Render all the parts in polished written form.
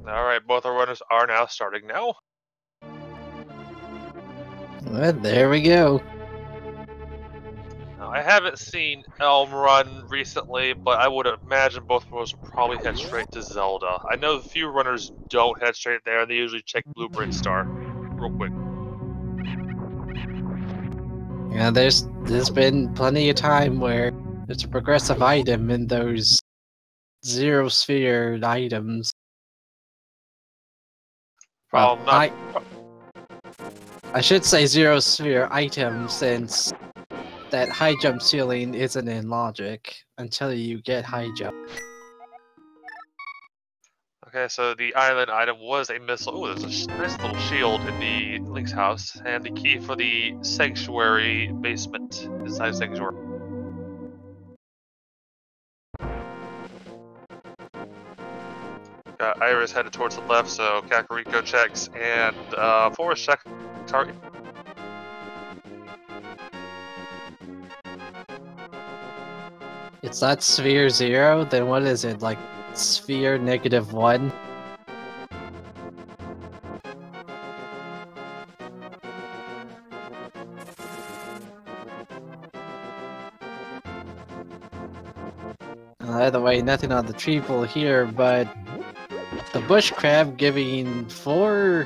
Alright, both our runners are now starting now. Well, there we go. Now, I haven't seen Elm run recently, but I would imagine both of us will probably head straight to Zelda. I know a few runners don't head straight there, they usually check Blueprint Star real quick. Yeah, there's been plenty of time where there's a progressive item in those zero sphere items. Well, I should say zero sphere item since that high jump ceiling isn't in logic until you get high jump. Okay, so the island item was a missile. Oh, there's a nice little shield in the Link's house, and the key for the sanctuary basement inside sanctuary. Got Iris headed towards the left, so Kakariko checks, and Forest check target. It's not sphere 0, then what is it, like sphere -1? Either way, nothing on the triple here, but the bush crab giving four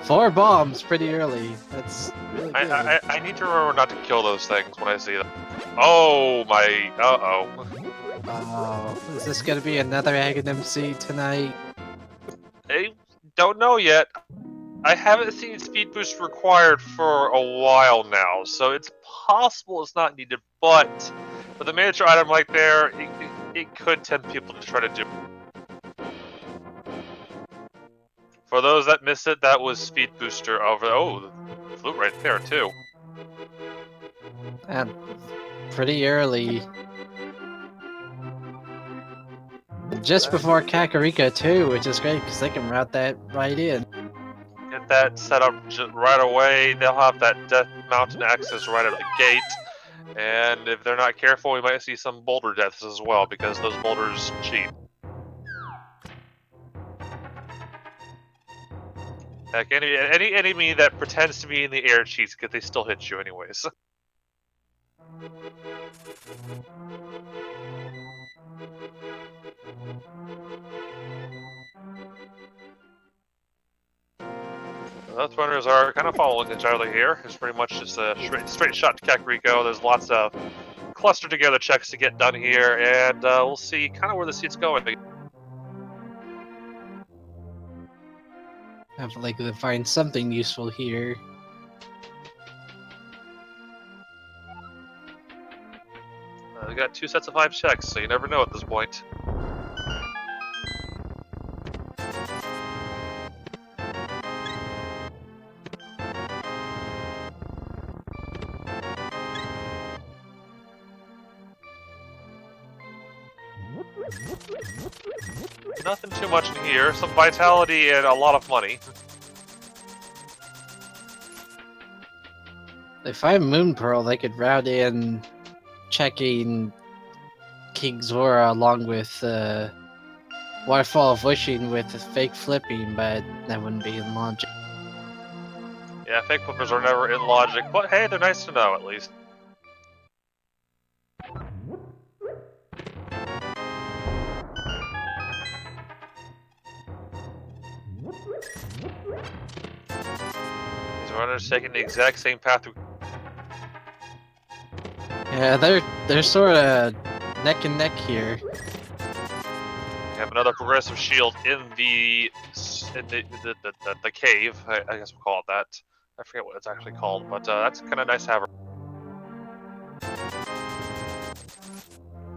bombs pretty early. That's really good. I need to remember not to kill those things when I see them. Oh my, Oh, is this gonna be another Aghanim MC tonight? I don't know yet. I haven't seen speed boost required for a while now, so it's possible it's not needed, but with a miniature item like there, it could tempt people to try to do. For those that missed it, that was speed booster over. Oh, the flute right there too. And pretty early. Just before Kakariko too, which is great because they can route that right in. Get that set up right away. They'll have that Death Mountain access right at the gate. And if they're not careful, we might see some boulder deaths as well, because those boulders cheat. Heck, any enemy that pretends to be in the air cheats, because they still hit you anyways. Those runners are kind of following each other here. It's pretty much just a straight shot to Kakariko. There's lots of clustered together checks to get done here, and we'll see kind of where the seat's going. I feel like they'll find something useful here. We got 2 sets of 5 checks, so you never know at this point. Nothing too much in here. Some vitality and a lot of money. If I have Moon Pearl, they could route in checking King Zora along with Waterfall of Wishing with fake flipping, but that wouldn't be in logic. Yeah, fake flippers are never in logic, but hey, they're nice to know at least. These runners taking the exact same path. Yeah, they're sort of neck and neck here. We have another progressive shield in the cave. I guess we'll call it that. I forget what it's actually called, but that's kind of nice to have.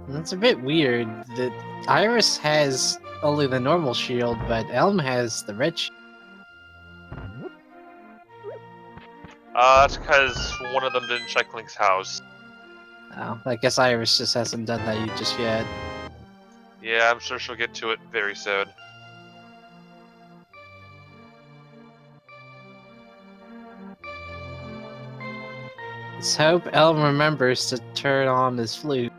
That's a bit weird that Iris has only the normal shield, but Elm has the red shield. That's because one of them didn't check Link's house. Oh, I guess Iris just hasn't done that just yet. Yeah, I'm sure she'll get to it very soon. Let's hope Elm remembers to turn on his flute.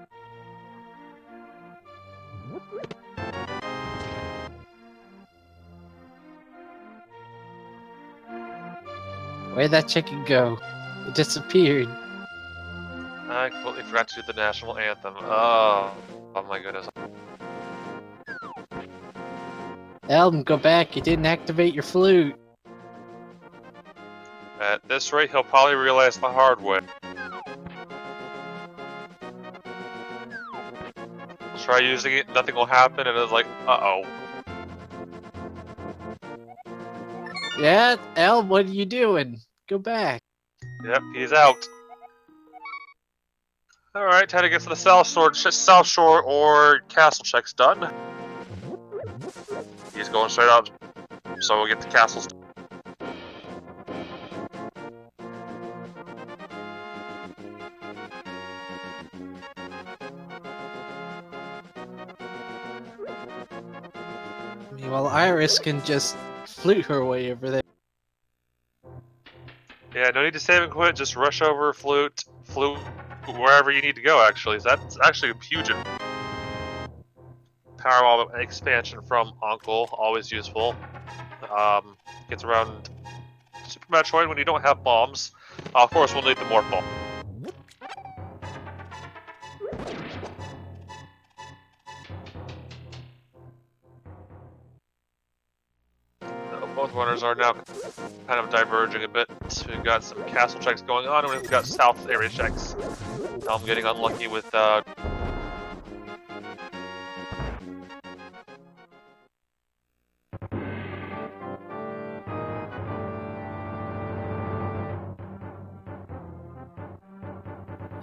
Where'd that chicken go? It disappeared. I completely forgot to do the national anthem. Oh my goodness. Elm, go back. You didn't activate your flute. At this rate, he'll probably realize the hard way. Try using it, nothing will happen, and it's like, uh-oh. Yeah, Elm, what are you doing? Go back. Yep, he's out. Alright, time to get to the South Shore or Castle checks done. He's going straight out, so we'll get the castles. Meanwhile, Iris can just flute her way over there. Yeah, no need to save and quit, just rush over, flute, wherever you need to go, actually. So that's actually a huge power wall expansion from Uncle, always useful. Gets around Super Metroid when you don't have bombs. Of course, we'll need the more bomb. Both runners are now kind of diverging a bit. We've got some castle checks going on, and we've got south area checks. I'm getting unlucky with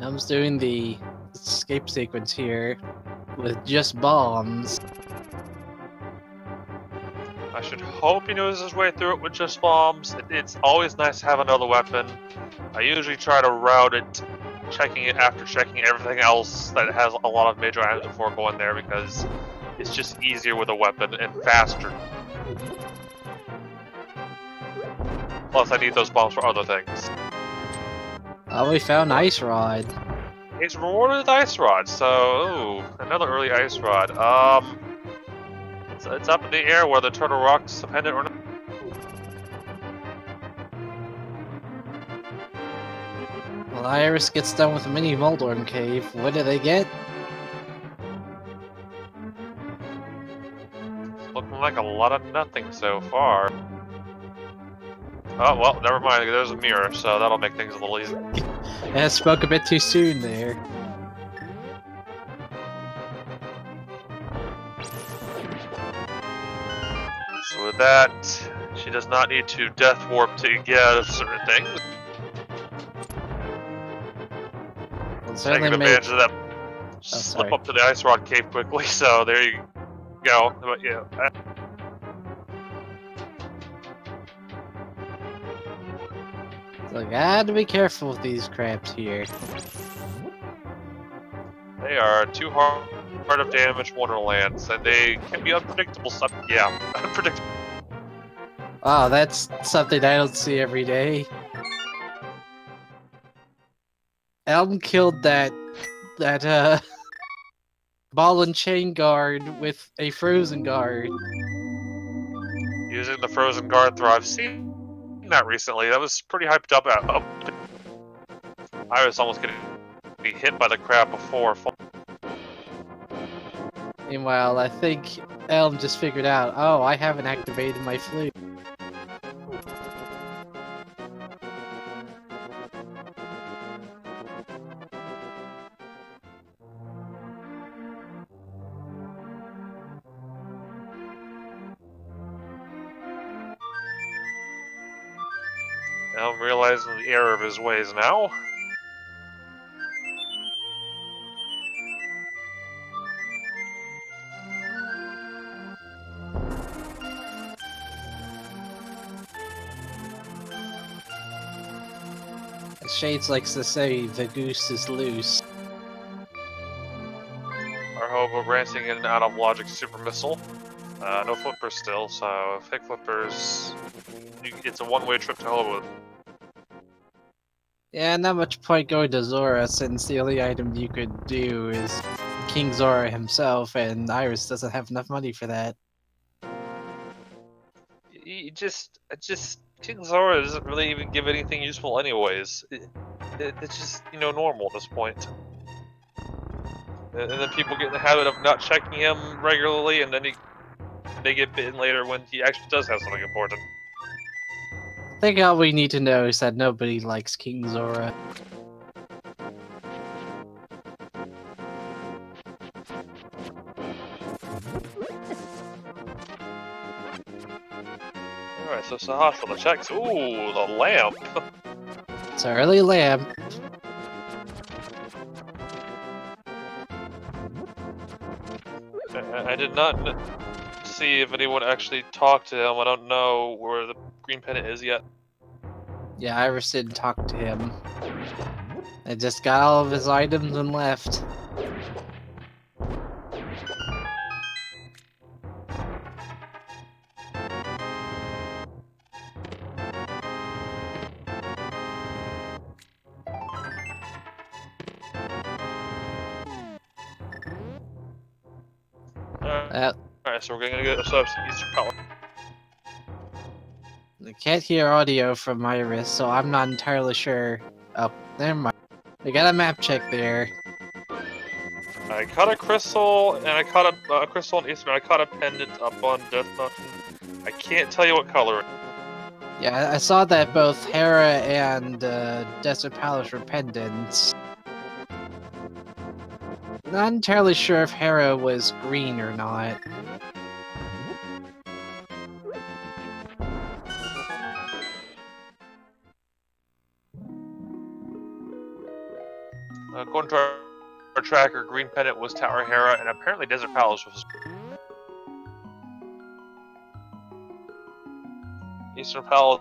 Elm's doing the escape sequence here with just bombs. I should hope he knows his way through it with just bombs. It's always nice to have another weapon. I usually try to route it, checking it after checking everything else that has a lot of major items before going there, because it's just easier with a weapon and faster. Plus, I need those bombs for other things. Oh, we found Ice Rod. It's rewarded with Ice Rod, so ooh, another early Ice Rod. It's up in the air whether Turtle Rock's dependent or not. Well, Iris gets done with the mini Moldorm cave. What do they get? It's looking like a lot of nothing so far. Oh, well, never mind. There's a mirror, so that'll make things a little easier. I spoke a bit too soon there. So with that, she does not need to death warp to get out of certain things. Taking advantage of that slip up to the Ice Rod cave quickly, so there you go. But yeah. So gotta be careful with these crabs here. They are too hard of damage wonderlands, and they can be unpredictable. Yeah, unpredictable. Oh, that's something I don't see every day. Elm killed that ball and chain guard with a frozen guard. Using the frozen guard throw, I've seen that recently. That was pretty hyped up. I was almost getting hit by the crab before. Meanwhile, I think Elm just figured out, oh, I haven't activated my flute. I'm realizing the error of his ways now. As Shades likes to say, the goose is loose. Our hope of rancing in and out of Logic Super Missile. No flippers still, so fake flippers. It's a one-way trip to hell with. Yeah, not much point going to Zora since the only item you could do is King Zora himself, and Iris doesn't have enough money for that. just King Zora doesn't really even give anything useful anyways. It's just, you know, normal at this point. And then people get in the habit of not checking him regularly, and then they get bitten later when he actually does have something important. I think all we need to know is that nobody likes King Zora. Alright, so Sahas for the checks. Ooh, the lamp! It's an early lamp. I did not see if anyone actually talked to him. I don't know where the green pennant is yet. Yeah, Iris didn't talk to him. I just got all of his items and left. Alright, so we're gonna get a Eastern Power. I can't hear audio from Iris, so I'm not entirely sure. Oh, never mind. We got a map check there. I caught a crystal, and I caught a crystal in Eastern. I caught a pendant up on Death Mountain. I can't tell you what color. Yeah, I saw that both Hera and Desert Palace were pendants. Not entirely sure if Hera was green or not. According to our tracker, green pendant was Tower Hera, and apparently Desert Palace was. Eastern Palace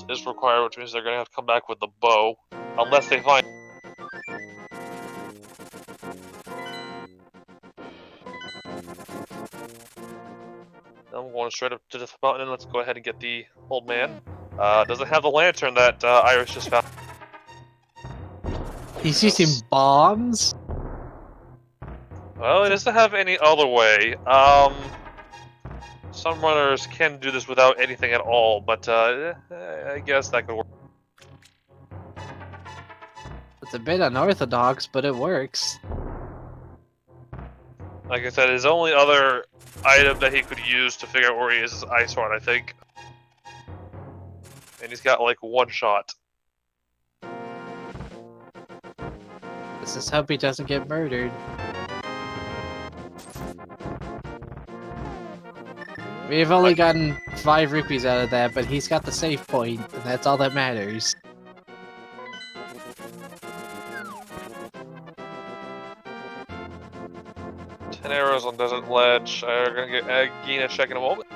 is required, which means they're gonna have to come back with the bow, unless they find. I'm going straight up to the mountain. Let's go ahead and get the old man. Doesn't have the lantern that Iris just found. He's using bombs? Well, it doesn't have any other way. Some runners can do this without anything at all, but I guess that could work. It's a bit unorthodox, but it works. Like I said, his only other item that he could use to figure out where he is Ice Rod, I think. And he's got like one shot. Let's just hope he doesn't get murdered. We've only gotten 5 rupees out of that, but he's got the save point, and that's all that matters. Arrows on Desert Ledge. We're gonna get Gina check in a moment.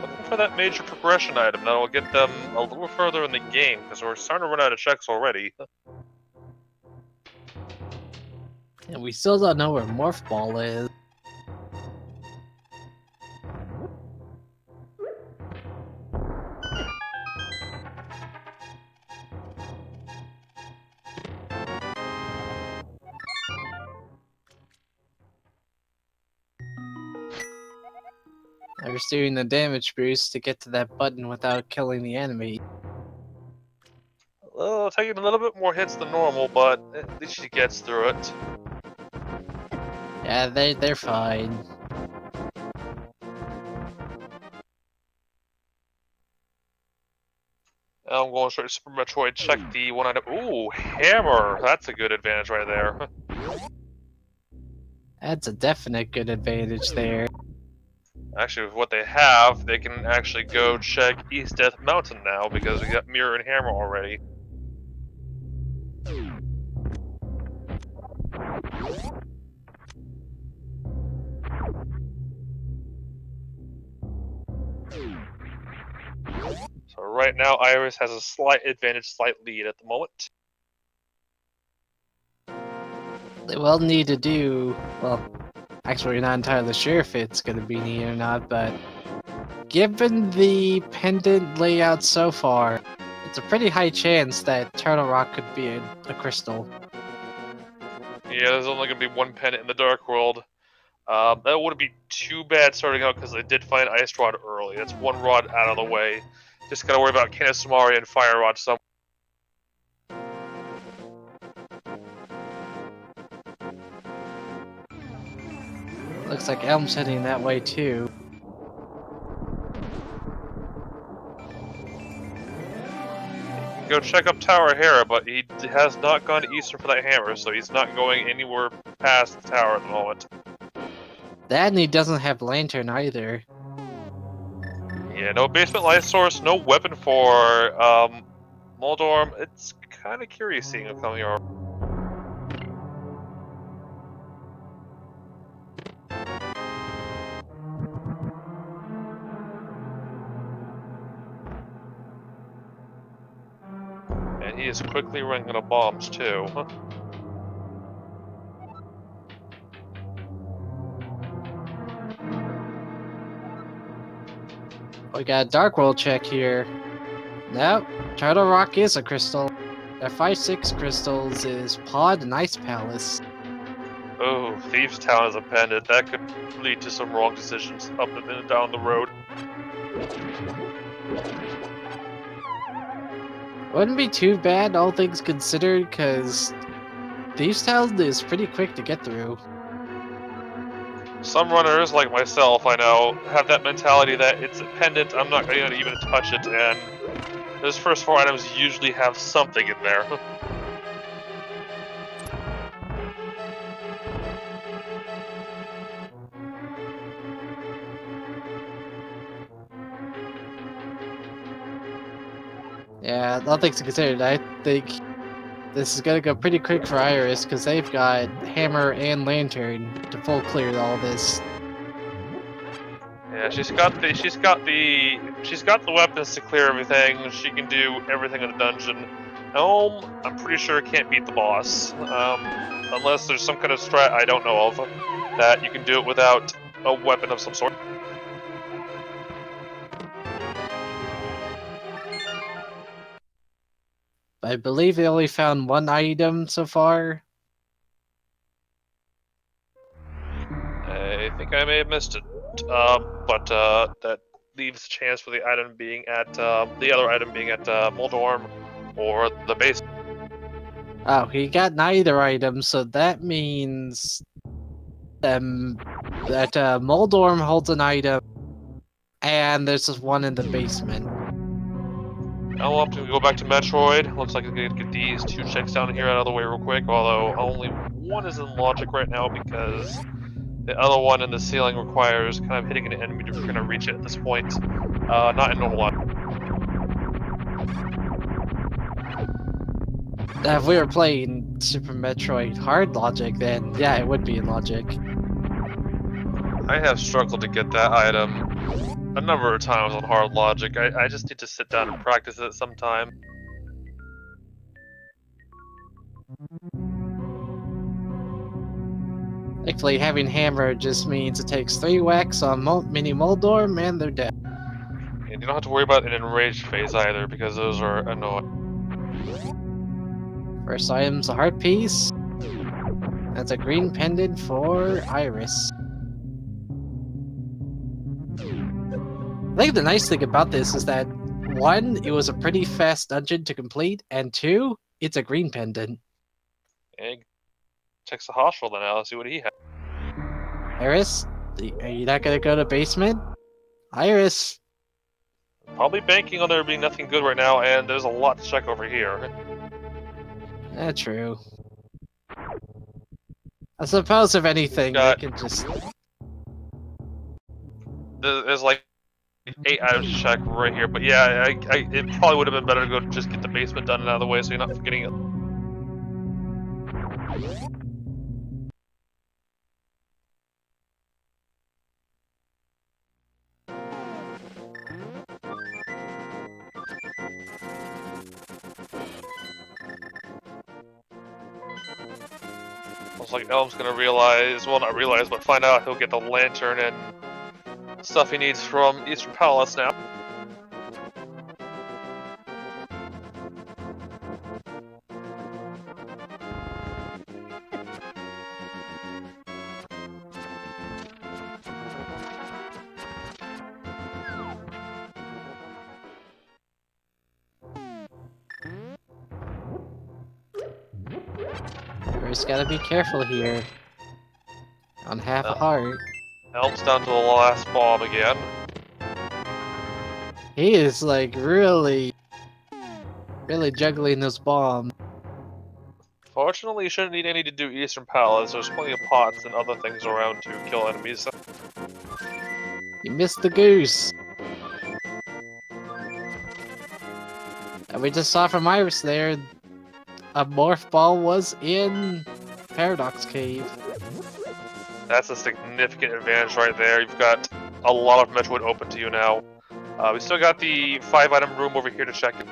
Looking for that major progression item that will get them a little further in the game, because we're starting to run out of checks already. And we still don't know where Morph Ball is. I was doing the damage boost to get to that button without killing the enemy. Well, taking a little bit more hits than normal, but at least she gets through it. Yeah, they're fine. I'm going straight to Super Metroid, check the one item. Ooh, hammer! That's a good advantage right there. That's a definite good advantage there. Actually, with what they have, they can actually go check East Death Mountain now, because we got Mirror and Hammer already. So right now, Iris has a slight advantage, slight lead at the moment. They will need to do, well, actually we're not entirely sure if it's going to be neat or not, but given the pendant layout so far, it's a pretty high chance that Turtle Rock could be a crystal. Yeah, there's only going to be one pendant in the Dark World. That wouldn't be too bad starting out because I did find Ice Rod early. That's one rod out of the way. Just gotta worry about Kanasumari and Fire Rod some. Looks like Elm's heading that way too. Go check up Tower Hera, but he has not gone to Eastern for that hammer, so he's not going anywhere past the tower at the moment. That and he doesn't have Lantern either. Yeah, no basement light source, no weapon for Moldorm. It's kind of curious seeing him coming over. And he is quickly running out of bombs too. We got a Dark World check here. Nope, Turtle Rock is a crystal. That 5-6 crystals is Pod and Ice Palace. Oh, Thieves Town is a pendant. That could lead to some wrong decisions up and down the road. Wouldn't be too bad, all things considered, because Thieves Town is pretty quick to get through. Some runners, like myself, I know, have that mentality that it's a pendant, I'm not going to even touch it, and those first 4 items usually have something in there. Yeah, all things considered, I think this is gonna go pretty quick for Iris, because they've got Hammer and Lantern to full clear all this. Yeah, she's got the weapons to clear everything. She can do everything in the dungeon. Elm, I'm pretty sure can't beat the boss, unless there's some kind of strat I don't know of that you can do it without a weapon of some sort. I believe they only found one item so far. I think I may have missed it, but that leaves a chance for the item being at the other item being at Moldorm or the base. Oh, he got neither item, so that means that Moldorm holds an item, and there's just one in the basement. I'll have to go back to Metroid. Looks like I'm gonna get these 2 checks down here out of the way real quick, although only one is in logic right now because the other one in the ceiling requires kind of hitting an enemy to kind of reach it at this point. Not in normal logic. If we were playing Super Metroid hard logic, then yeah, it would be in logic. I have struggled to get that item a number of times on hard logic. I just need to sit down and practice it sometime. Thankfully, having Hammer just means it takes 3 whacks on Mini Moldorm and they're dead. And you don't have to worry about an enraged phase either, because those are annoying. First item's a heart piece. That's a green pendant for Iris. I think the nice thing about this is that, 1, it was a pretty fast dungeon to complete, and 2, it's a green pendant. And checks the hospital then now, let's see what he has. Iris, are you not gonna go to basement? Iris! Probably banking on there being nothing good right now, and there's a lot to check over here. True. I suppose if anything, they can just... There's like 8 items to check right here, but yeah, it probably would have been better to go just get the basement done and out of the way so you're not forgetting it. Looks like Elm's gonna realize, well not realize, but find out he'll get the lantern and stuff he needs from Eastern Palace now. First, gotta be careful here. On half a heart. Elm's down to the last bomb again. He is like really juggling those bombs. Fortunately, you shouldn't need any to do Eastern Palace. There's plenty of pots and other things around to kill enemies. You missed the goose. And we just saw from Iris there, a morph ball was in Paradox Cave. That's a significant advantage right there. You've got a lot of Metroid open to you now. We still got the 5-item room over here to check in.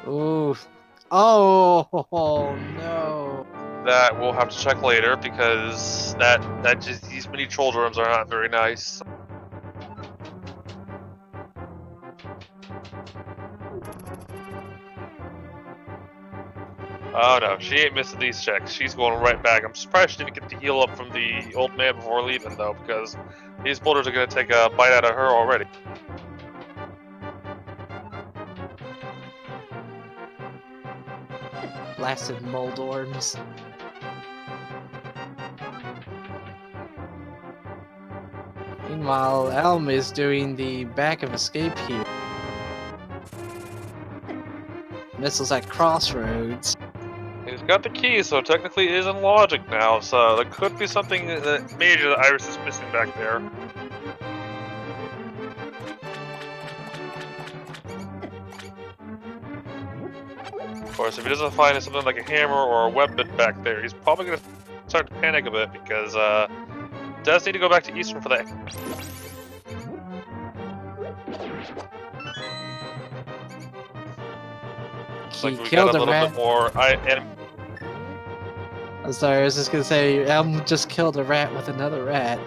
Ooh. Oh no. That we'll have to check later because these mini troll worms are not very nice. Oh no, she ain't missing these checks. She's going right back. I'm surprised she didn't get the heal up from the old man before leaving though, because these boulders are gonna take a bite out of her already. Blasted mold worms. Meanwhile, Elm is doing the back of escape here. Missiles at crossroads. He's got the key, so technically it is in logic now, so there could be something major that Iris is missing back there. Of course, if he doesn't find something like a hammer or a weapon back there, he's probably going to start to panic a bit, because does need to go back to Eastern for that. He Like we killed got a the little rat. bit more. I'm sorry, I was just gonna say, Elm just killed a rat with another rat.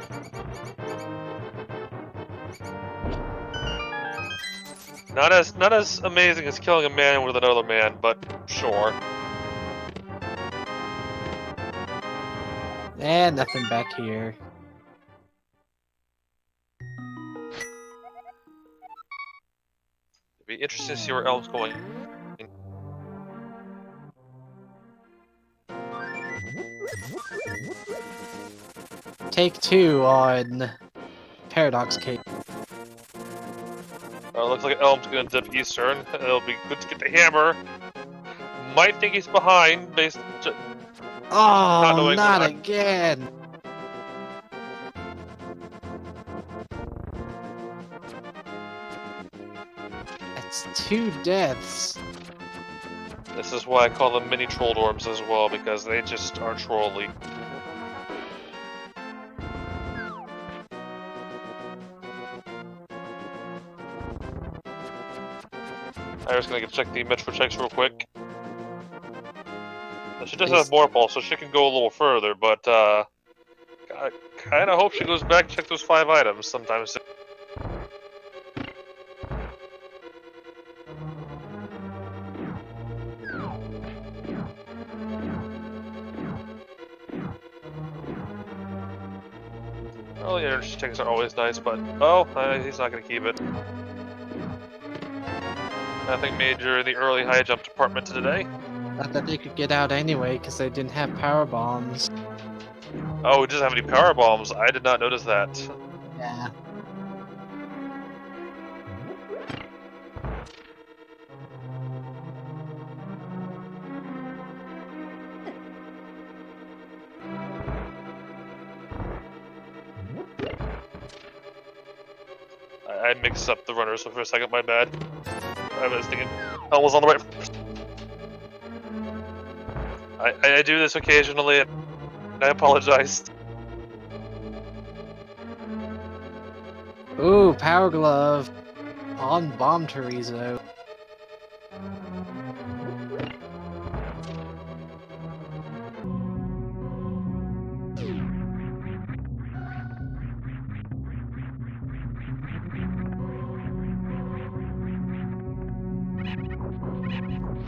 Not as amazing as killing a man with another man, but sure. And nothing back here. It'd be interesting to see where Elm's going. Take 2 on Paradox Cave. Looks like Elm's gonna dip Eastern. It'll be good to get the hammer. Might think he's behind based. Oh, not again! That's 2 deaths. This is why I call them mini troll worms as well, because they just are trolly. I'm just gonna check the Metro checks real quick. She does have more balls, so she can go a little further, but I kinda hope she goes back to check those 5 items sometime soon. Well, the energy checks are always nice, but oh, he's not gonna keep it. Nothing major in the early high jump department today. Not that they could get out anyway, because they didn't have power bombs. Oh, he doesn't have any power bombs. I did not notice that. Yeah. I mixed up the runners for a second, my bad. I was thinking Elm was on the right. I do this occasionally, and I apologize. Ooh, Power Glove on Bomb Chorizo.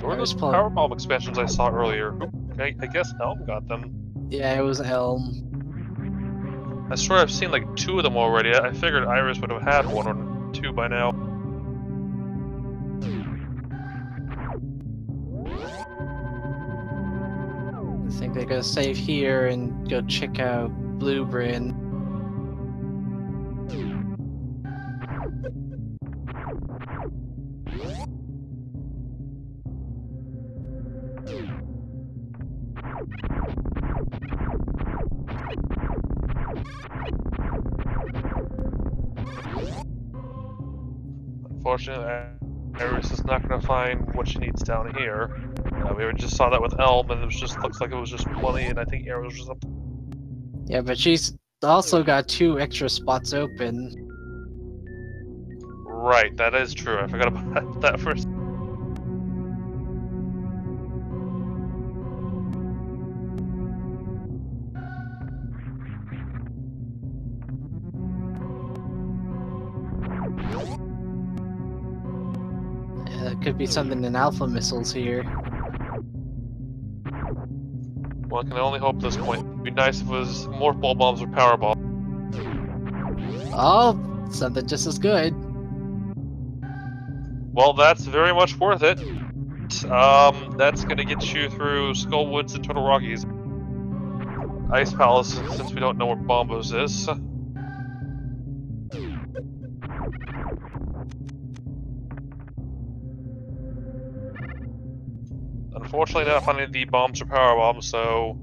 Where are those power bomb expansions I saw earlier? I guess Elm got them. Yeah, it was Elm. I swear I've seen like 2 of them already. I figured Iris would have had 1 or 2 by now. think they're gonna save here and go check out Blueprint. Unfortunately, Iris is not going to find what she needs down here. We just saw that with Elm, and it was just looks like it was just money, and I think arrows or something. Yeah, but she's also got 2 extra spots open. Right, that is true. I forgot about that first. It could be something in Alpha Missiles here. Well, I can only hope at this point. It'd be nice if it was more ball bombs or power bombs. Oh, something just as good. Well, that's very much worth it. That's gonna get you through Skullwoods and Turtle Rockies. Ice Palace, since we don't know where Bombos is. Unfortunately, not finding the bombs or power bombs, so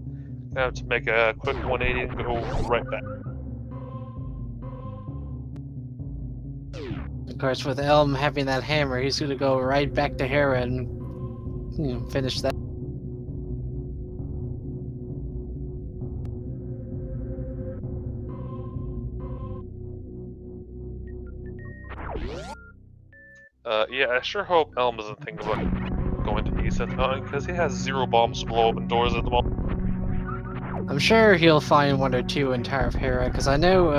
I have to make a quick 180 and go right back. Of course, with Elm having that hammer, he's gonna go right back to Hera and finish that. Yeah, I sure hope Elm doesn't think about going to Isotheis, because he has 0 bombs to blow open doors at the moment. I'm sure he'll find 1 or 2 in Tower of Hera, because I know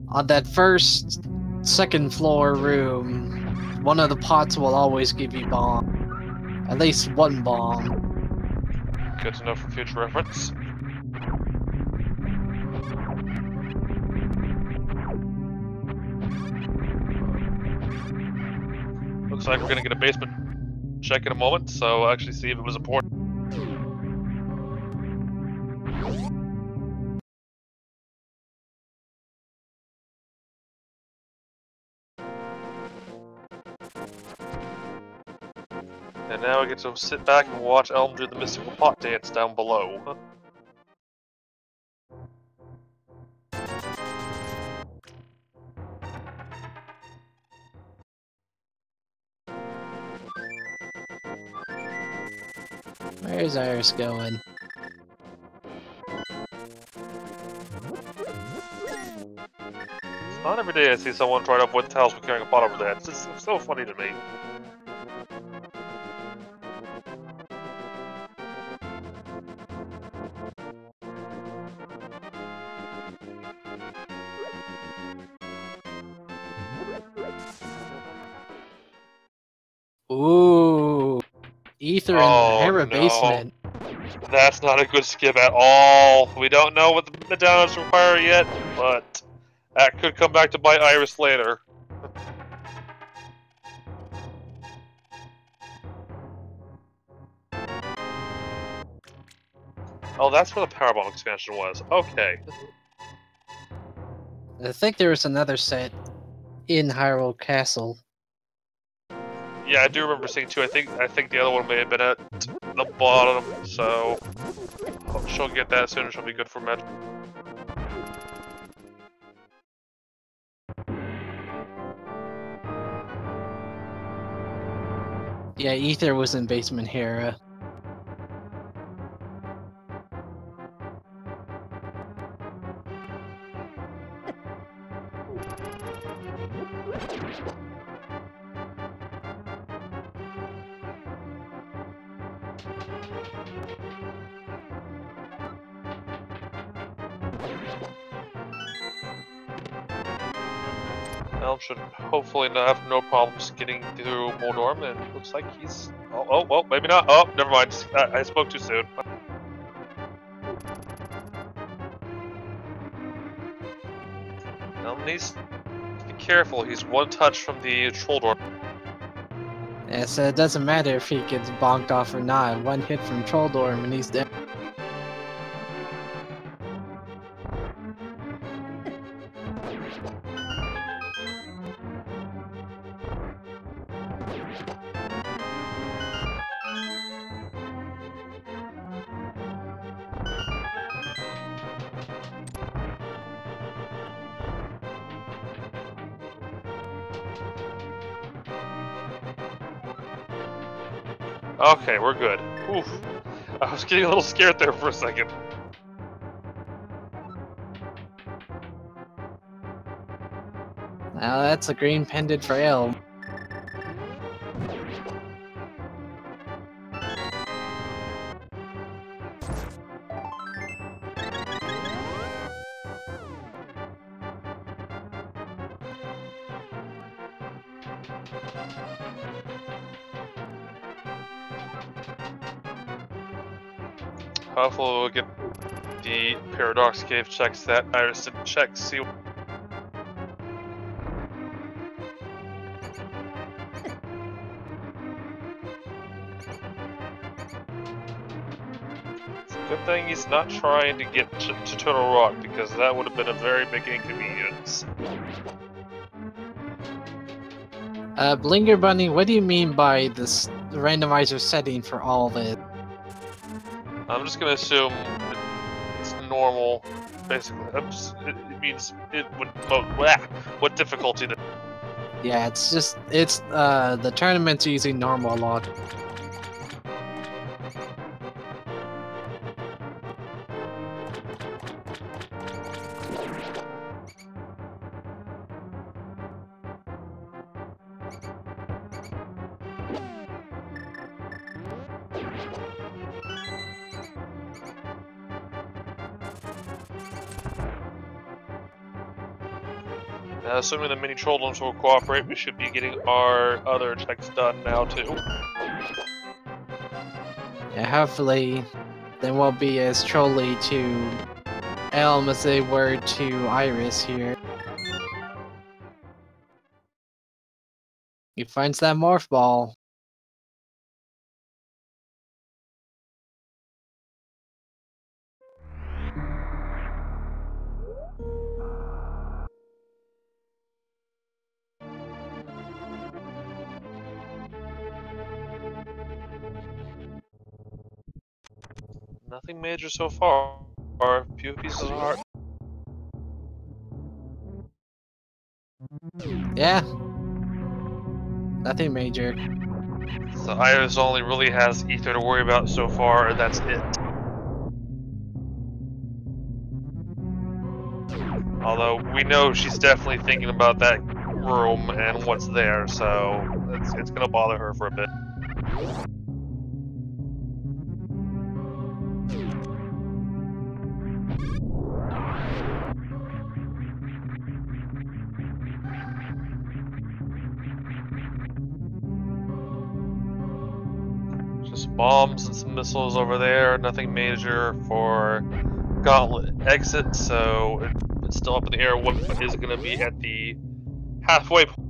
on that first, 2nd floor room, one of the pots will always give you bomb. At least 1 bomb. Good to know for future reference. Looks like we're gonna get a basement check in a moment, so I'll actually see if it was important. And now I get to sit back and watch Elm do the mystical pot dance down below. Where's Iris going? It's not every day I see someone try to avoid tiles for carrying a pot over their head. It's so funny to me. Ooh, Ether in the Hera basement. That's not a good skip at all. We don't know what the downloads require yet, but that could come back to bite Iris later. Oh, that's where the Powerbomb expansion was. Okay. I think there was another set in Hyrule Castle. Yeah, I do remember seeing 2. I think the other one may have been at the bottom, so she'll get that soon and she'll be good for Met. Yeah, Ether was in Basement Hera. Elm should hopefully not have no problems getting through Moldorm, and it looks like he's... Oh, maybe not. Oh, never mind. I spoke too soon. Elm needs to be careful. He's 1 touch from the troll door. Yeah, so it doesn't matter if he gets bonked off or not. One hit from Trolldorm and he's dead. Okay, we're good. Oof. I was getting a little scared there for a second. Now that's a green pendant for Elm. Hopefully we'll get the Paradox Cave checks that Iris didn't check, see. It's a good thing he's not trying to get to Turtle Rock, because that would have been a very big inconvenience. Blinger Bunny, what do you mean by this randomizer setting for all of it? I'm just gonna assume it's normal, basically. It means what difficulty that. Yeah, it's the tournament's using normal a lot. Assuming the mini Trolldorms will cooperate, we should be getting our other checks done now too. Yeah, hopefully they won't be as trolly to Elm as they were to Iris here. He finds that morph ball. Nothing major so far. A few pieces of heart. Yeah. Nothing major. So Iris only really has Ether to worry about so far, and that's it. Although we know she's definitely thinking about that room and what's there, so it's gonna bother her for a bit. Just bombs and some missiles over there, nothing major for Gauntlet exit, so it's still up in the air what is going to be at the halfway point.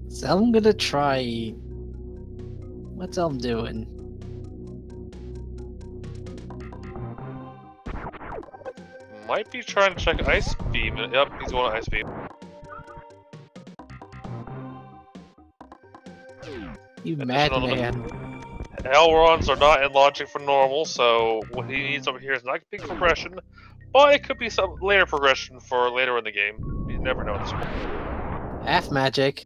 So I'm gonna try. What's Elm doing? Might be trying to check Ice Beam. Yep, he's going to Ice Beam. You madman. Elrons are not in logic for normal, so what he needs over here is not big progression, but it could be some later progression for later in the game. You never know at this point. Half magic.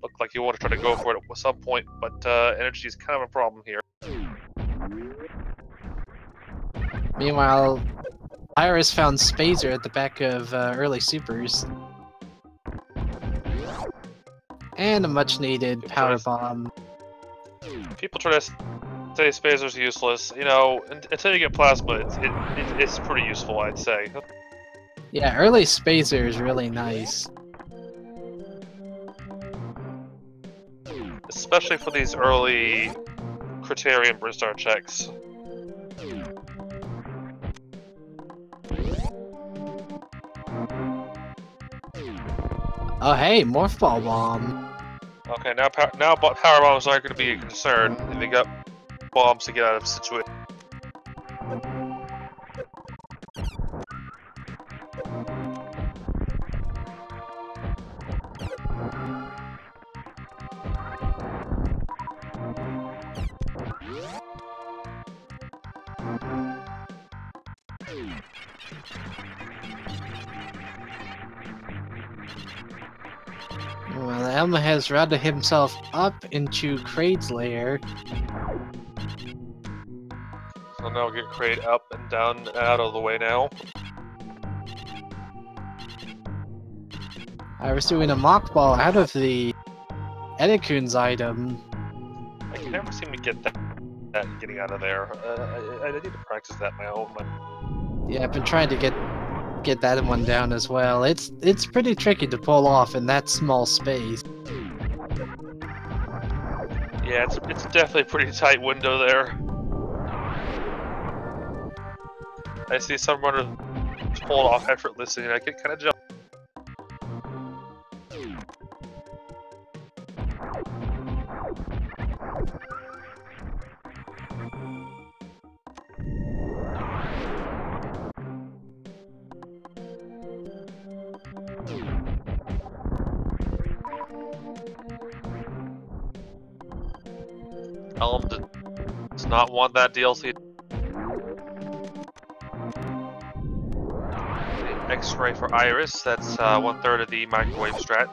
Looked like you want to try to go for it at some point, but energy is kind of a problem here. Meanwhile, Iris found Spazer at the back of early supers. And a much needed power bomb. People try to say Spazer's useless. You know, until you get plasma, it's pretty useful, I'd say. Yeah, early Spazer is really nice. especially for these early criterion Bristar checks. Oh hey, Morph Ball Bomb. Okay, now power bombs aren't going to be a concern if they got bombs to get out of situation. Well, Elma has routed himself up into Kraid's lair. So now we'll get Kraid up and down and out of the way now. I was doing a mock ball out of the Edikun's item. I can never seem to get that getting out of there. I need to practice that my own. Yeah, I've been trying to get that one down as well. It's pretty tricky to pull off in that small space. Yeah, it's definitely a pretty tight window there. I see some runners pull it off effortlessly, and I get kind of jealous. Elm does not want that DLC. X-ray for Iris, that's 1/3 of the microwave strat.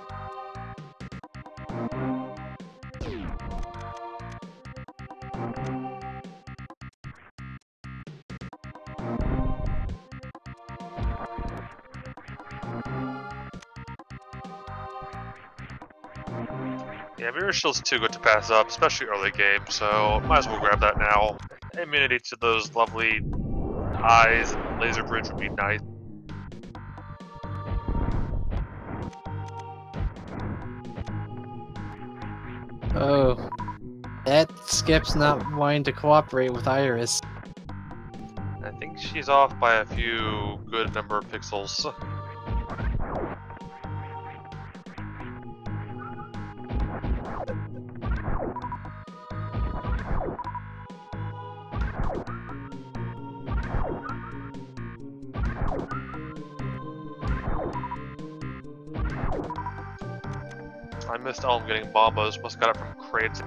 Yeah, Mirror Shield's too good to pass up, especially early game, so might as well grab that now. Immunity to those lovely eyes and laser bridge would be nice. Oh, that Skip's not wanting to cooperate with Iris. I think she's off by a few good number of pixels. I missed Elm getting bombos, must got it from crates.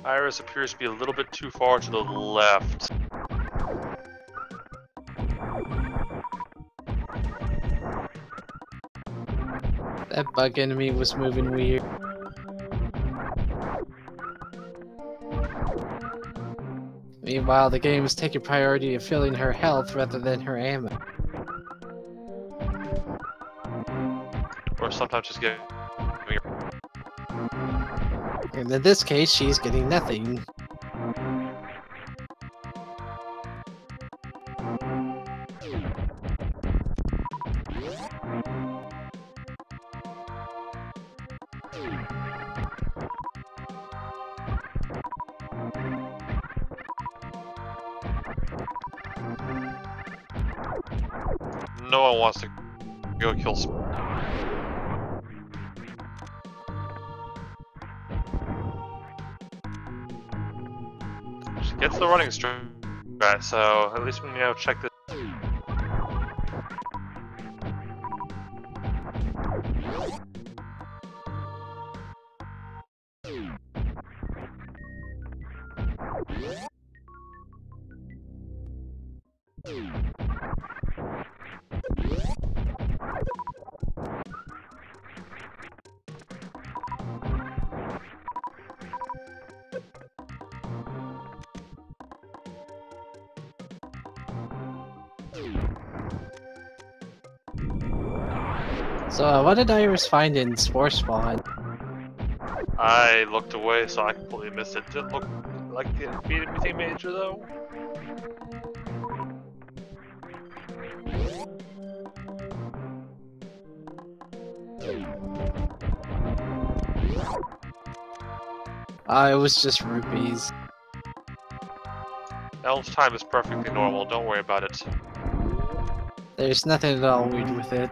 Iris appears to be a little bit too far to the left. That bug enemy was moving weird. Meanwhile, the game is taking priority of filling her health rather than her ammo. Or sometimes just getting... And in this case, she's getting nothing. No one wants to go kill She gets the running strat, so at least we can check this. So, what did Iris find in Spore Spawn? I looked away, so I completely missed it. Didn't look like it beat anything major, though. It was just rupees. Elm's time is perfectly normal, don't worry about it. There's nothing at all weird with it.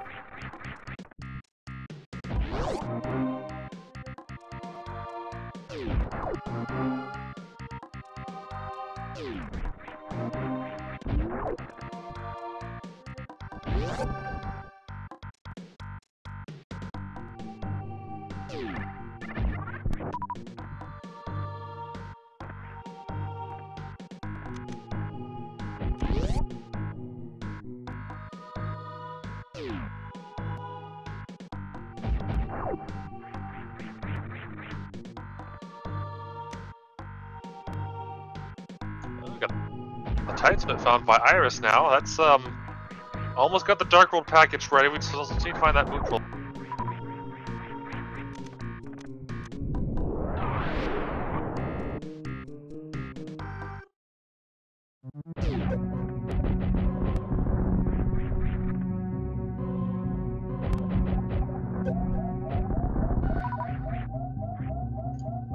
We got the Titesman found by Iris now. That's almost got the Dark World package ready. We just need to find that neutral.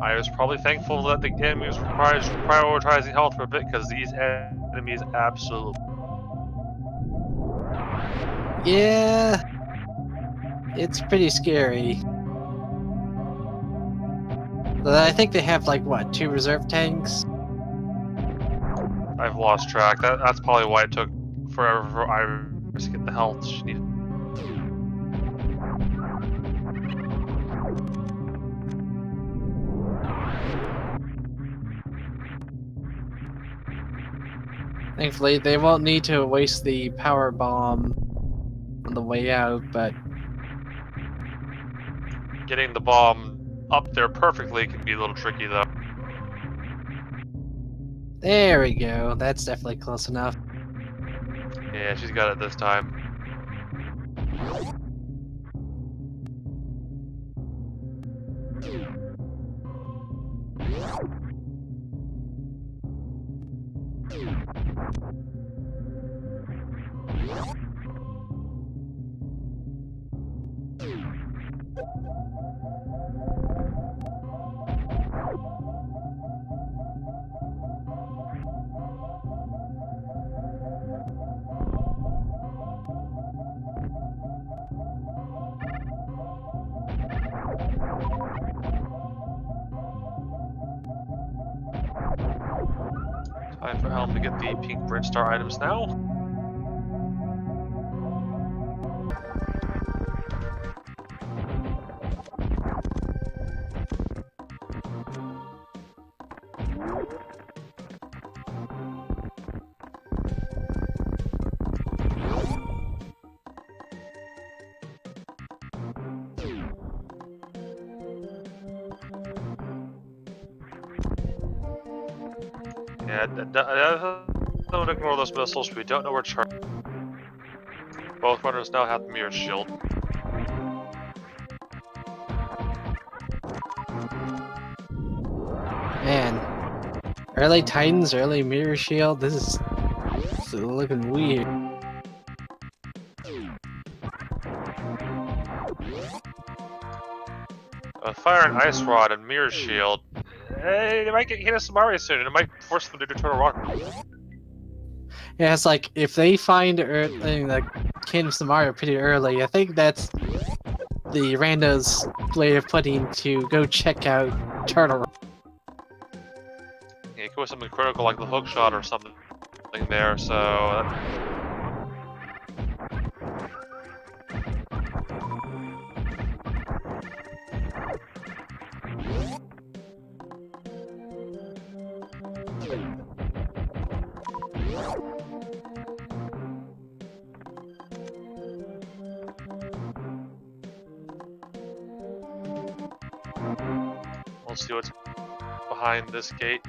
I was probably thankful that the enemy was prioritizing health for a bit, because these enemies absolutely... Yeah, it's pretty scary. But I think they have like what, 2 reserve tanks? I've lost track. That's probably why it took forever for Iris to get the health she needed. Thankfully, they won't need to waste the power bomb on the way out, but Getting the bomb up there perfectly can be a little tricky, though. there we go. That's definitely close enough. Yeah, she's got it this time. Time for Elm to get the pink Bridge Star items now. Yeah, don't ignore those missiles. We don't know where Char. Both runners now have the mirror shield. Man, early Titans, early mirror shield. This is looking weird. Fire and Ice Rod and Mirror Shield. Hey, they might get hit us Mario soon, and it might force them to do Turtle Rock. Yeah, it's like if they find the Kingdom Samaria pretty early, I think that's the rando's way of putting to go check out Turtle Rock. Yeah, it could be something critical like the hook shot or something there, so... We'll see what's behind this gate.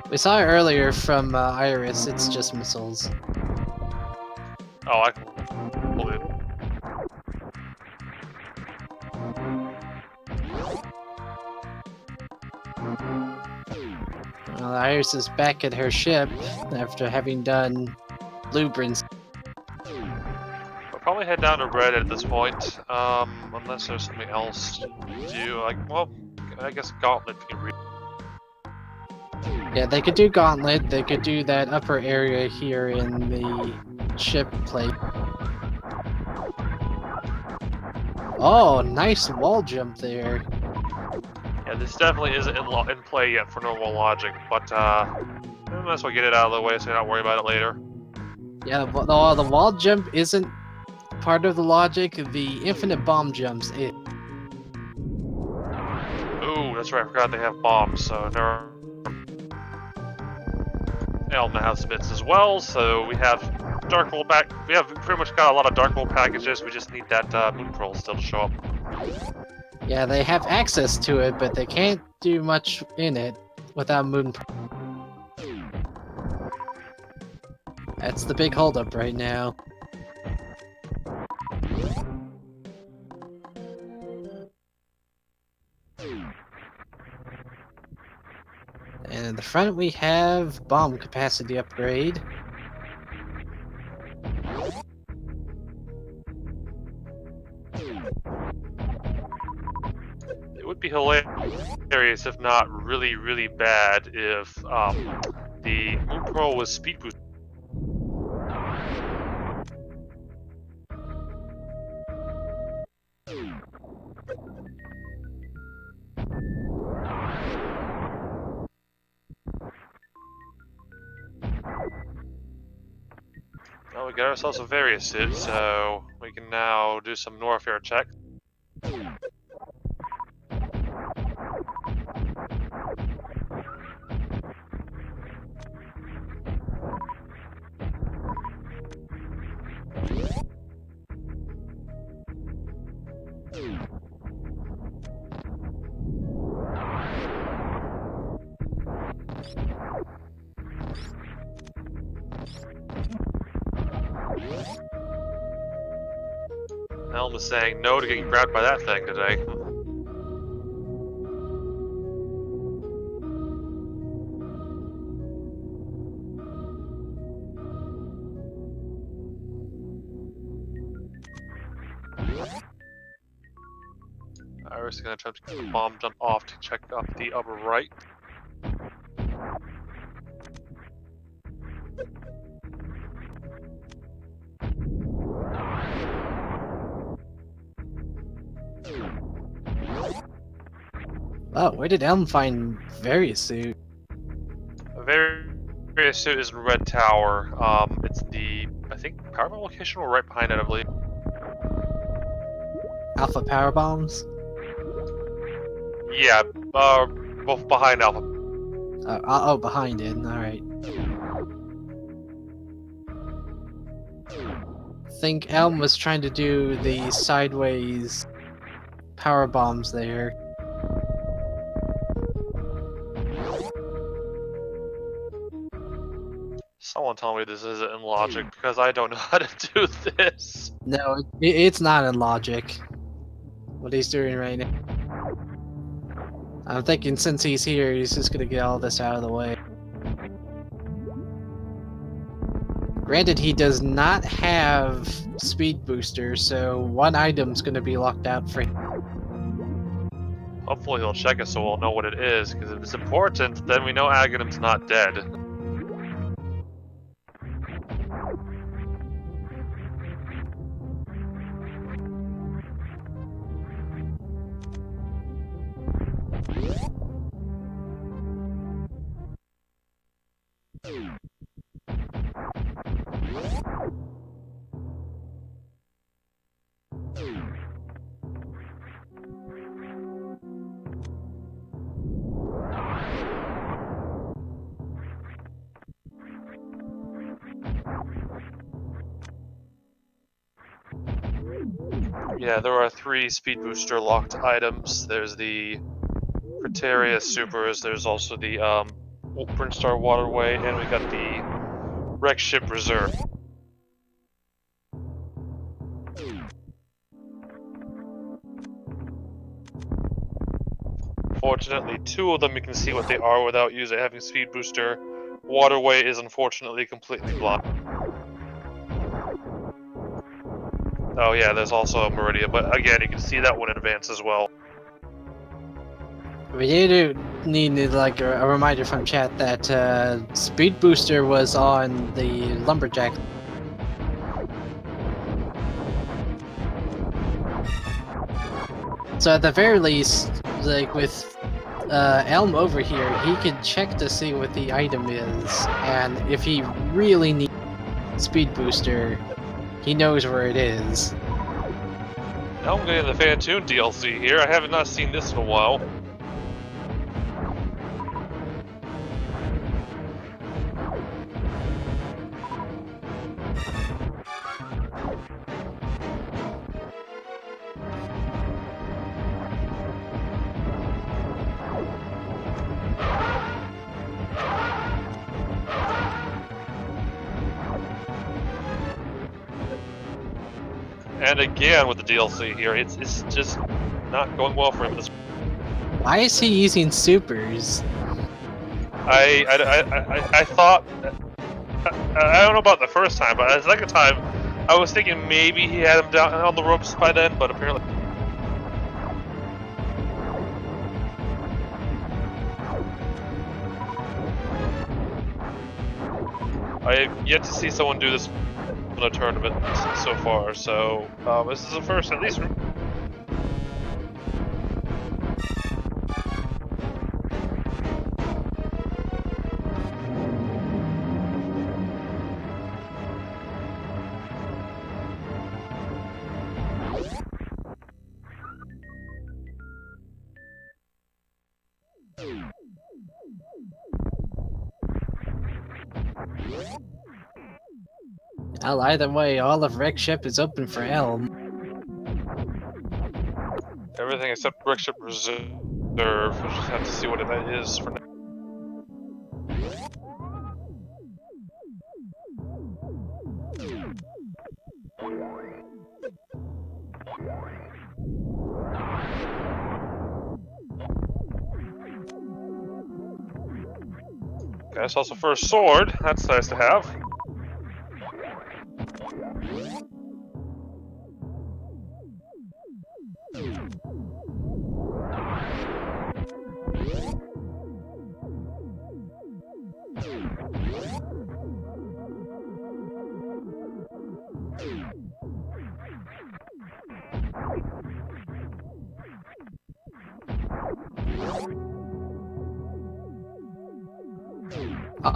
We saw it earlier from Iris, it's just missiles. Oh, I can believe it. Well, Iris is back at her ship after having done blueprints. We'll probably head down to red at this point, unless there's something else to do. Like, well, I guess Gauntlet can read. Yeah, they could do Gauntlet. They could do that upper area here in the ship plate. Oh, nice wall jump there. Yeah, this definitely isn't in play yet for normal logic, but we might as well get it out of the way so you're not worry about it later. Yeah, the wall jump isn't part of the logic. The infinite bomb jumps is. Ooh, that's right, I forgot they have bombs, so Elm has bits as well, so we have Dark Hole pack. We have pretty much got a lot of Dark Hole packages, we just need that Moon Pearl still to show up. Yeah, they have access to it, but they can't do much in it without Moon Pearl. That's the big holdup right now. And in the front we have bomb capacity upgrade. It would be hilarious, if not really, really bad, if the Moon Pearl was speed boost. Well, we got ourselves a various suit, so we can now do some Norfair checks. Elm is saying no to getting grabbed by that thing today. Iris is going to attempt to get the bomb jump off to check up the upper right. Oh, where did Elm find various suit? Various suit is in Red Tower. It's the, I think, power bomb location or right behind it, I believe. Alpha power bombs? Yeah, both behind Alpha. Oh, behind it. Alright. I think Elm was trying to do the sideways power bombs there. Someone tell me this isn't in logic, because I don't know how to do this. No, it's not in logic. What he's doing right now. I'm thinking since he's here, he's just gonna get all this out of the way. Granted, he does not have speed booster, so one item's gonna be locked out for him. Hopefully he'll check it so we'll know what it is, because if it's important, then we know Aghanim's not dead. Yeah, there are 3 speed booster locked items. There's the Criteria Supers, there's also the Brinstar Waterway, and we got the Wreck Ship Reserve. Fortunately, 2 of them you can see what they are without having speed booster. Waterway is unfortunately completely blocked. Oh yeah, there's also Meridia, but again, you can see that one in advance as well. We do need like a reminder from chat that Speed Booster was on the Lumberjack. So at the very least, like with Elm over here, he can check to see what the item is, and if he really needs Speed Booster, he knows where it is. Now I'm getting the Fantoon DLC here. I have not seen this in a while. And again with the DLC here, it's just not going well for him. Why is he using supers? I thought, I don't know about the first time, but the second time, I was thinking maybe he had him down on the ropes by then, but apparently. I have yet to see someone do this in a tournament so far, so this is the first, at least. Well, either way, all of Wreck Ship is open for Elm. Everything except Wreck Ship Reserve. We'll just have to see what that is for now. Guess also for a sword. That's nice to have.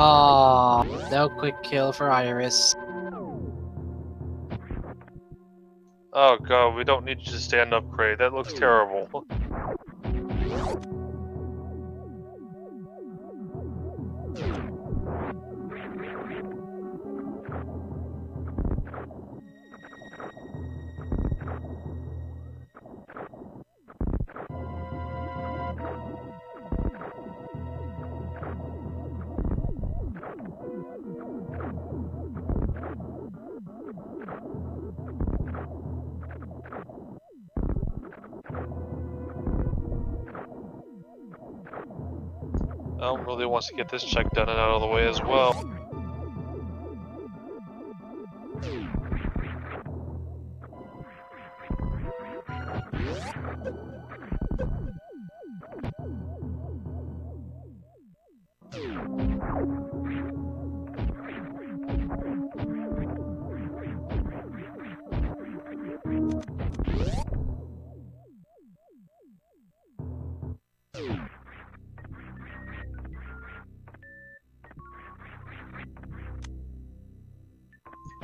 Oh, no quick kill for Iris. Oh god, we don't need you to stand up, Cray. That looks terrible. Elm really wants to get this check done and out of the way as well.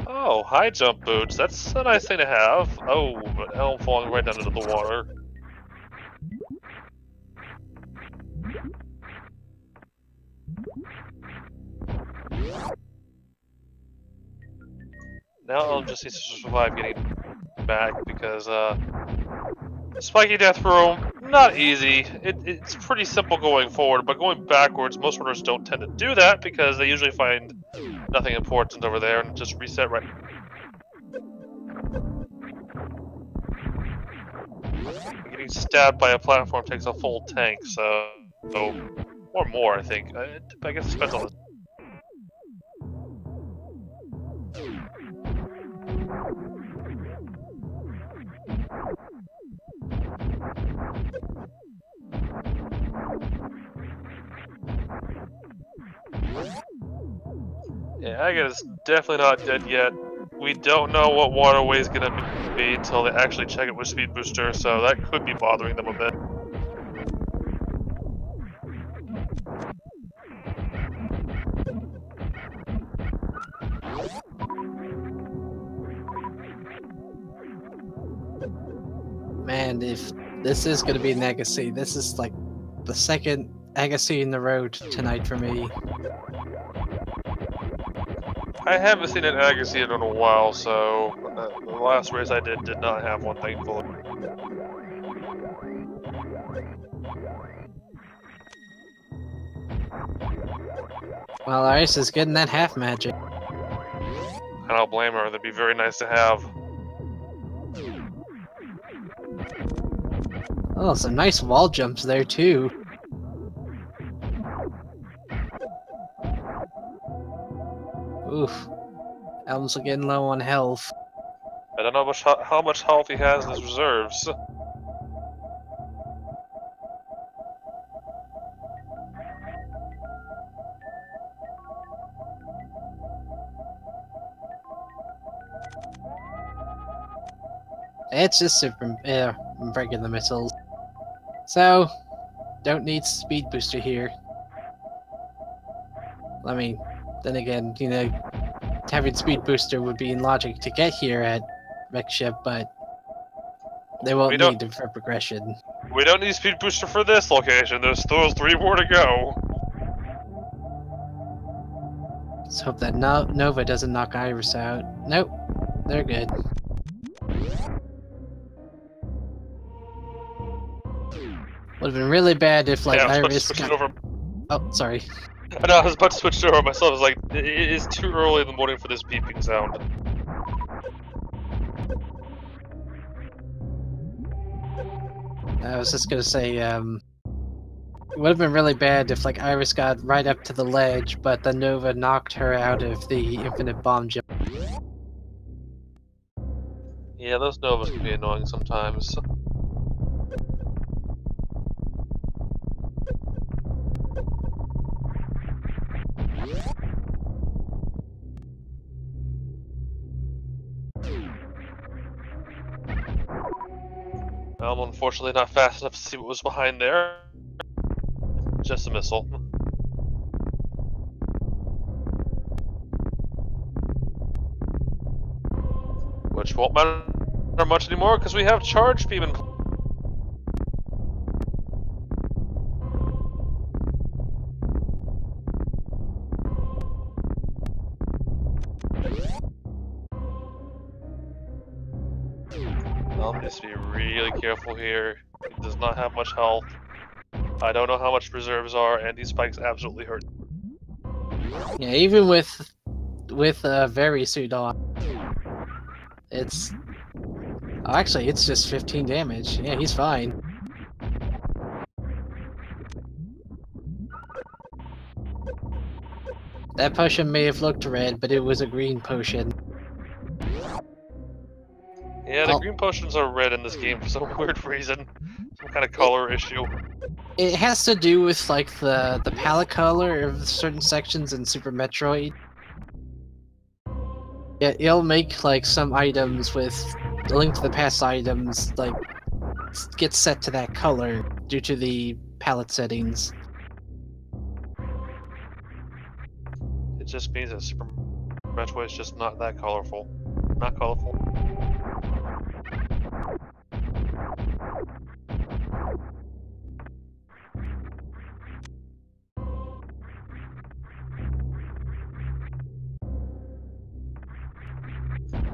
Oh, high jump boots. That's a nice thing to have. Oh, but Elm falling right down into the water. Now Elm just needs to survive getting back because, Spiky Death Room, not easy. It's pretty simple going forward, but going backwards, most runners don't tend to do that because they usually find nothing important over there and just reset right. Getting stabbed by a platform takes a full tank, so or more, I think. I guess it depends on the. Yeah, I guess it's definitely not dead yet. We don't know what waterway is gonna be until they actually check it with Speed Booster, so that could be bothering them a bit. Man, if this is gonna be an Agassi, this is like the second Agassi in the road tonight for me. I haven't seen an Agassi in a while, so the last race I did not have one, thankfully. Well, Iris is getting that half magic. I don't blame her, that'd be very nice to have. Oh, some nice wall jumps there too. Oof. Elms are getting low on health. I don't know how much health he has in his reserves. It's just regular missiles. So, don't need speed booster here. I mean, then again, you know, having speed booster would be in logic to get here at Wreck Ship, but they won't need it for progression. We don't need speed booster for this location. There's still 3 more to go. Let's hope that Nova doesn't knock Iris out. Nope, they're good. Would have been really bad if, like, Iris got... over. Oh, sorry. I know, I was about to switch over myself. I was like, it is too early in the morning for this beeping sound. I was just gonna say, it would have been really bad if, like, Iris got right up to the ledge, but the Nova knocked her out of the infinite bomb jump. Yeah, those Novas can be annoying sometimes. I'm unfortunately not fast enough to see what was behind there. Just a missile. Which won't matter much anymore because we have charge beam in. I'll just be really careful here. He does not have much health. I don't know how much reserves are, and these spikes absolutely hurt. Yeah, even with very suit on, it's... Oh, actually, it's just 15 damage. Yeah, he's fine. That potion may have looked red, but it was a green potion. Yeah, the green potions are red in this game for some weird reason. Some kind of color issue. It has to do with, like, the palette color of certain sections in Super Metroid. Yeah, it'll make, like, some items with Link to the Past items, like, get set to that color due to the palette settings. It just means that Super Metroid is just not that colorful. Not colorful.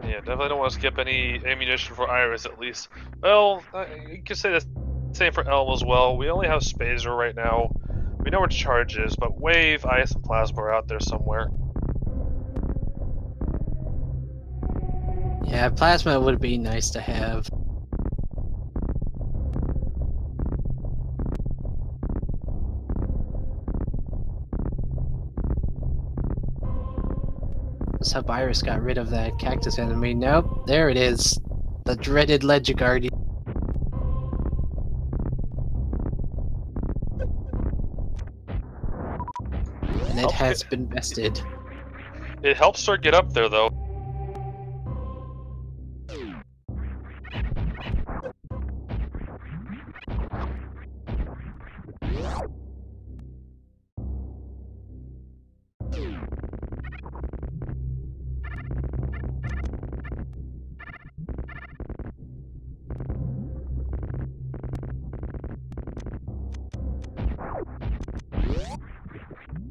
Yeah, definitely don't want to skip any ammunition for Iris at least. Well, you could say the same for Elm as well. We only have Spazer right now. We know where Charge is, but Wave, Ice, and Plasma are out there somewhere. Yeah, Plasma would be nice to have. Let's hope Iris got rid of that cactus enemy. Nope, there it is. The dreaded Legigardi. And it has been bested. It helps her get up there, though.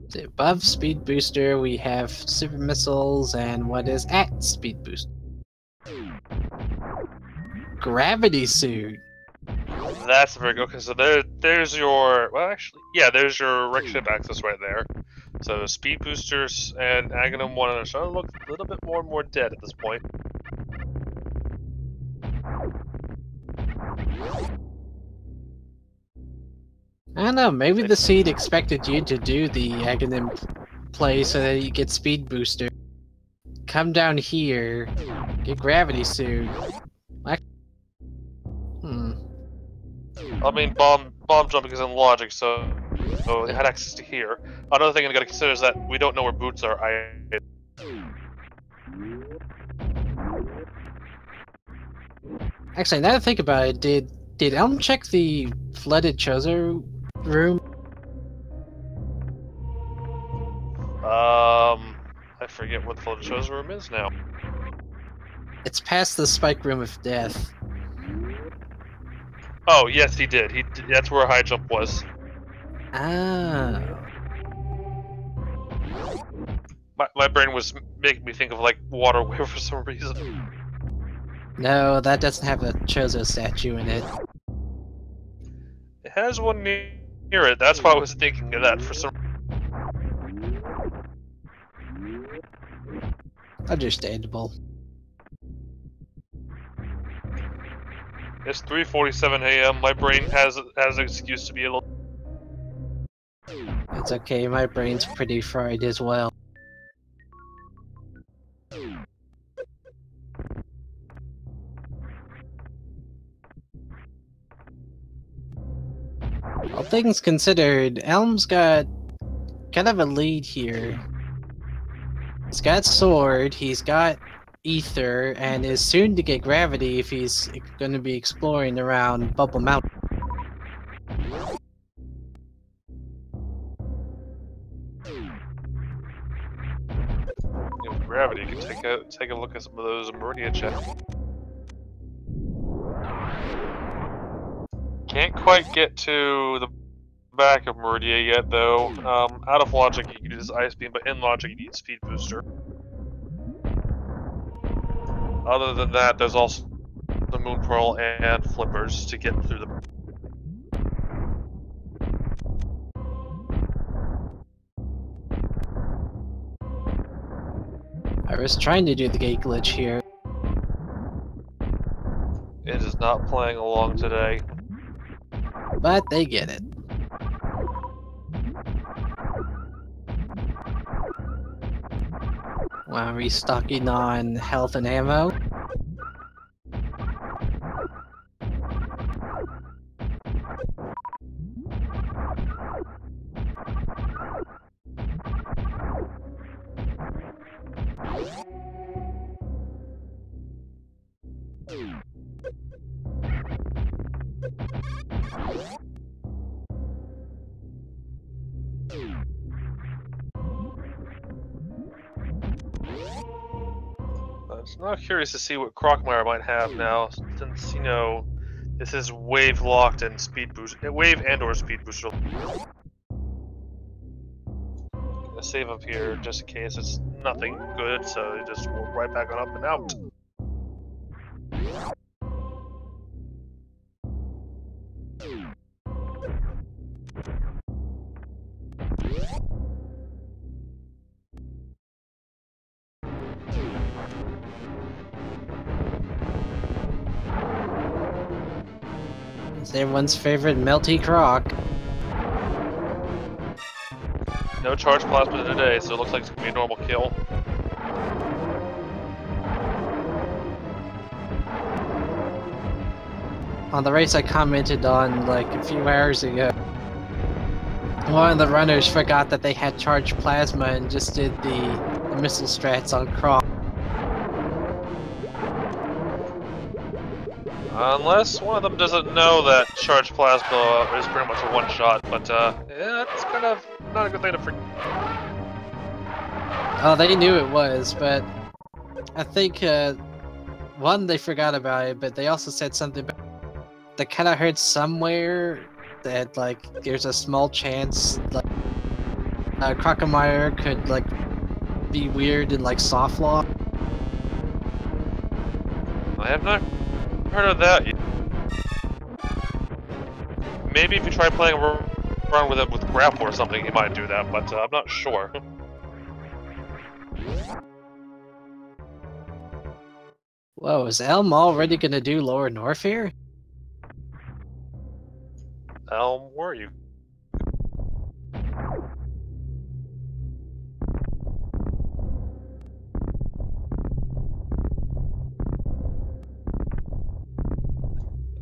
So above speed booster, we have super missiles, and what is at speed boost? Gravity suit. That's very good. Okay, so there's your. Well, actually, yeah, there's your wreck ship access right there. So speed boosters and Aghanim 1 are starting to look a little bit more and more dead at this point. I don't know, maybe the seed expected you to do the Aghanim play so that you get speed booster. Come down here, get gravity suit. I mean, bomb jumping is in logic, so they had access to here. Another thing I gotta consider is that we don't know where boots are. Actually, now that I think about it, did Elm check the flooded Chozo room? I forget what the flooded Chozo room is now. It's past the spike room of death. Oh, yes, he did. That's where high jump was. Ah. My brain was making me think of, like, Waterway for some reason. No, that doesn't have a Chozo statue in it. It has one near it. That's why I was thinking of that for some. Understandable. It's 3:47 a.m. My brain has an excuse to be a little. It's okay, my brain's pretty fried as well. All things considered, Elm's got kind of a lead here. He's got sword, he's got ether, and is soon to get gravity if he's going to be exploring around Bubble Mountain. With gravity, you can take a look at some of those Meridia checks. Can't quite get to the back of Meridia yet, though. Out of logic, you can use Ice Beam, but in logic, you need Speed Booster. Other than that, there's also the Moon Pearl and Flippers to get through the. I was trying to do the gate glitch here. It is not playing along today. But they get it. While restocking on health and ammo. I'm now curious to see what Crockmire might have now, since, you know, this is wave locked and speed boost, wave and or speed booster. Gonna save up here just in case it's nothing good, so you just walk right back on up and out. It's everyone's favorite melty croc. No charge plasma today, so it looks like it's gonna be a normal kill. On the race I commented on like a few hours ago, one of the runners forgot that they had charged plasma and just did the missile strats on Croc. Unless one of them doesn't know that charged plasma is pretty much a one-shot, but yeah, it's kind of not a good thing to forget. Oh, they knew it was, but I think, one, they forgot about it, but they also said something about... They kind of heard somewhere that, like, there's a small chance, like, Crocomire could, like, be weird and, like, soft lock. I have not heard of that yet. Maybe if you try playing around with it with grapple or something, he might do that, but I'm not sure. Whoa, is Elm already gonna do Lower Norfair? Elm, where are you?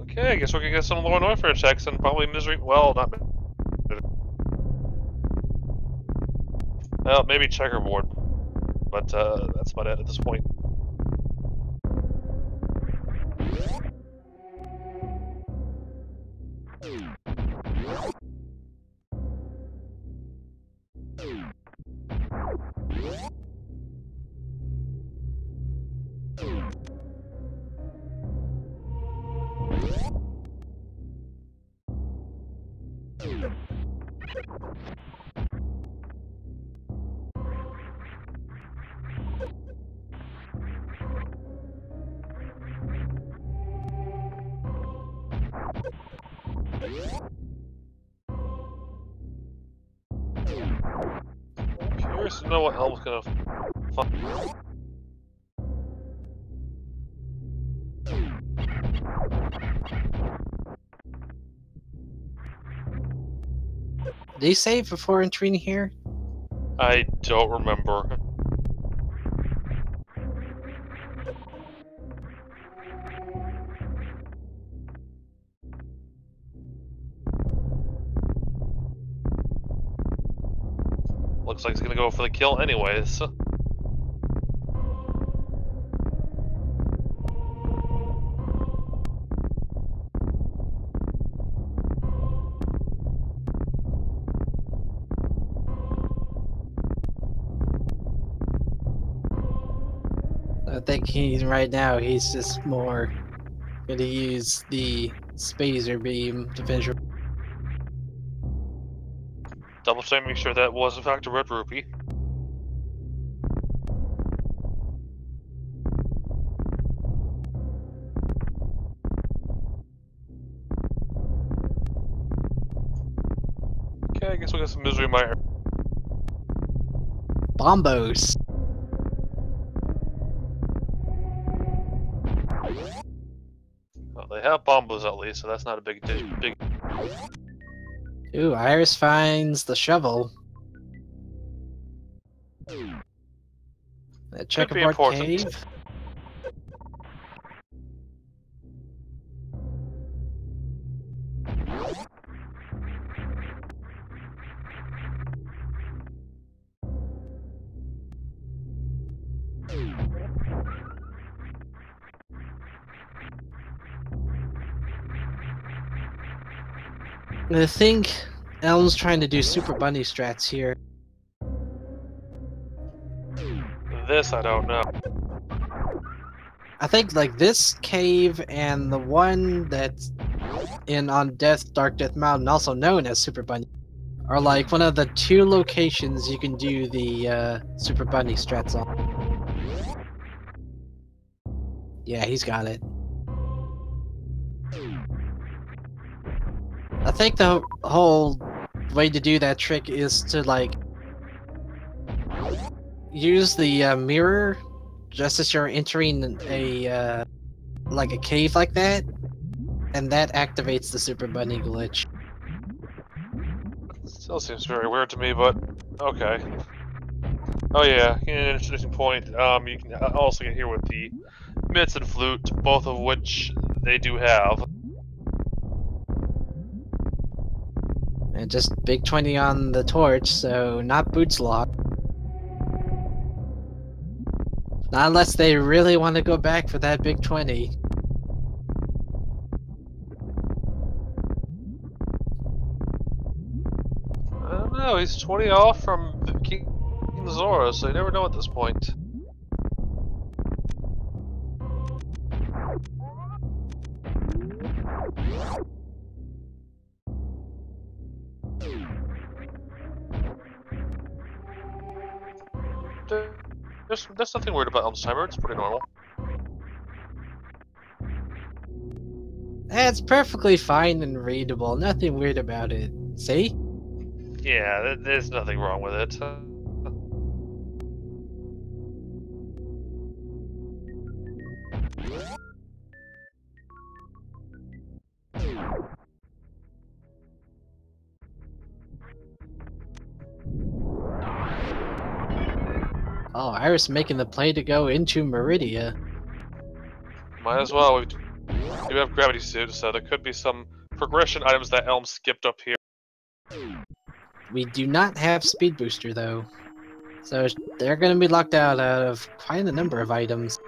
Okay, I guess we can get some lower Norfair checks and probably misery. Well, not misery. Well, maybe checkerboard, but that's about it at this point. I'm curious to know what Elm's gonna find. Did he save before entering here? I don't remember. Looks like he's gonna go for the kill anyways. I think right now he's just more gonna use the Spazer Beam to finish. Double check, make sure that was in fact a red rupee. Okay, I guess we'll get some misery mire. Bombos. Well, they have bombos at least, so that's not a big. Ooh, Iris finds the shovel. The checkerboard cave. I think Elm's trying to do Super Bunny strats here. This I don't know. I think like this cave and the one that's on Dark Death Mountain, also known as Super Bunny, are like one of the 2 locations you can do the Super Bunny strats on. Yeah, he's got it. I think the whole way to do that trick is to like use the mirror just as you're entering a like a cave like that, and that activates the Super Bunny glitch. Still seems very weird to me, but okay. Oh yeah, an interesting point. You can also get here with the mitts and flute, both of which they do have. And just big 20 on the torch, so not boots lock. Not unless they really want to go back for that big 20. I don't know, he's 20 off from King Zora, so you never know at this point. There's nothing weird about Elm's timer, it's pretty normal. It's perfectly fine and readable, nothing weird about it. See? Yeah, there's nothing wrong with it. Oh, Iris making the play to go into Meridia. Might as well, we do have gravity suits, so there could be some progression items that Elm skipped up here. We do not have Speed Booster though, so they're going to be locked out of quite a number of items.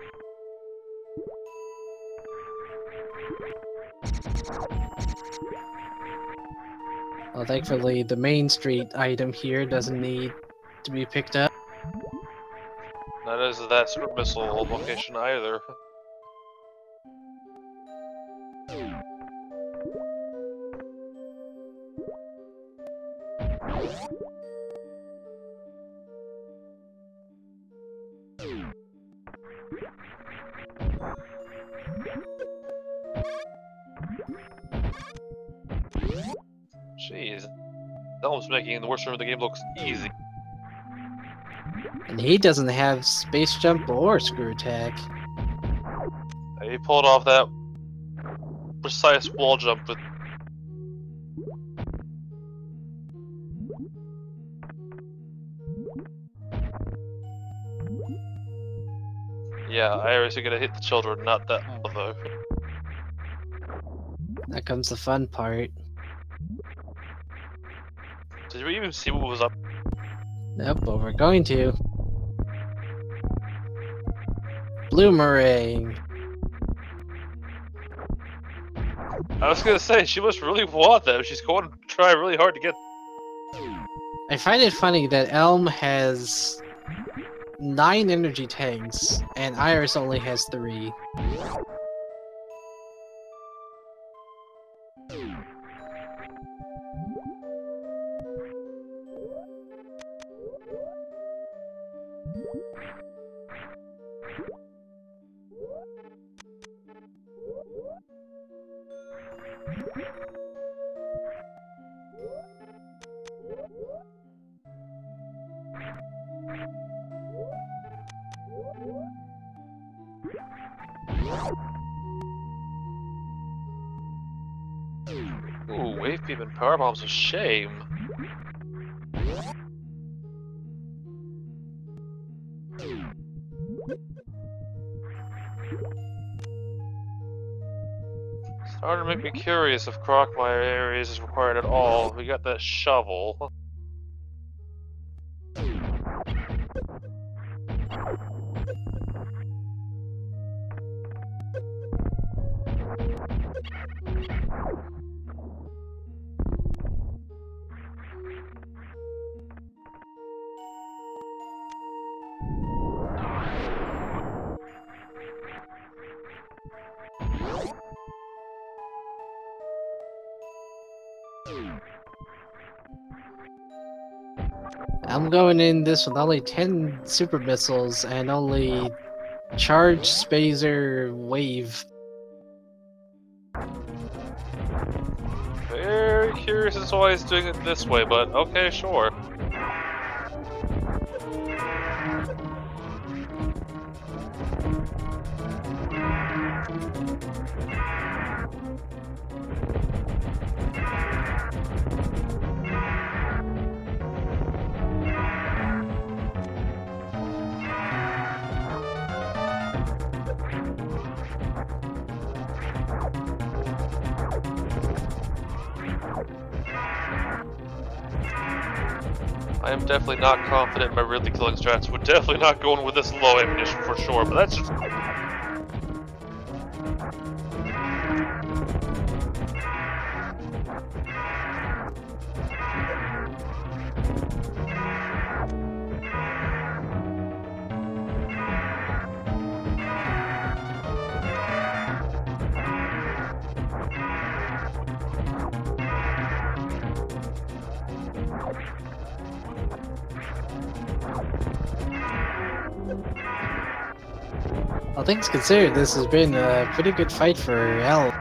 Well, thankfully the Main Street item here doesn't need to be picked up. That is that super missile location either. Jeez, Elm's making the worst room of the game looks easy. And he doesn't have Space Jump or Screw Attack. He pulled off that precise wall jump with. Yeah, Iris, you're gonna hit the children, not that though. That comes the fun part. Did you even see what was up? Nope, but we're going to. Bloomerang. I was gonna say, she must really want that. She's going to try really hard to get. I find it funny that Elm has 9 energy tanks, and Iris only has 3. Ooh, wave beam and power bomb's a shame. Starting to make me curious if Crocmire areas is required at all. We got that shovel. I'm going in this with only 10 super missiles and only charge, spazer, wave. Very curious as to why he's doing it this way, but okay, sure. I am definitely not confident in my Ridley killing strats. We're definitely not going with this low ammunition for sure, but that's just... All things considered, this has been a pretty good fight for L.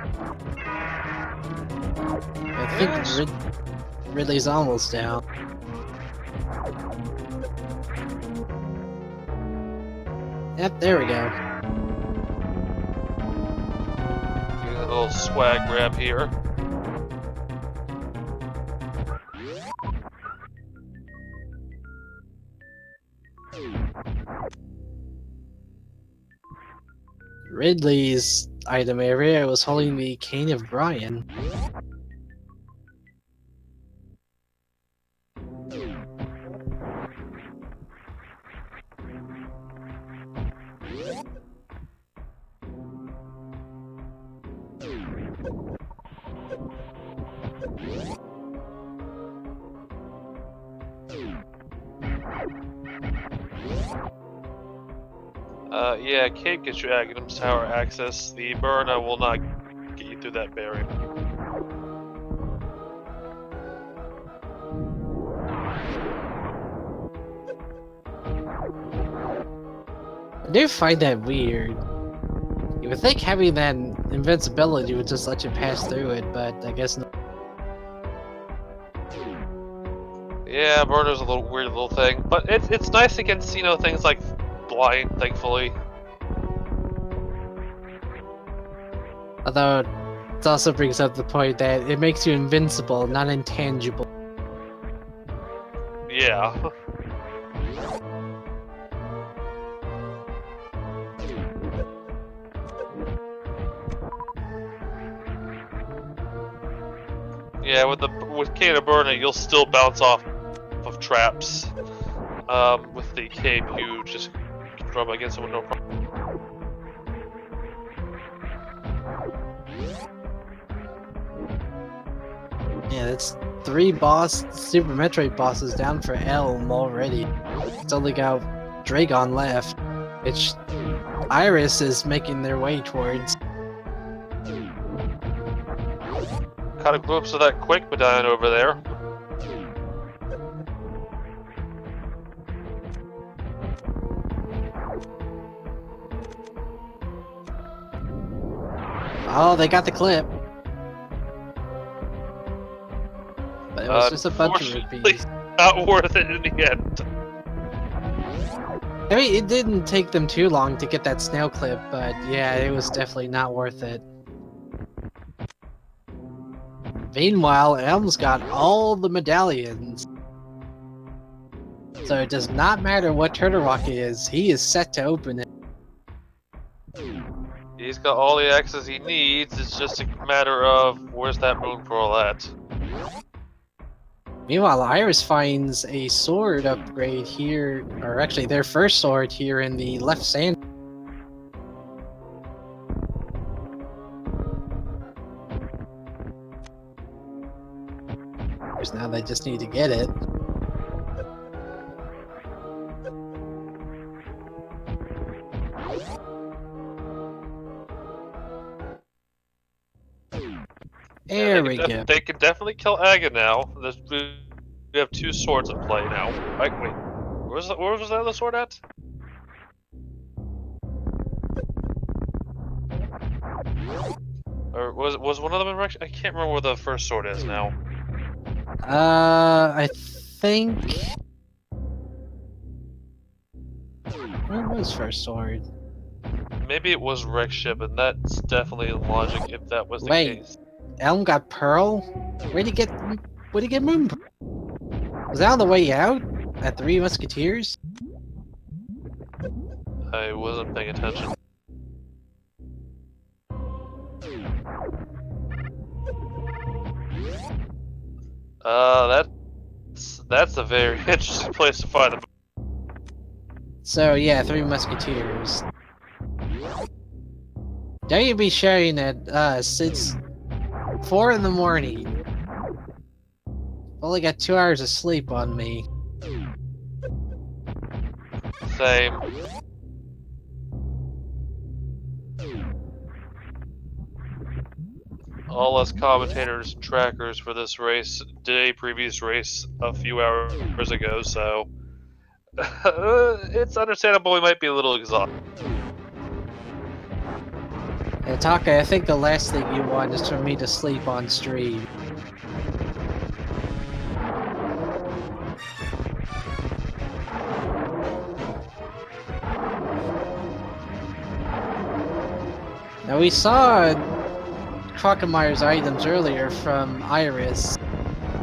I think Yes. Ridley's almost down. Yep, there we go. Getting a little swag grab here. Ridley's item area was holding the Cane of Brian. Yeah, Cave gets you Aghanim's Tower access. The Burna will not get you through that barrier. I do find that weird. You would think having that invincibility would just let you pass through it, but I guess not. Yeah, Burner's a little weird little thing, but it's nice against, you know, things like blind, thankfully. Although, it also brings up the point that it makes you invincible, not intangible. Yeah. Yeah, with Cane of Burner, you'll still bounce off of traps. With the cape, you just rub against someone, no problem. Yeah, that's 3 Super Metroid bosses down for Elm already. It's only got Dragon left, which Iris is making their way towards. Kind of glimpse of that quick medallion over there. Oh, they got the clip. But it was just a bunch of rupees. Not worth it in the end. I mean, it didn't take them too long to get that snail clip, but yeah, it was definitely not worth it. Meanwhile, Elm's got all the medallions. So it does not matter what Turtle Rock is, he is set to open it. He's got all the access he needs, it's just a matter of where's that moon pearl at. Meanwhile, Iris finds a sword upgrade here, or actually their first sword here in the left sand. Now they just need to get it. There we go. They can definitely kill Aga now. We have 2 swords in play now. Wait, where was the other sword at? Or was one of them in Rex? I can't remember where the first sword is now. I think... Where was first sword? Maybe it was Rex ship, and that's definitely logic if that was the case. Elm got Pearl? Where'd he get Moon Pearl? Was that on the way out? At 3 Musketeers? I wasn't paying attention. That's a very interesting place to find them. So yeah, Three Musketeers. Don't you be shouting at us, it's 4 in the morning. Only got 2 hours of sleep on me. Same. All us commentators and trackers for this race did a previous race a few hours ago, so it's understandable we might be a little exhausted. Taka, I think the last thing you want is for me to sleep on stream. Now we saw Crocomyre's items earlier from Iris.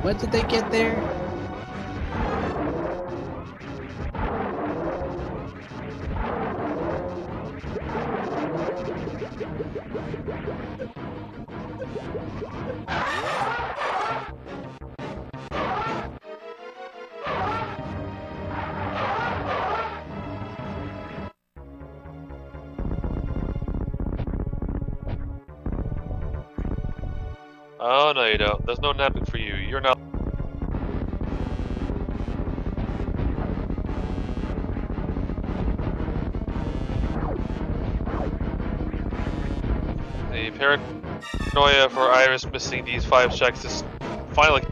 What did they get there? Oh, no you don't. There's no napping for you. You're not... The paranoia for Iris missing these 5 checks is finally...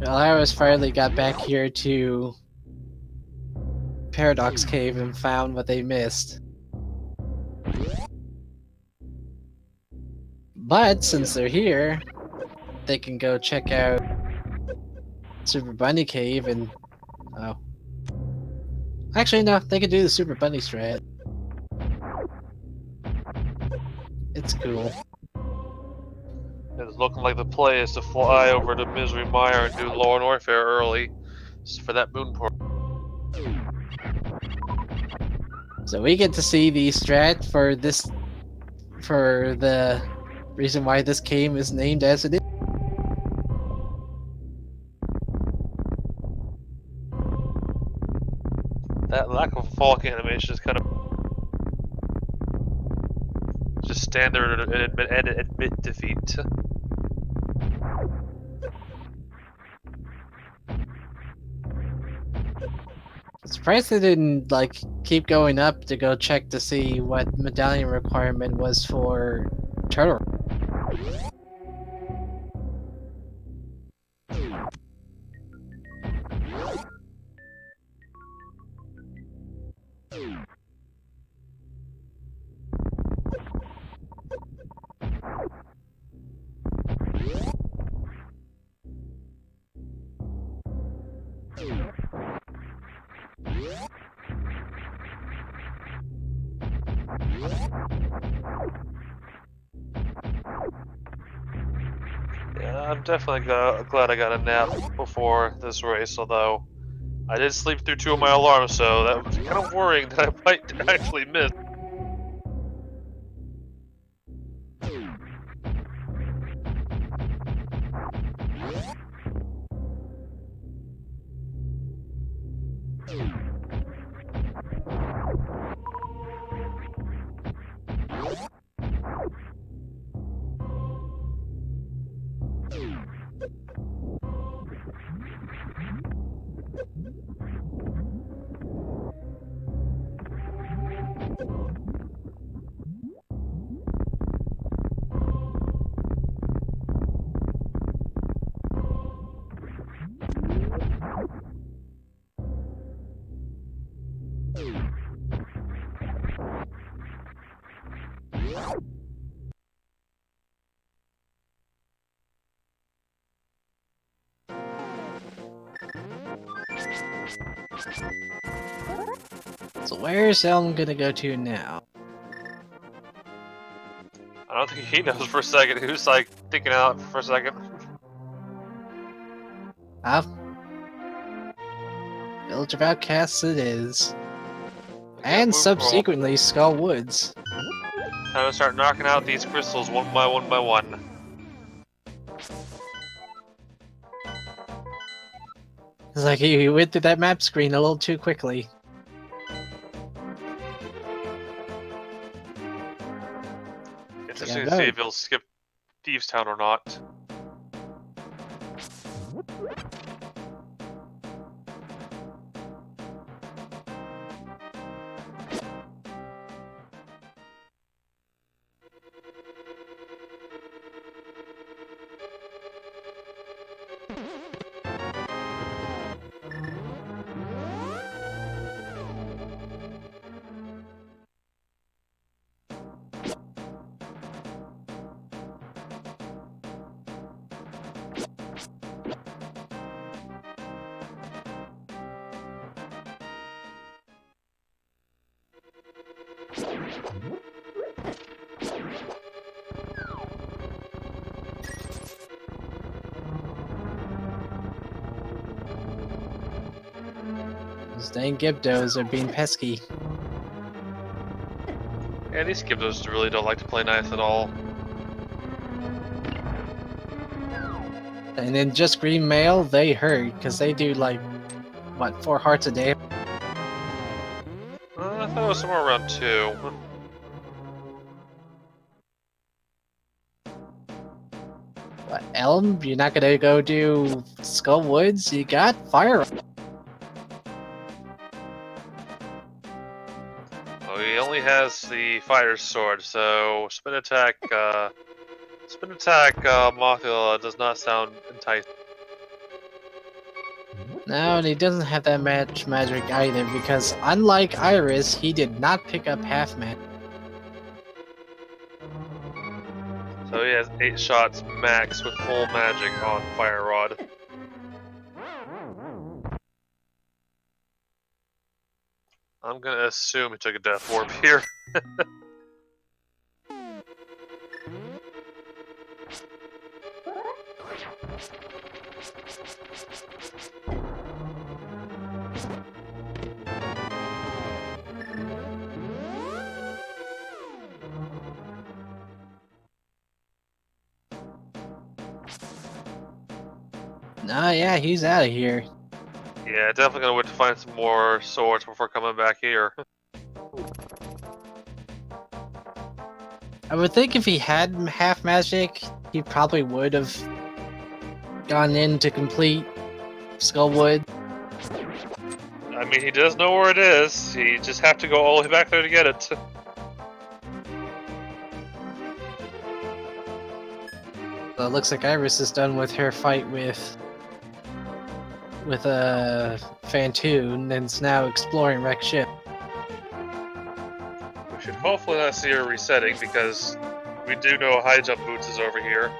Well, Iris finally got back here to Paradox Cave and found what they missed. But since they're here, they can go check out Super Bunny Cave and... oh. Actually, no, they can do the Super Bunny strat. It's cool. It's looking like the play is to fly over to Misery Mire and do Lower Norfair early for that moon port. So we get to see the strat for this... for the reason why this game is named as it is. That lack of falling animation is kind of... just stand there and admit defeat. Surprised they didn't, like, keep going up to go check to see what medallion requirement was for Turtle. Yeah, I'm definitely glad I got a nap before this race, although I did sleep through 2 of my alarms, so that was kind of worrying that I might actually miss. So where's Elm gonna go to now? I don't think he knows for a second. He was like thinking out for a second. Village of Outcasts it is. Okay, And move subsequently Skull Woods. Time to start knocking out these crystals one by one by one. It's like he went through that map screen a little too quickly. Interesting to see if he'll skip Thieves Town or not. Those dang Gibdos are being pesky. Yeah, these Gibdos really don't like to play nice at all. And in just green mail, they hurt, because they do like, what, 4 hearts a day? I thought it was somewhere around 2. What, Elm? You're not gonna go do Skull Woods? You got Fire. Oh, he only has the fighter's sword, so spin attack, Mothula does not sound enticing. No, and he doesn't have that much magic either, because unlike Iris, he did not pick up half magic. So he has 8 shots max with full magic on Fire Rod. I'm gonna assume he took a Death Warp here. Nah, yeah, he's out of here. Yeah, definitely gonna wait to find some more swords before coming back here. I would think if he had half magic, he probably would have gone in to complete Skullwood. I mean, he does know where it is. He just have to go all the way back there to get it. So it looks like Iris is done with her fight with Fantoon, and is now exploring Wrecked Ship. We should hopefully not see her resetting, because we do know High Jump Boots is over here.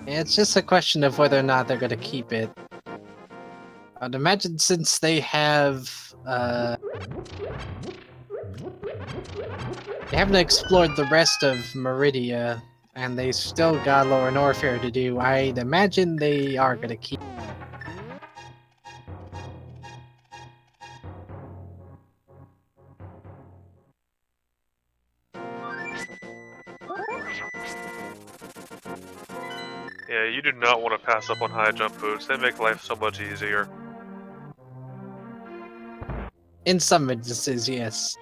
And it's just a question of whether or not they're going to keep it. I'd imagine since they have they haven't explored the rest of Meridia, and they still got Lower Norfair to do, I'd imagine they are going to keep. Yeah, you do not want to pass up on High Jump Boots. They make life so much easier. In some instances, yes.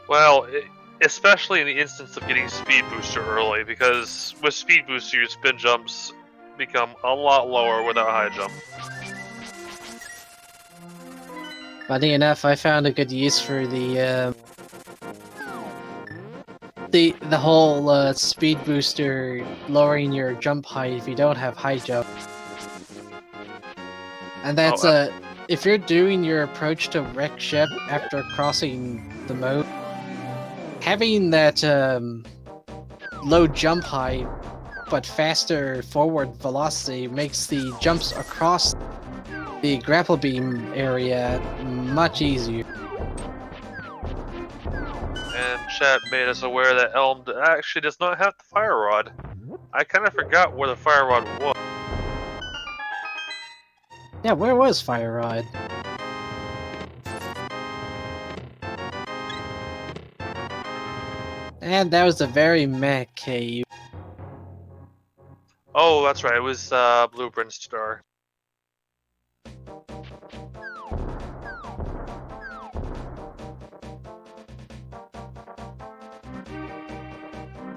Well, especially in the instance of getting Speed Booster early, because with Speed Booster, your spin jumps become a lot lower without High Jump. Funny enough, I found a good use for the whole speed booster lowering your jump height if you don't have high jump. And that's if you're doing your approach to Wrecked Ship after crossing the moat, having that low jump height but faster forward velocity makes the jumps across the grapple beam area much easier. And chat made us aware that Elm actually does not have the fire rod. I kind of forgot where the fire rod was. Yeah, where was Fire Rod? And that was a very meh cave. Oh, that's right. It was Blueprint Star.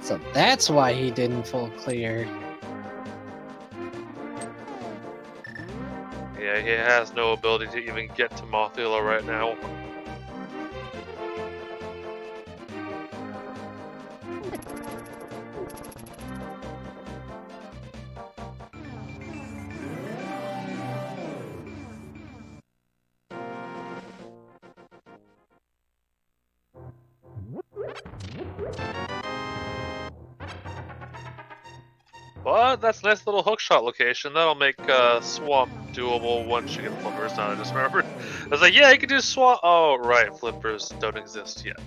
So that's why he didn't full clear. Yeah, he has no ability to even get to Mothula right now. But that's a nice little hookshot location. That'll make Swamp doable once you get flippers. Now I just remembered. I was like, yeah, you can do Swamp. Oh, right, flippers don't exist yet.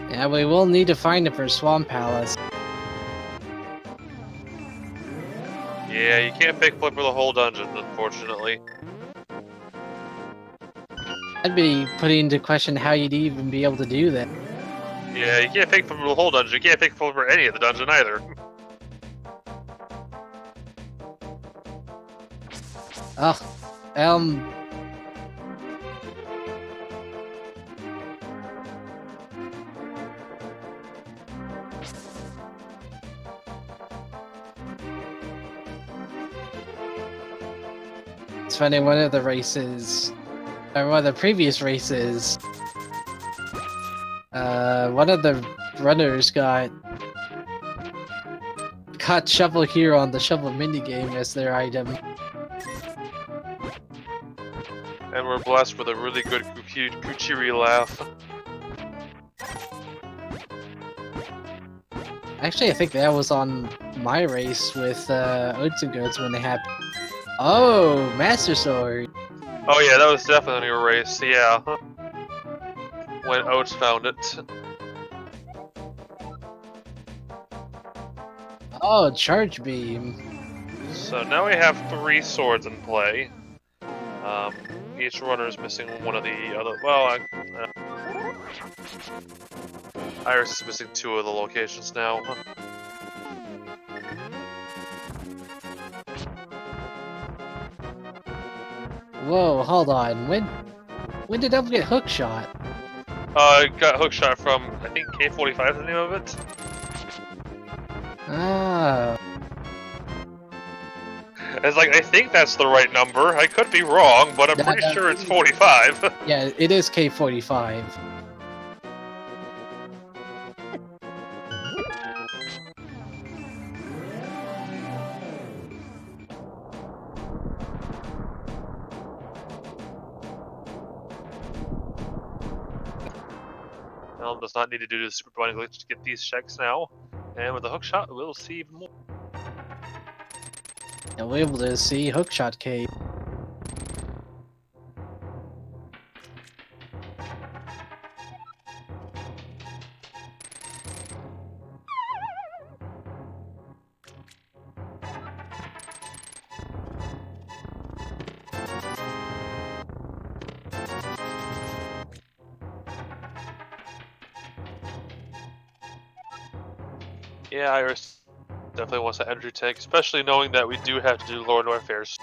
Yeah, we will need to find it for Swamp Palace. Yeah, you can't pick flipper the whole dungeon, unfortunately. I'd be putting into question how you'd even be able to do that. Yeah, you can't pick flipper the whole dungeon. You can't pick flipper any of the dungeon either. Oh, it's funny, one of the races, or one of the previous races, one of the runners got Shovel Hero on the Shovel minigame as their item. And we're blessed with a really good Kuchiri laugh. Actually, I think that was on my race with Oats and Goats when they had. Oh, Master Sword! Oh yeah, that was definitely your race, yeah. When Oats found it. Oh, Charge Beam! So now we have 3 swords in play. Each runner is missing one of the other. Well, Iris is missing 2 of the locations now. Whoa, hold on. When did Elm get hookshot? Got hookshot from, I think K45 is the name of it. Ah. It's like, I think that's the right number. I could be wrong, but I'm pretty sure it's 45. Yeah, it is K45. Elm does not need to do the super blind glitch to get these checks now. And with the hookshot, we'll see even more. And we're able to see Hookshot Cave. Yeah, Iris definitely wants that energy tank, especially knowing that we do have to do Lord Norfair's.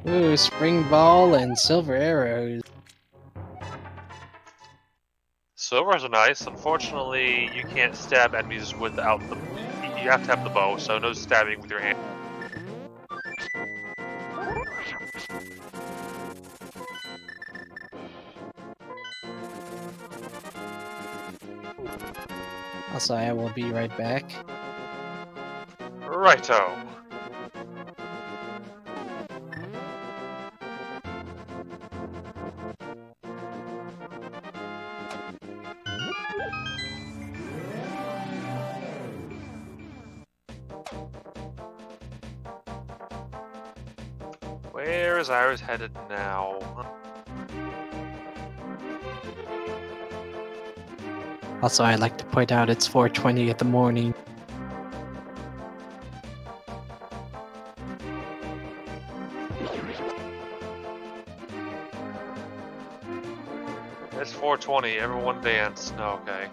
Ooh, Spring Ball and Silver Arrows. Silvers are nice. Unfortunately, you can't stab enemies without the. You have to have the bow, so no stabbing with your hand. Also, I will be right back. Righto. Where is Iris headed now? Also, I'd like to point out it's 4:20 in the morning. It's 4:20. Everyone dance. No, okay.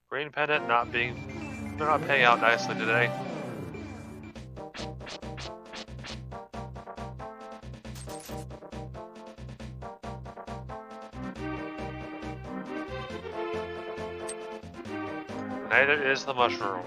Green pendant they're not paying out nicely today. Neither is the mushroom.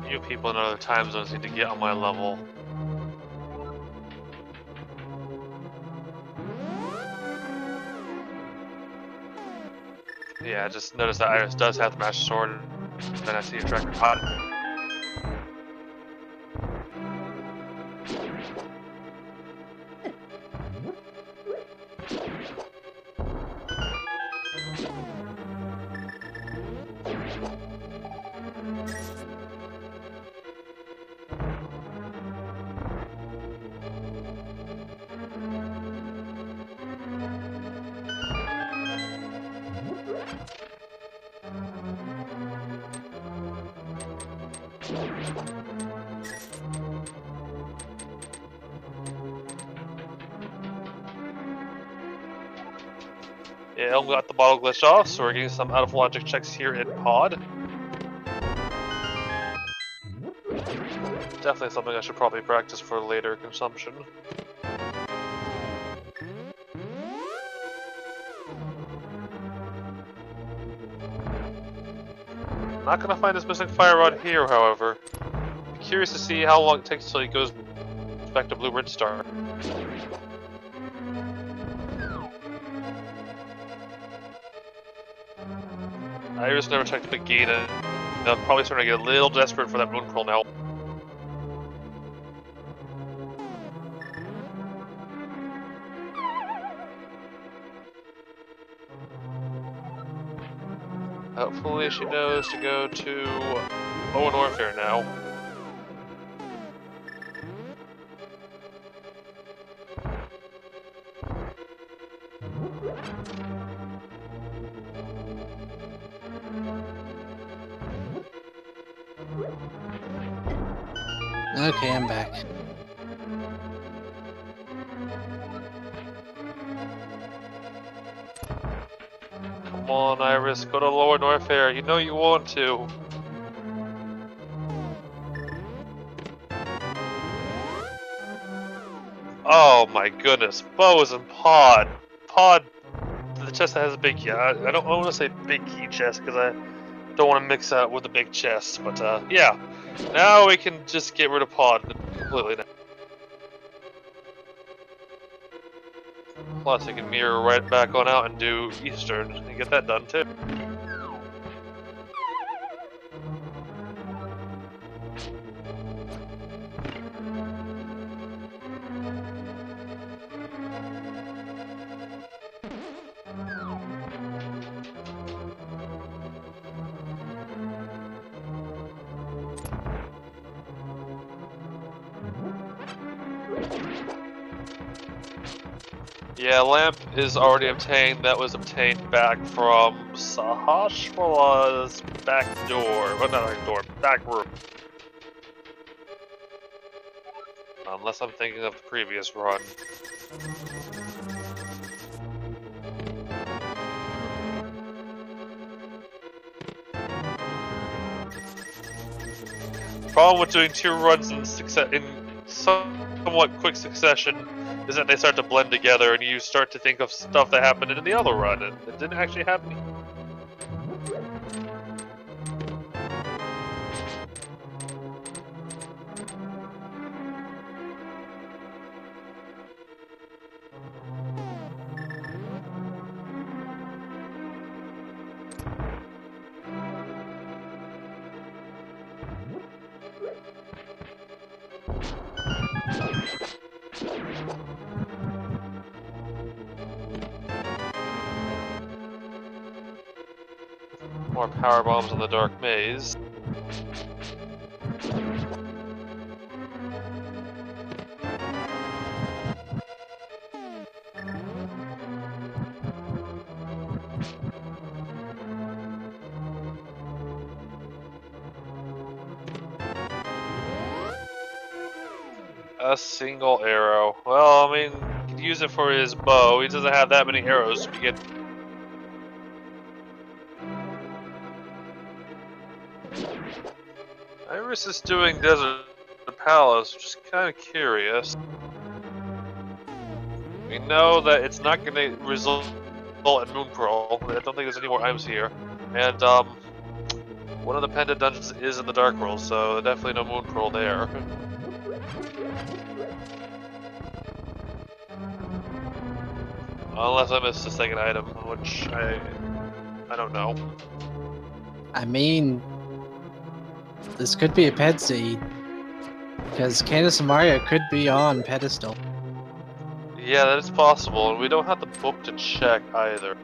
You people in other time zones need to get on my level. Yeah, just notice that Iris does have the Master Sword, then I see a tracker pot. Yeah, Elm got the bottle glitch off, so we're getting some out of logic checks here in Pod. Definitely something I should probably practice for later consumption. Not gonna find this missing fire rod here, however. Curious to see how long it takes until he goes back to Blueprint Star. Iris never checked the gate, and I'm probably starting to get a little desperate for that moon curl now. Hopefully she knows to go to Norfair now. Okay, I'm back. Come on, Iris, go to Lower Norfair. You know you want to. Oh my goodness, bows and pod. Pod, the chest that has a big key. I don't want to say big key chest because I don't want to mix that with the big chest. But yeah, now we can just get rid of pod completely now. Plus, I can mirror right back on out and do Eastern and get that done too. Yeah, lamp is already obtained. That was obtained back from Sahashwala's back door. Well, not back door, back room. Unless I'm thinking of the previous run. Problem with doing 2 runs in somewhat quick succession is that they start to blend together and you start to think of stuff that happened in the other run and it didn't actually happen. More power bombs in the dark maze. A single arrow. Well, I mean, he could use it for his bow. He doesn't have that many arrows to begin. Iris is doing Desert Palace, which is kind of curious. We know that it's not going to result in Moon Pearl. I don't think there's any more items here. And, one of the pendant dungeons is in the Dark World, so definitely no Moon Pearl there. Unless I missed a second item, which I don't know. I mean, this could be a pet seed, because Candace and Mario could be on pedestal. Yeah, that is possible, and we don't have the book to check either.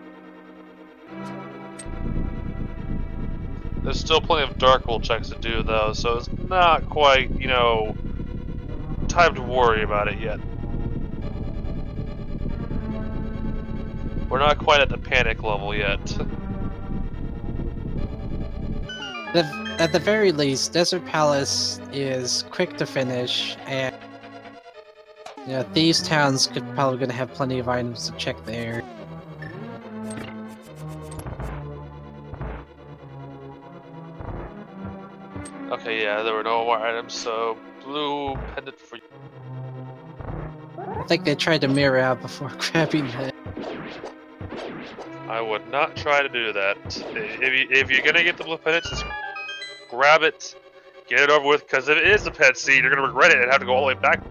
There's still plenty of Dark World checks to do, though, so it's not quite, you know, time to worry about it yet. We're not quite at the panic level yet. At the very least, Desert Palace is quick to finish, and you know, these towns could probably gonna have plenty of items to check there. Okay, yeah, there were no more items, so blue pendant for you. I think they tried to mirror out before grabbing it. I would not try to do that. If you're gonna get the blue pendant, just grab it, get it over with, because if it is a pet seed, you're gonna regret it and have to go all the way back.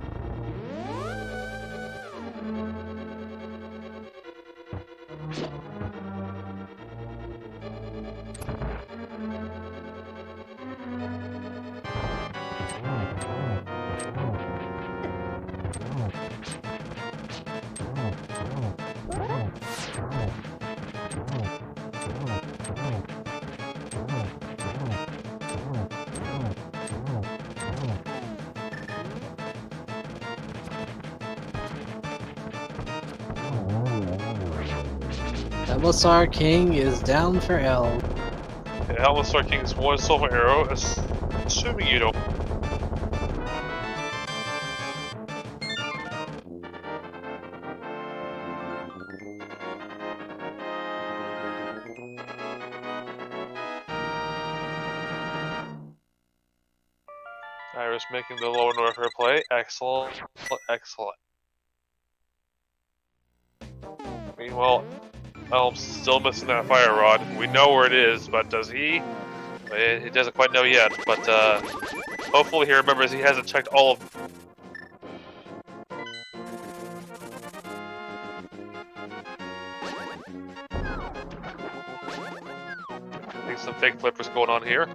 Elminster King is down for L. Yeah, Elminster King is 1 silver arrow, assuming you don't. Iris making the lower Norfair play. Excellent. Excellent. Meanwhile, Elm's still missing that fire rod. We know where it is, but does he? He doesn't quite know yet, but hopefully he remembers he hasn't checked all of... I think some fake flippers going on here.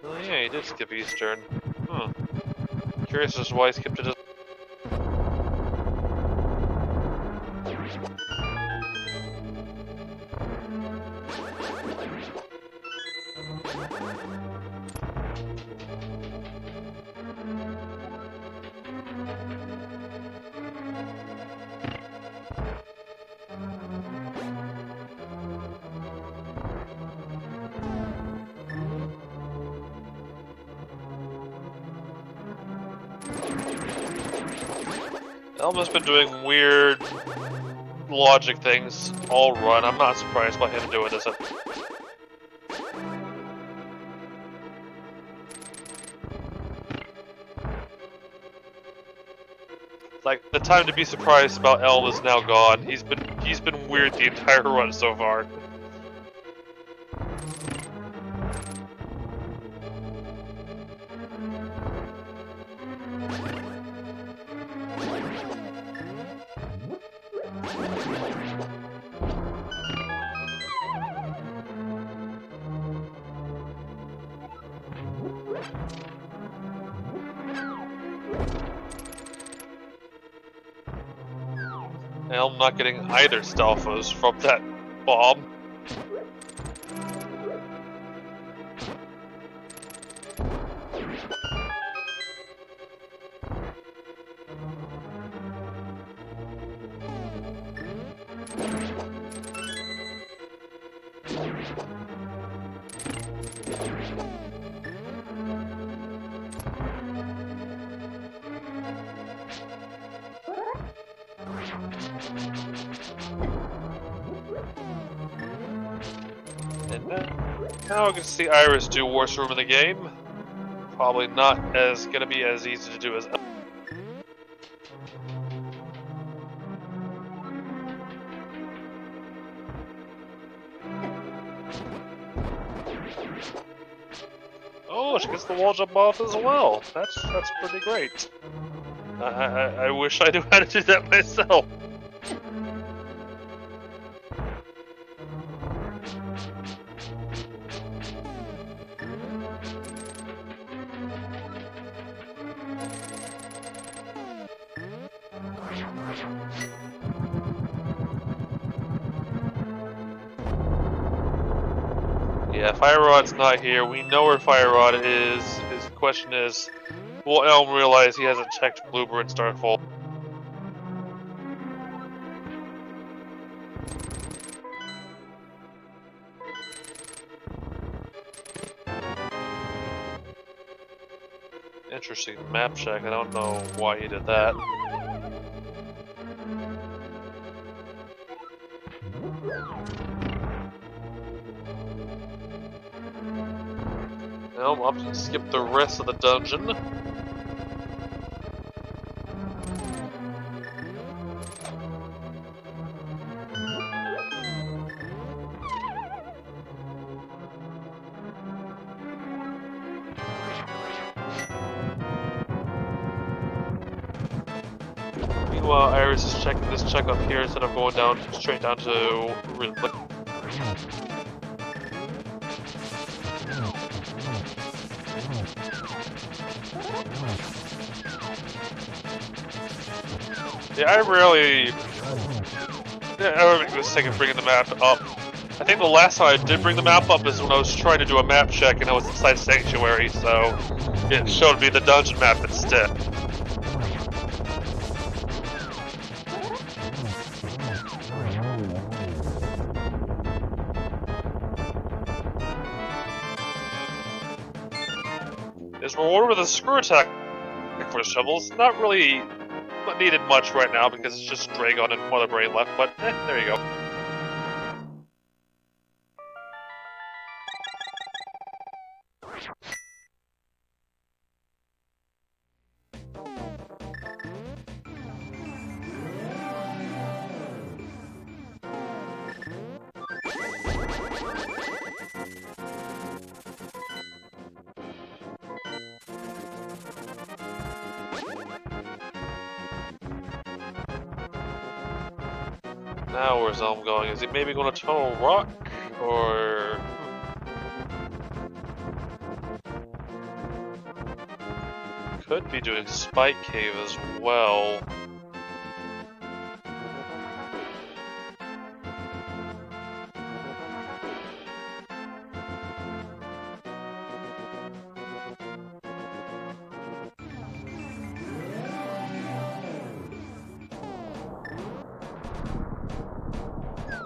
Oh yeah, he did skip Eastern. Curious as to why he skipped it. Elma's been doing weird logic things all run. I'm not surprised by him doing this. Like, the time to be surprised about Elm is now gone. He's been weird the entire run so far. Elm not getting either Stalfos from that bomb. And now I can see Iris do worst room in the game. Probably not gonna be as easy to do as. Oh, she gets the wall jump off as well. That's pretty great. I wish I knew how to do that myself. Yeah, Fire Rod's not here. We know where Fire Rod is. His question is, will Elm realize he hasn't checked Bloober and Starfall? Interesting map check. I don't know why he did that. Elm opted to skip the rest of the dungeon. Meanwhile, Iris is checking this check up here instead of going down straight down to. Yeah, I would make the mistake of bringing the map up. I think the last time I did bring the map up is when I was trying to do a map check and I was inside Sanctuary, so it showed me the dungeon map instead. Is rewarded with a screw attack for shovels. Not really needed much right now because it's just Dragon and Mother Brain left, but there you go. Now where's Elm going? Is he maybe going to Tunnel Rock? Or... could be doing Spike Cave as well.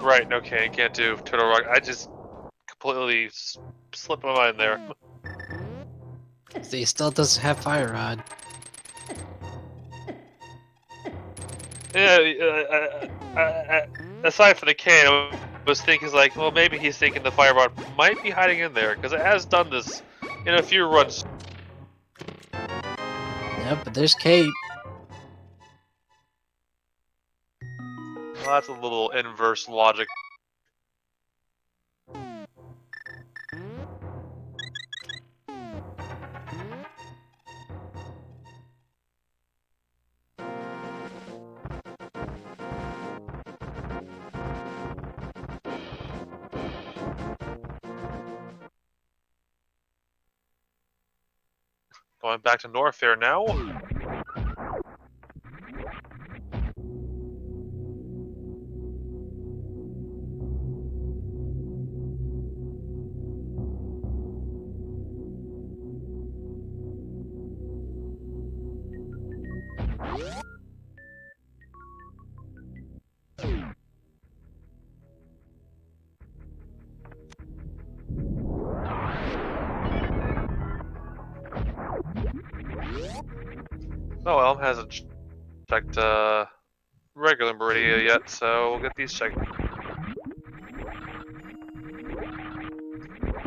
Right, okay, can't do Turtle Rock. I just completely slipped my mind there. See, he still doesn't have Fire Rod. Yeah, aside from the can, I was thinking like, well, maybe he's thinking the fire rod might be hiding in there because it has done this in a few runs. Yep, but there's Kate. Well, that's a little inverse logic. Going back to Norfair now. Oh well, hasn't checked regular Meridia yet, so we'll get these checked.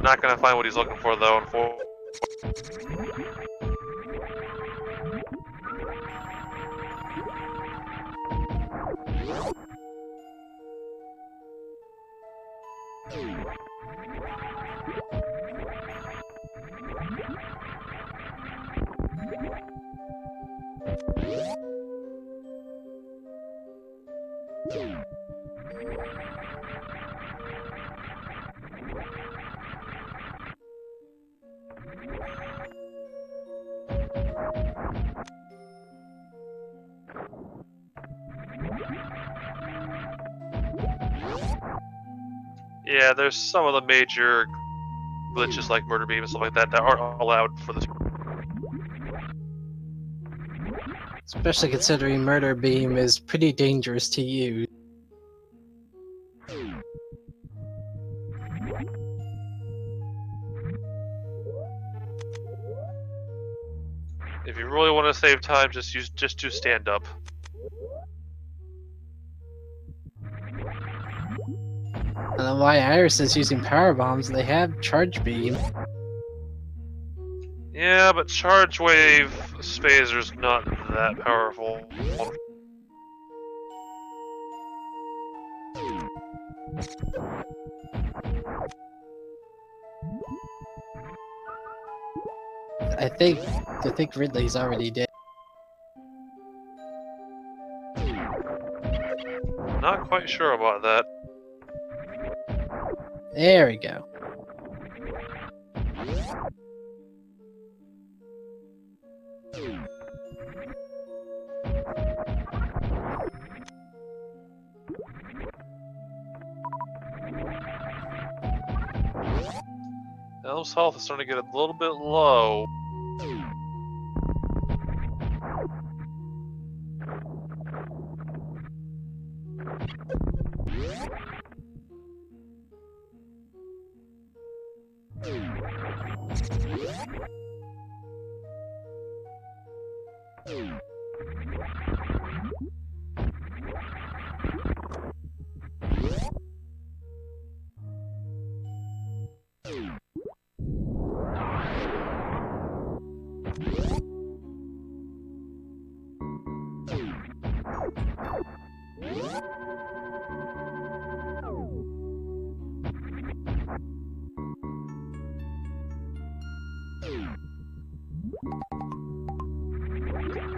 Not gonna find what he's looking for though, yeah, there's some of the major glitches like Murder Beam and stuff like that that aren't allowed for this. Especially considering Murder Beam is pretty dangerous to use. If you really want to save time, just do stand up. I don't know why Iris is using power bombs. They have charge beam. Yeah, but Charge Wave Spazer's not that powerful. I think Ridley's already dead. Not quite sure about that. There we go. Elm's health is starting to get a little bit low.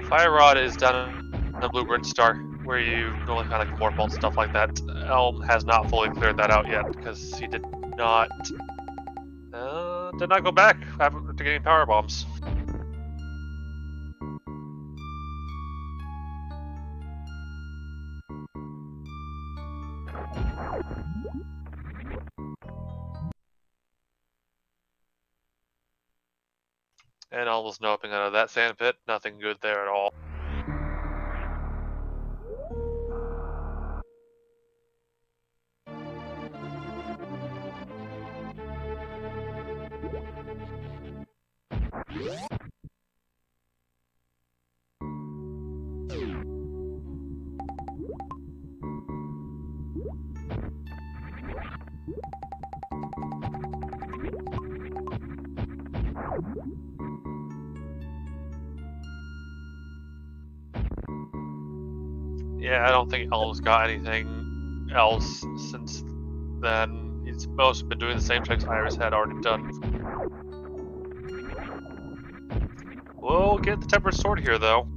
Fire Rod is done in the Blueprint Star, where you normally find like more and stuff like that. Elm has not fully cleared that out yet because he did not go back after getting power bombs. And almost no opening out of that sand pit. Nothing good there at all. Yeah, I don't think Elm's got anything else since then. He's mostly been doing the same checks Iris had already done. We'll get the tempered sword here, though.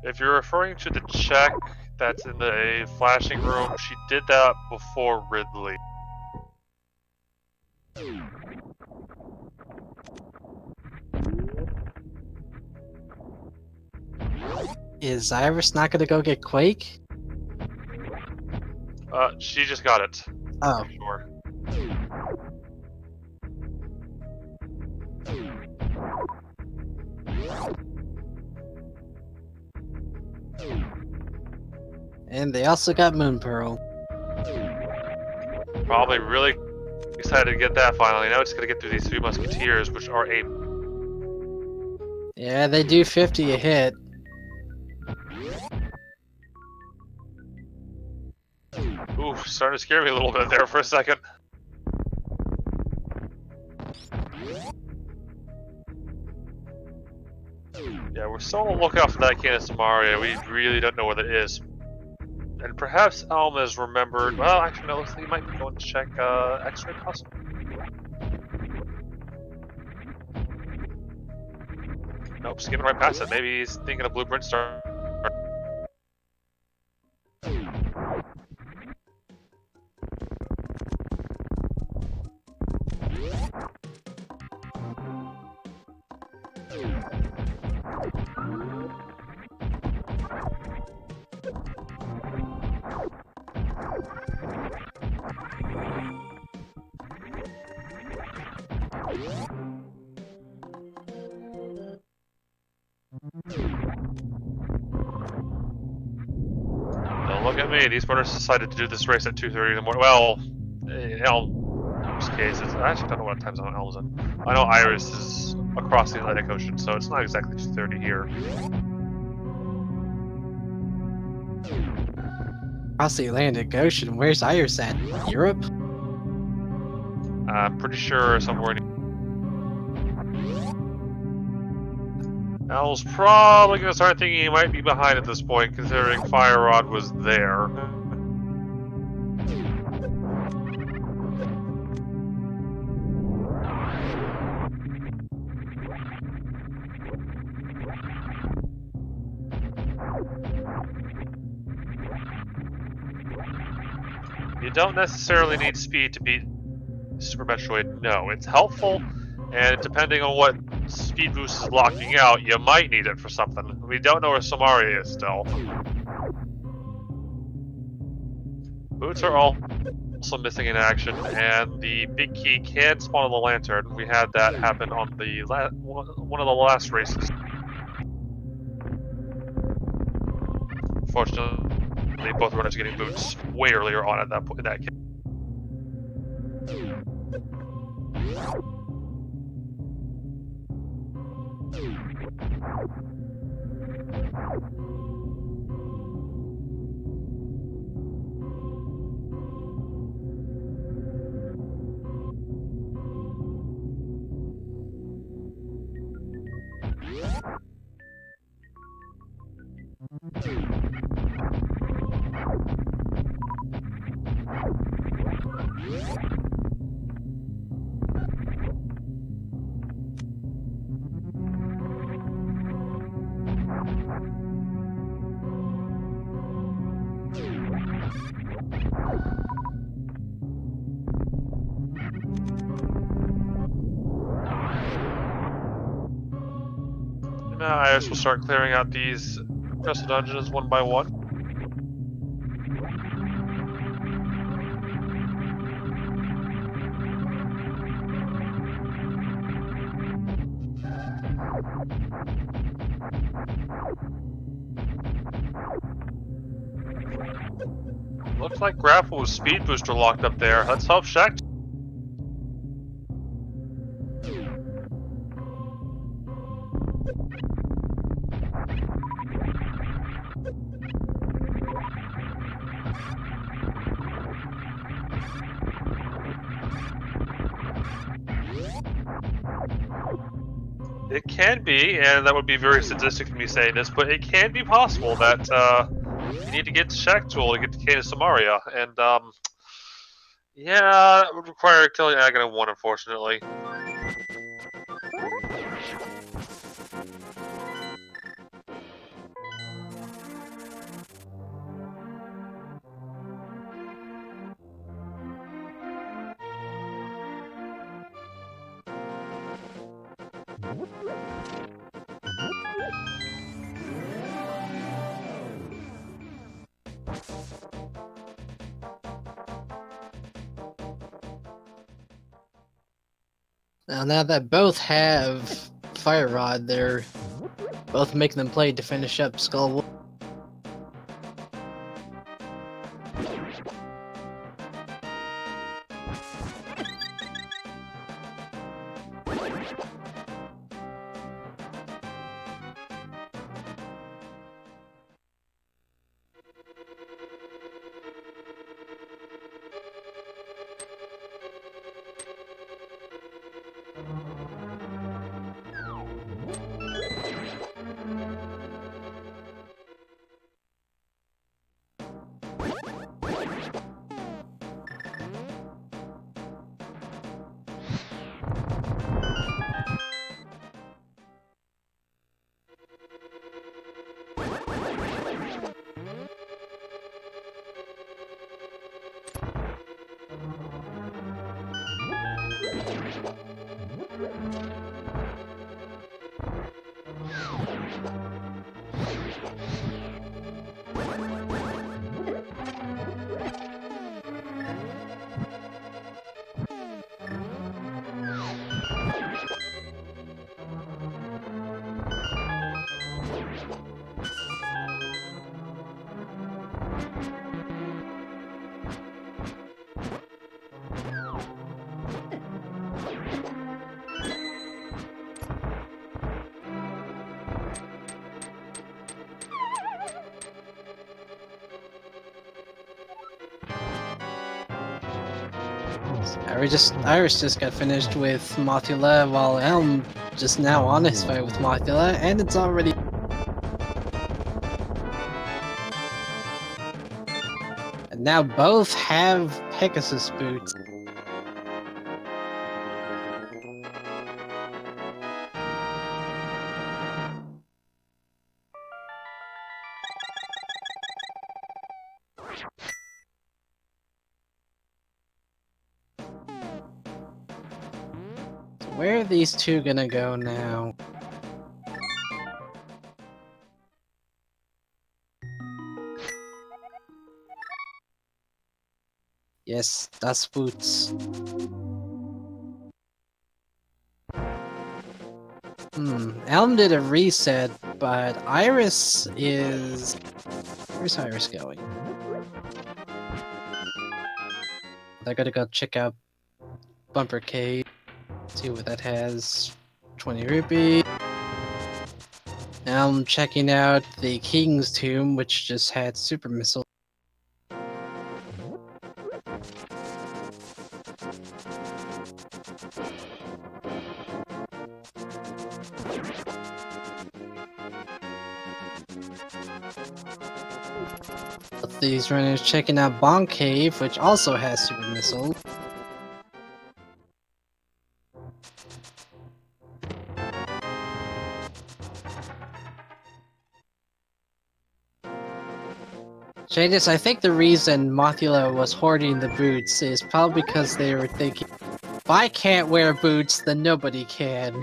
If you're referring to the check that's in the flashing room, she did that before Ridley. Is Iris not gonna go get Quake? She just got it. Oh. Sure. And they also got Moon Pearl. Probably really excited to get that finally. Now it's gonna get through these 3 Musketeers, which are a... Yeah, they do 50 a hit. Ooh, starting to scare me a little bit there for a second. Yeah, we're still on the lookout for that can of Samaria. We really don't know where that is. And perhaps Elm has remembered... Well, actually, no, looks like he might be going to check X-ray possible. Nope, skimming right past it. Maybe he's thinking of Blueprint Star. Don't look at me. These brothers decided to do this race at 2:30 in the morning. Well, in Elm's case, I actually don't know what time zone Elm's in. I know Iris is across the Atlantic Ocean, so it's not exactly 2:30 here. Across the Atlantic Ocean, where's Iris at? Europe? I'm pretty sure somewhere in... El's probably going to start thinking he might be behind at this point, considering Fire Rod was there. You don't necessarily need speed to beat Super Metroid. No, it's helpful, and depending on what speed boost is locking out, you might need it for something. We don't know where Samaria is still. Boots are also missing in action, and the big key can spawn on the lantern. We had that happen on the one of the last races. Fortunately, both runners are getting boots way earlier on at that point. In that case. Now Iris will start clearing out these crystal dungeons one by one. Looks like Grapple with Speed Booster locked up there. Let's hope Shaq. It can be, and that would be very sadistic of me saying this, but it can be possible that you need to get to Shacktool to get to Canis Samaria, and yeah, that would require killing Aghanim 1, unfortunately. Now that both have Fire Rod, they're both making them play to finish up Skull. Iris just got finished with Mothula, while Elm just now on his fight with Mothula, and it's already... And now both have Pegasus boots. Where are these two gonna go now? Yes, that's boots. Elm did a reset, but Iris is... Where's Iris going? I gotta go check out Bumper Cave. See what that has. 20 rupee. Now I'm checking out the King's Tomb, which just had Super Missile. These runners checking out Bonk Cave, which also has Super Missile. Jadis, I think the reason Mothula was hoarding the boots is probably because they were thinking, if I can't wear boots, then nobody can.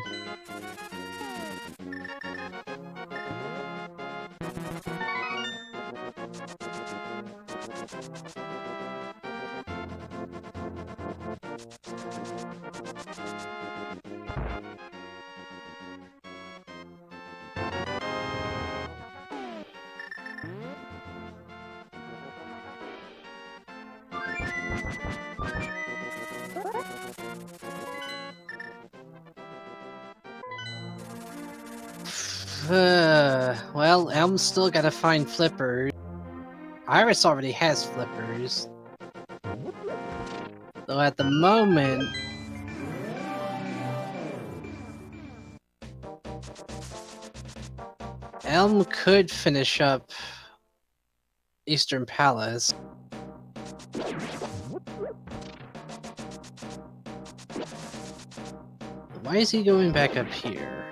Well, Elm's still gotta find flippers. Iris already has flippers. Though at the moment... Elm could finish up Eastern Palace. Why is he going back up here?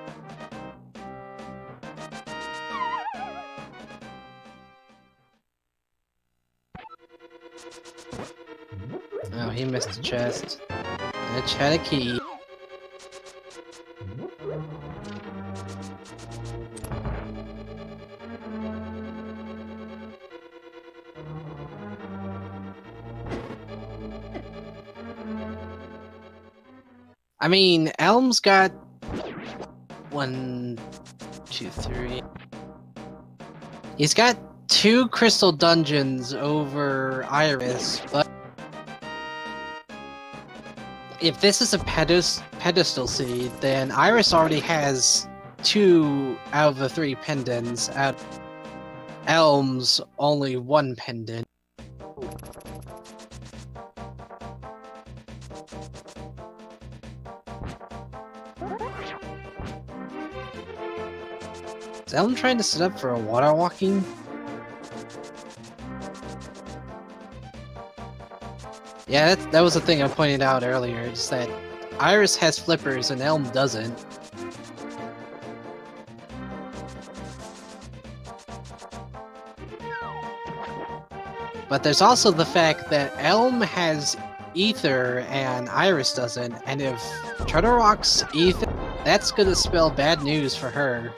Oh, he missed a chest. It had a key. I mean, Elm's got 1, 2, 3. He's got 2 crystal dungeons over Iris, but if this is a pedestal seed, then Iris already has 2 out of the 3 pendants. Out Elm's only 1 pendant. Is Elm trying to set up for a water walking? Yeah, that was the thing I pointed out earlier, just that Iris has flippers and Elm doesn't. But there's also the fact that Elm has Ether and Iris doesn't, and if Turtle Rock's Ether, that's gonna spell bad news for her.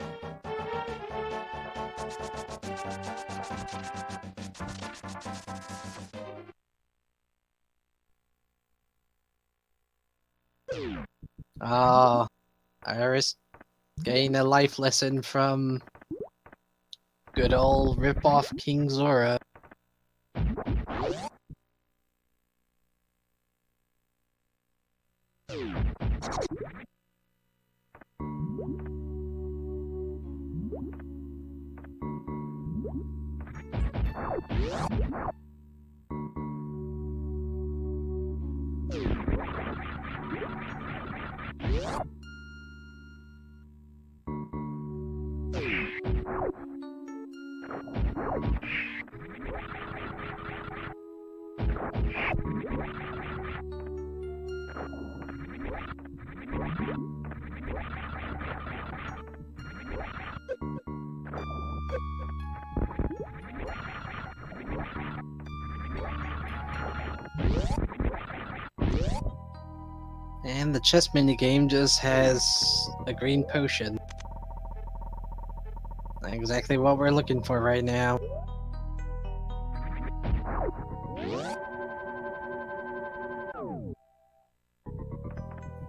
Oh, Iris getting a life lesson from good old rip-off King Zora. And the chess minigame just has a green potion. Exactly what we're looking for right now.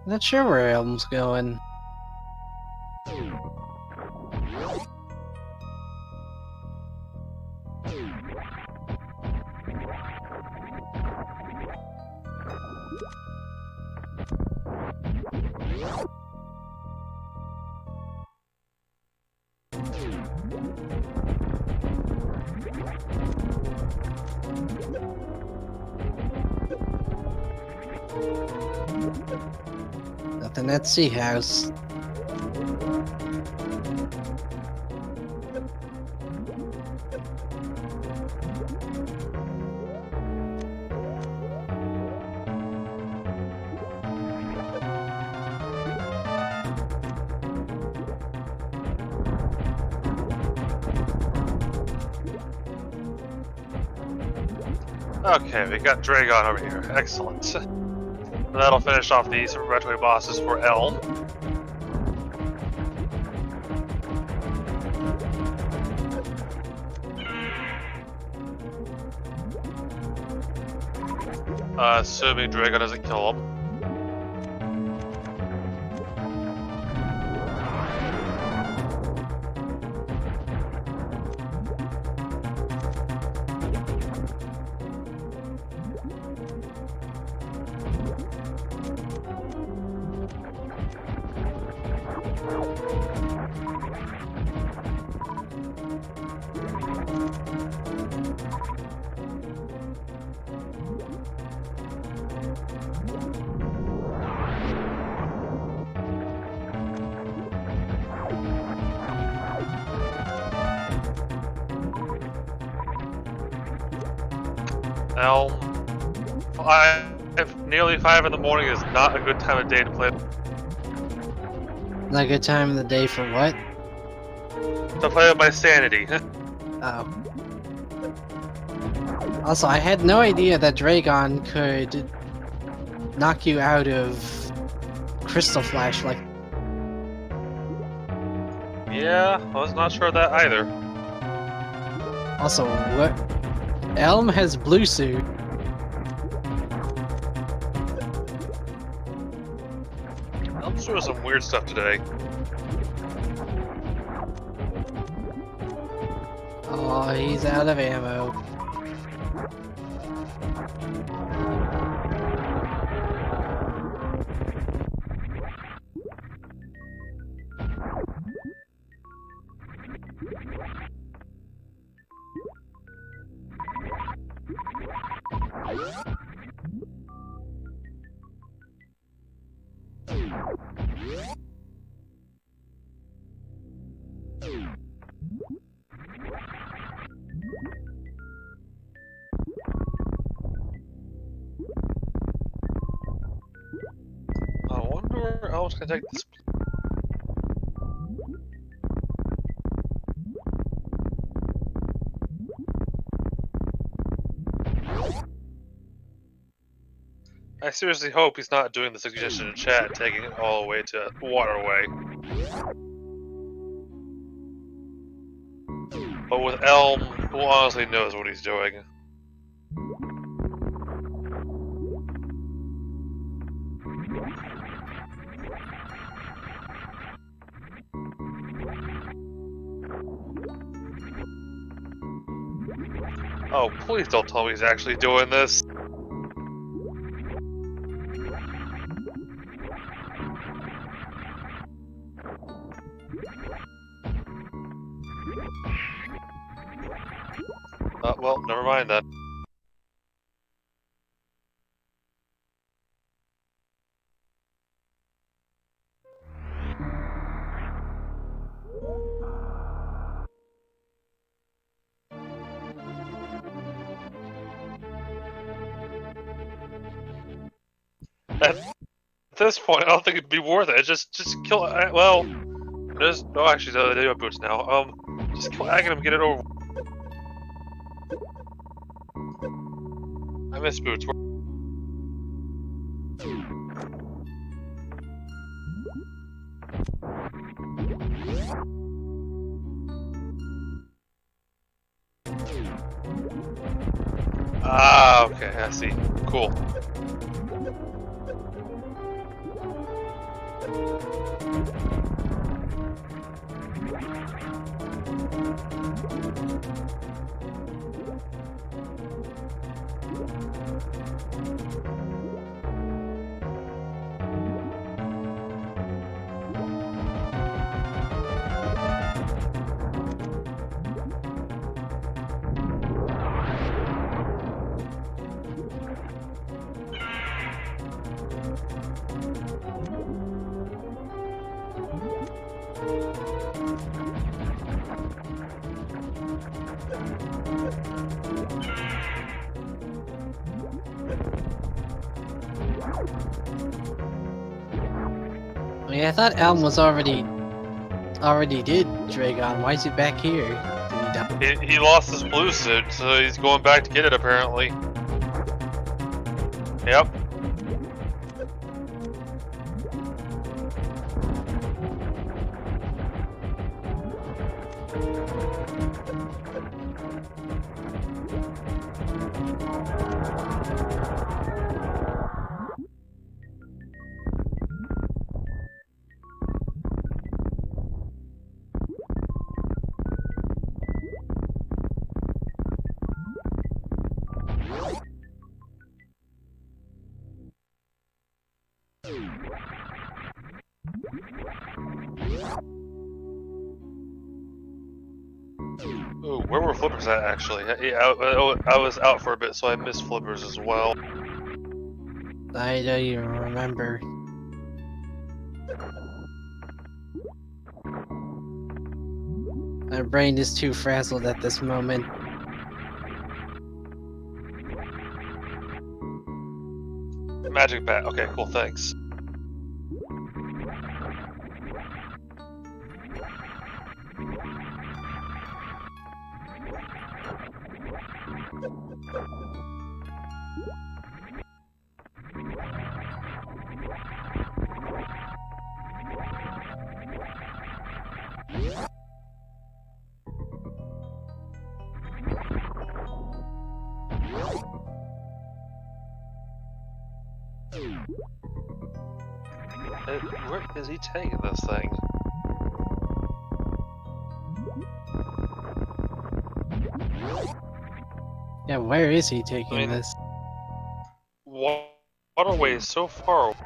Not sure where Elm's going. Nothing at Sea House. Okay, we got Dragon over here. Excellent. That'll finish off the Super Metroid bosses for Elm. Assuming Dragon doesn't kill him. Elm. Nearly 5 in the morning is not a good time of day to play. Not a good time of the day for what? To play with my sanity. Oh. Also, I had no idea that Dragon could knock you out of Crystal Flash like. Yeah, I was not sure of that either. Also, what? Elm has blue suit. Elm's doing some weird stuff today. Oh, he's out of ammo. I wonder where Elm's gonna take this. I seriously hope he's not doing the suggestion in chat, taking it all the way to Waterway. But with Elm, who honestly knows what he's doing. Oh, please don't tell me he's actually doing this. Well, never mind then. At this point, I don't think it'd be worth it. Just kill. Well, there's. Oh, actually, they do have boots now. Just kill Aghanim, get it over. I miss boots. Ah, okay, I see. Cool. Yeah, I thought Elm was already did Dragon. Why is he back here? Did he die? He lost his blue suit, so he's going back to get it apparently. Yep. Ooh, where were flippers at actually? I was out for a bit, so I missed flippers as well. I don't even remember. My brain is too frazzled at this moment. magic bat. Okay, cool, thanks. Where is he taking this thing? Yeah, where is he taking this? Waterway is so far away.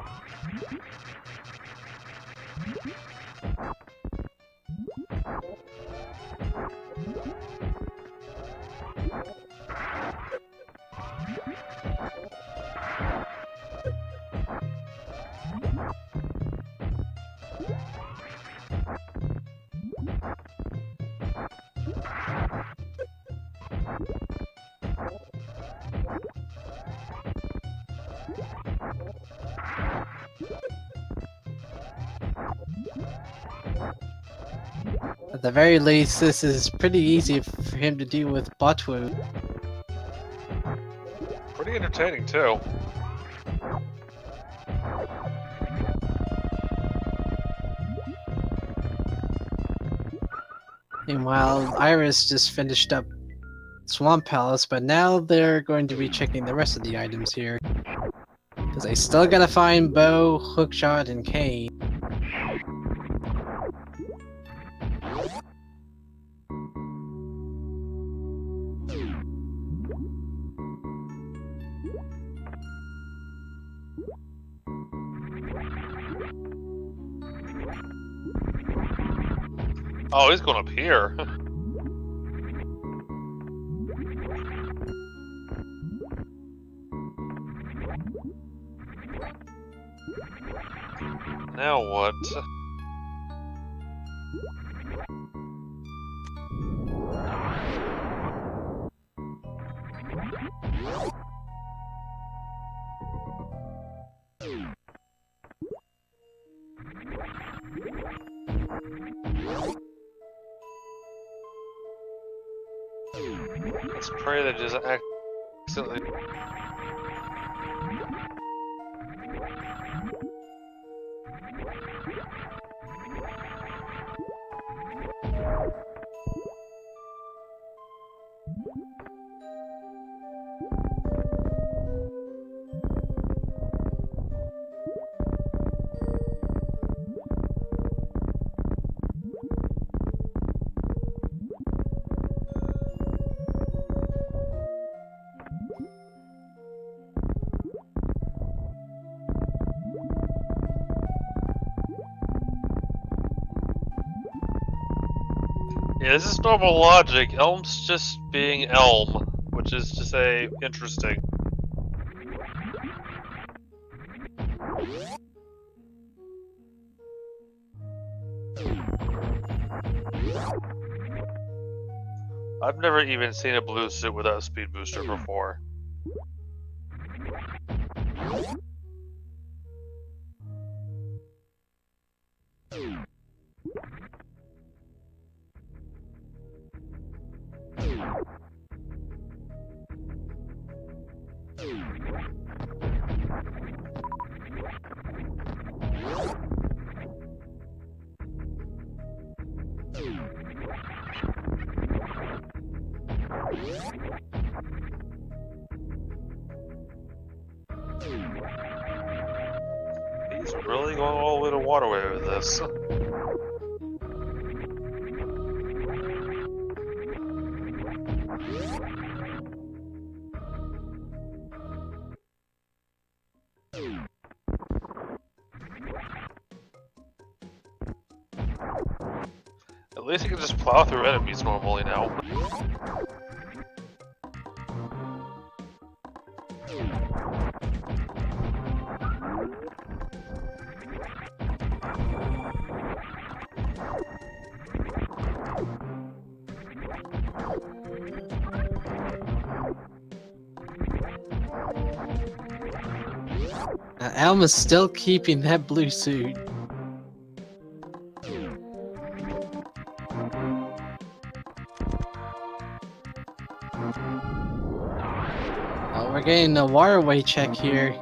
At the very least, this is pretty easy for him to deal with Botwood. Pretty entertaining too. Meanwhile, Iris just finished up Swamp Palace, but now they're going to be checking the rest of the items here. Because they still gotta find Bow, Hookshot, and Kane. Oh, he's going up here. Now what? Let's pray that it doesn't accidentally. Yeah, this is normal logic. Elm's just being Elm, which is to say, interesting. I've never even seen a blue suit without a speed booster before. He's really going all the way to Waterway with this. At least he can just plow through enemies normally now. Alma's still keeping that blue suit. Oh, we're getting a waterway check here.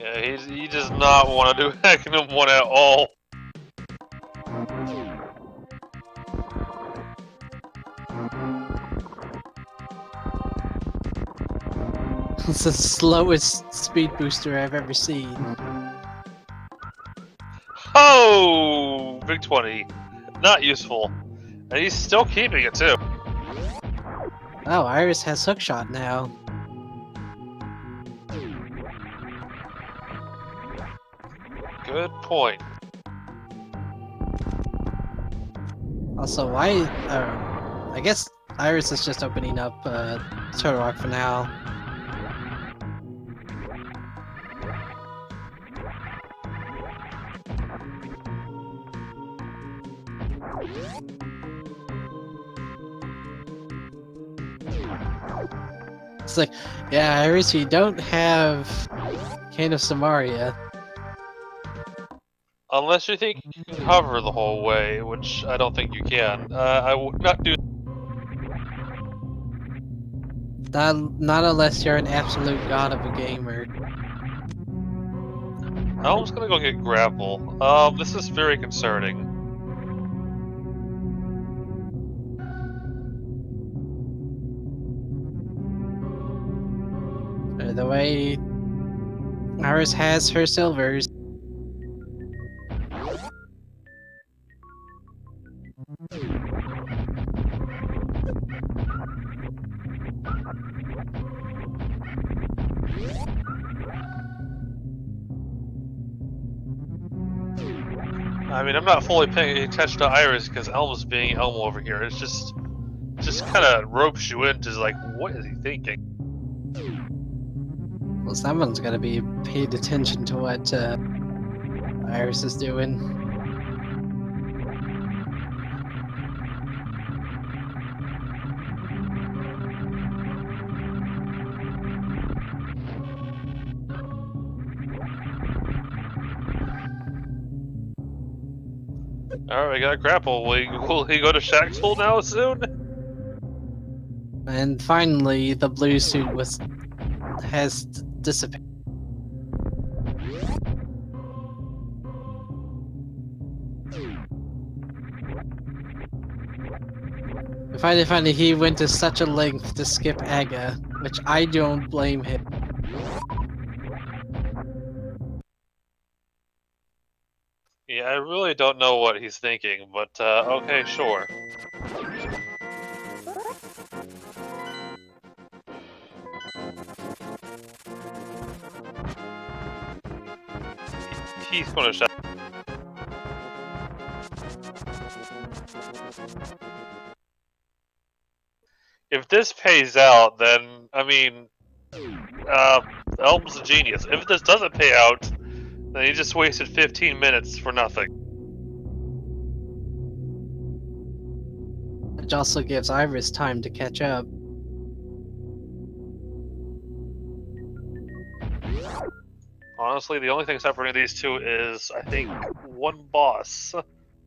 Yeah, he does not want to do Aghanim 1 at all. It's the slowest speed booster I've ever seen. Oh! Big 20. Not useful. And he's still keeping it too. Oh, Iris has hookshot now. Good point. Also, why? I guess Iris is just opening up Turtle Rock for now. It's like, yeah, Iris, you don't have Cane of Samaria. Unless you think you can cover the whole way, which I don't think you can. I would not do. Not unless you're an absolute god of a gamer. I'm just gonna go get grapple. This is very concerning. The way Iris has her silvers. I mean, I'm not fully paying attention to Iris because Elma's being Elmo over here. It's just kind of ropes you into like, what is he thinking? Well, someone's gotta be paid attention to what Iris is doing. Alright, we got grapple. Will he go to Shaxful now soon? And finally, the blue suit has dissipated. Finally, he went to such a length to skip Aga, which I don't blame him. Yeah, I really don't know what he's thinking, but okay, sure. He's gonna shut. If this pays out, then I mean, Elm's a genius. If this doesn't pay out, then he just wasted 15 minutes for nothing. Which also gives Iris time to catch up. Honestly, the only thing separating these two is, I think, one boss.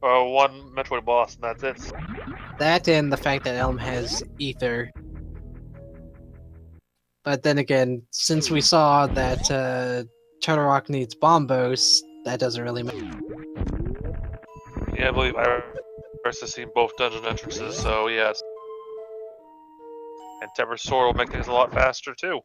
Or one Metroid boss, and that's it. That and the fact that Elm has Ether. But then again, since we saw that Turtle Rock needs Bombos, that doesn't really matter. Yeah, I believe Iris has seen both dungeon entrances, so yes. And Tempered Sword will make things a lot faster, too.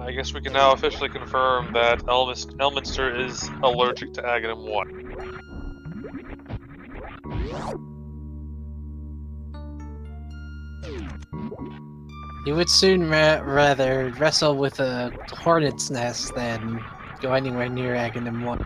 I guess we can now officially confirm that Elminster is allergic to Aghanim 1. He would soon rather wrestle with a hornet's nest than go anywhere near Aghanim 1.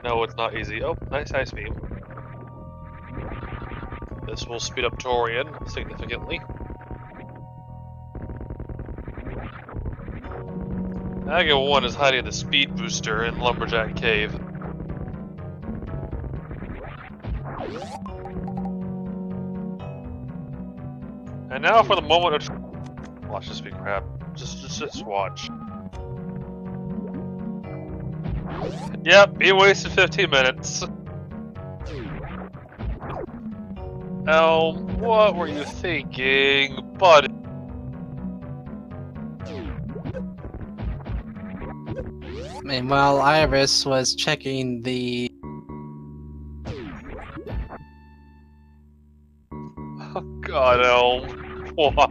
No, it's not easy. Oh, nice ice beam. This will speed up Torian significantly. Aga 1 is hiding the speed booster in Lumberjack Cave. And now for the moment of... Watch this be crap. Just watch. Yep, he wasted 15 minutes. Elm, what were you thinking, buddy? Meanwhile, Iris was checking the... Oh god, Elm, why?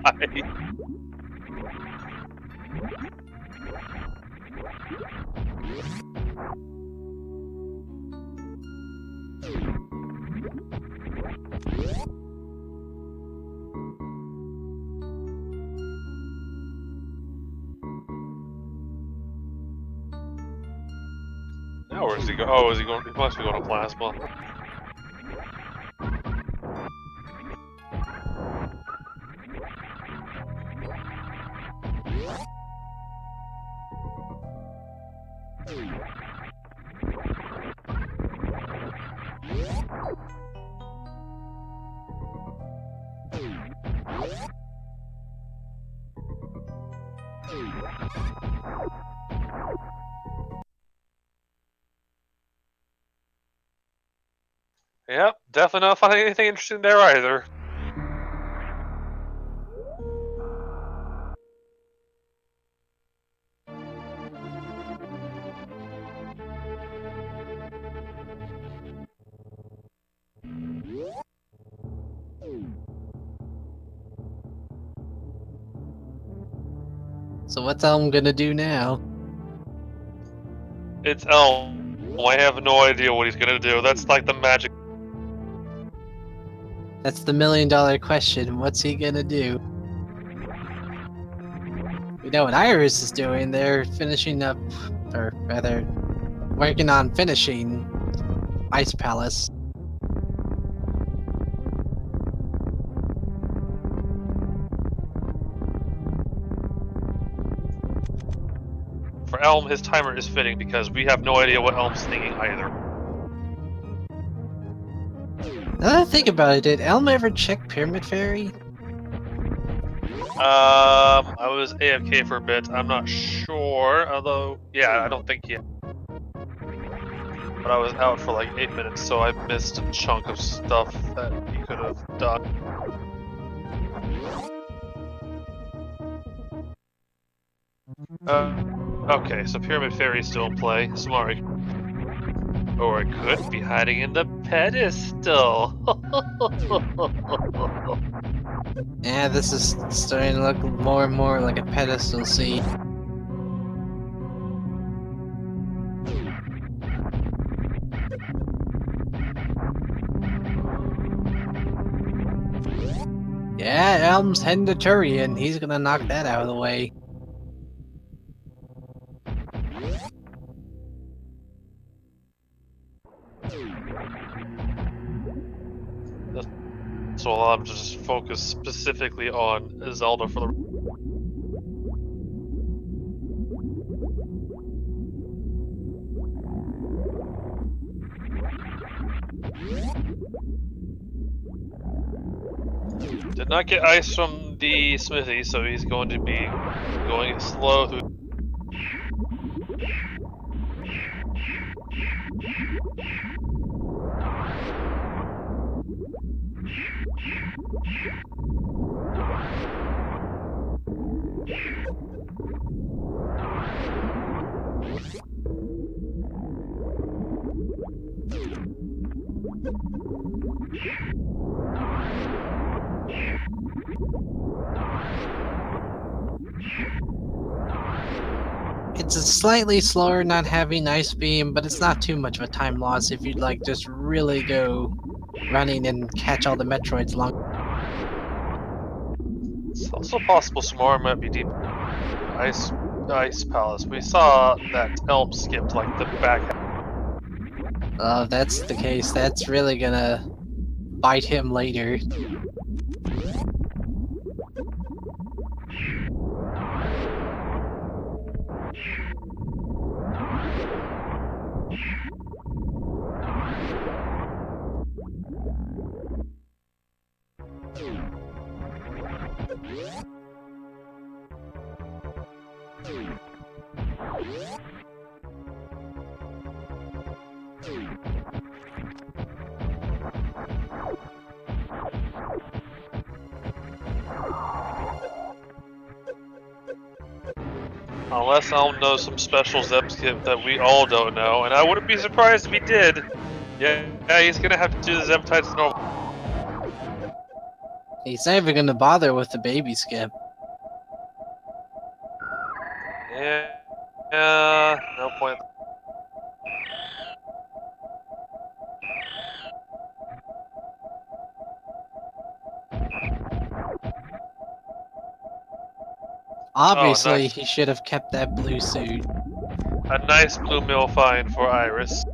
Now where is he going? Oh, is he going? He must be going to Plasma. Yep, definitely not finding anything interesting there either. So what's Elm gonna do now? It's Elm. I have no idea what he's gonna do. That's like the magic. That's the $1,000,000 question. What's he gonna do? We know what Iris is doing. They're finishing up, or rather, working on finishing Ice Palace. For Elm, his timer is fitting because we have no idea what Elm's thinking either. Now that I think about it, did Elm ever check Pyramid Fairy? I was AFK for a bit. I'm not sure, although, yeah, I don't think he. But I was out for like 8 minutes, so I missed a chunk of stuff that he could have done. Okay, so Pyramid Fairy is still in play. Smart. Or it could be hiding in the pedestal. Yeah, this is starting to look more and more like a pedestal scene. Yeah, Elm's heading to Turian. He's gonna knock that out of the way. So allow him to just focus specifically on Zelda for the. Did not get ice from the smithy, so he's going to be going slow through. It's a slightly slower not having Ice Beam, but it's not too much of a time loss if you'd like just really go running and catch all the Metroids along. It's also possible some more might be deep ice palace. We saw that Elm skipped like the back half. If that's the case, that's really gonna bite him later. Unless Elm knows some special Zep skip that we all don't know, and I wouldn't be surprised if he did. Yeah, he's gonna have to do the Zep types normal. He's not even gonna bother with the baby skip. Yeah, no point. Obviously, nice. he should have kept that blue suit. A nice blue mill find for Iris.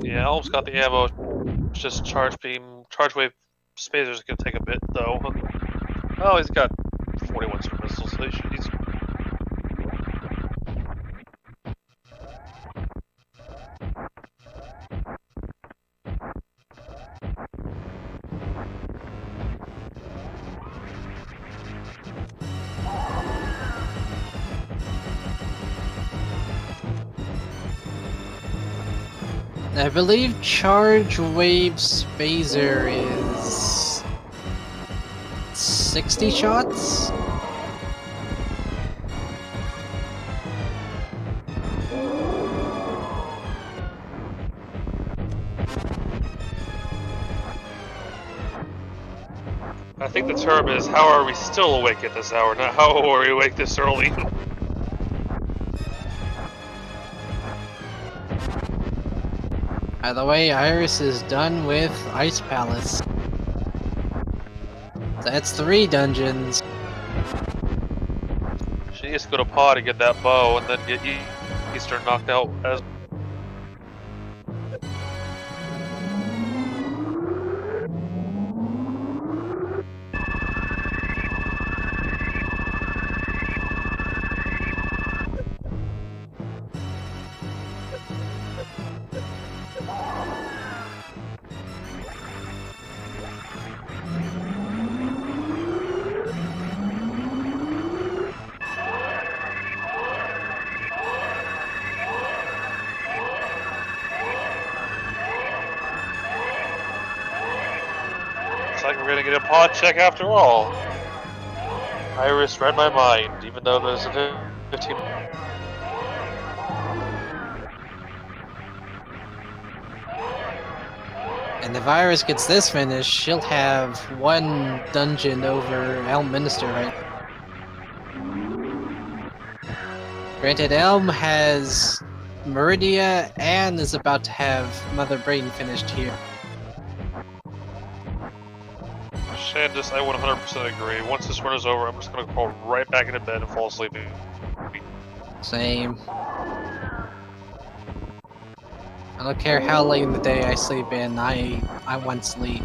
Yeah, Elm's got the ammo. It's just charge wave spacers gonna take a bit though. Oh, he's got 41 super missiles, so he's I believe charge wave spazer is 60 shots? I think the term is, how are we still awake at this hour, not how are we awake this early. By the way, Iris is done with Ice Palace. That's 3 dungeons. She needs to go to Pod to get that bow and then get Eastern knocked out as like we're gonna get a pod check after all. Iris read my mind, even though there's a 15. And if Iris gets this finished, she'll have 1 dungeon over Elminster, right? Granted, Elm has Meridia and is about to have Mother Brain finished here. Shandis, I 100% agree. Once this run is over, I'm just gonna crawl right back into bed and fall asleep. Same. I don't care how late in the day I sleep in, I want sleep.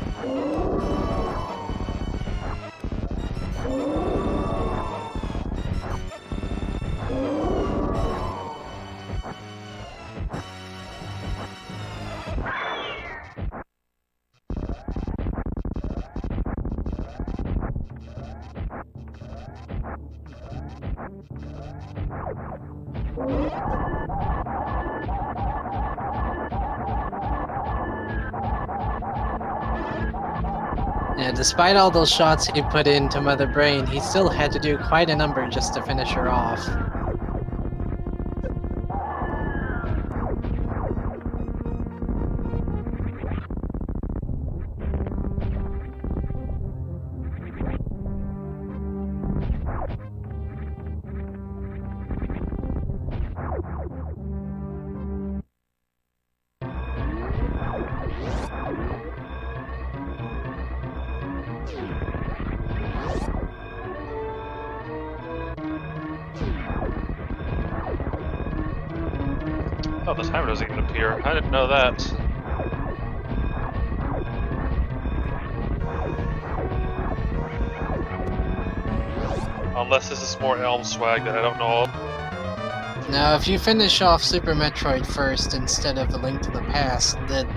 Yeah, despite all those shots he put into Mother Brain, he still had to do quite a number just to finish her off. Oh, the timer doesn't even appear. I didn't know that. Unless this is more Elm swag that I don't know of. Now, if you finish off Super Metroid first instead of A Link to the Past, the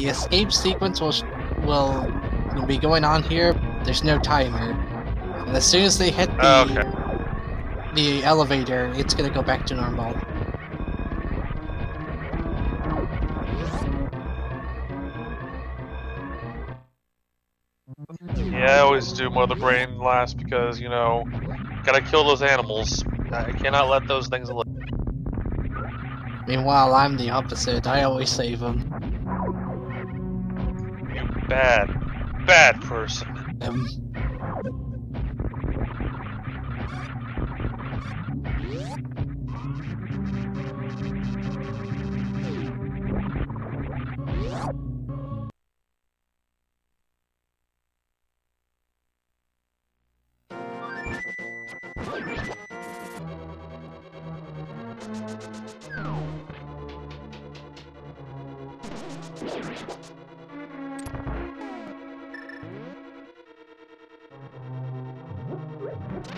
escape sequence will be going on here. There's no timer. And as soon as they hit the elevator, it's gonna go back to normal. Yeah, I always do Mother Brain last because, you know, gotta kill those animals. I cannot let those things live. Meanwhile, I'm the opposite. I always save them. You bad person.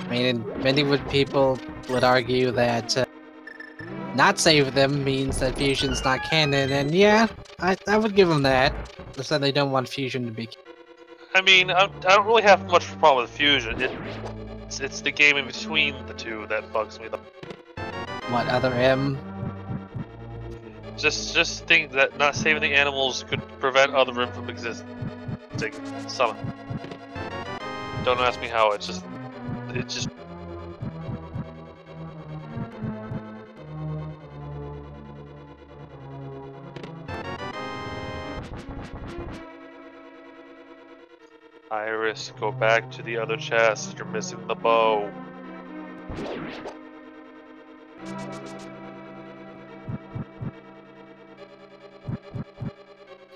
I mean, many people would argue that not save them means that Fusion's not canon, and yeah, I would give them that. They said they don't want Fusion to be canon. I mean, I don't really have much problem with Fusion. It's the game in between the two that bugs me. What, other M? Just think that not saving the animals could prevent other M from existing. Some. Don't ask me how. It's just. Iris, go back to the other chest. You're missing the bow.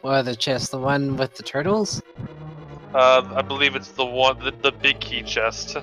What other chest? The one with the turtles? I believe it's the one, the big key chest.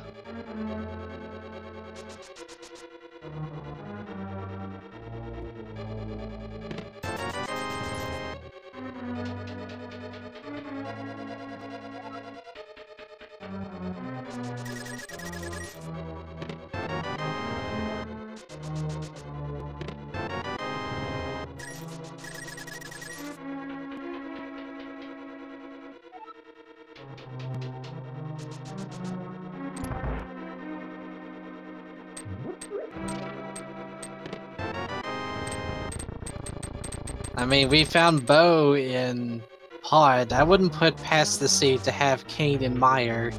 I mean, we found Bo in Pod. I wouldn't put past the seat to have Kane and Meyer.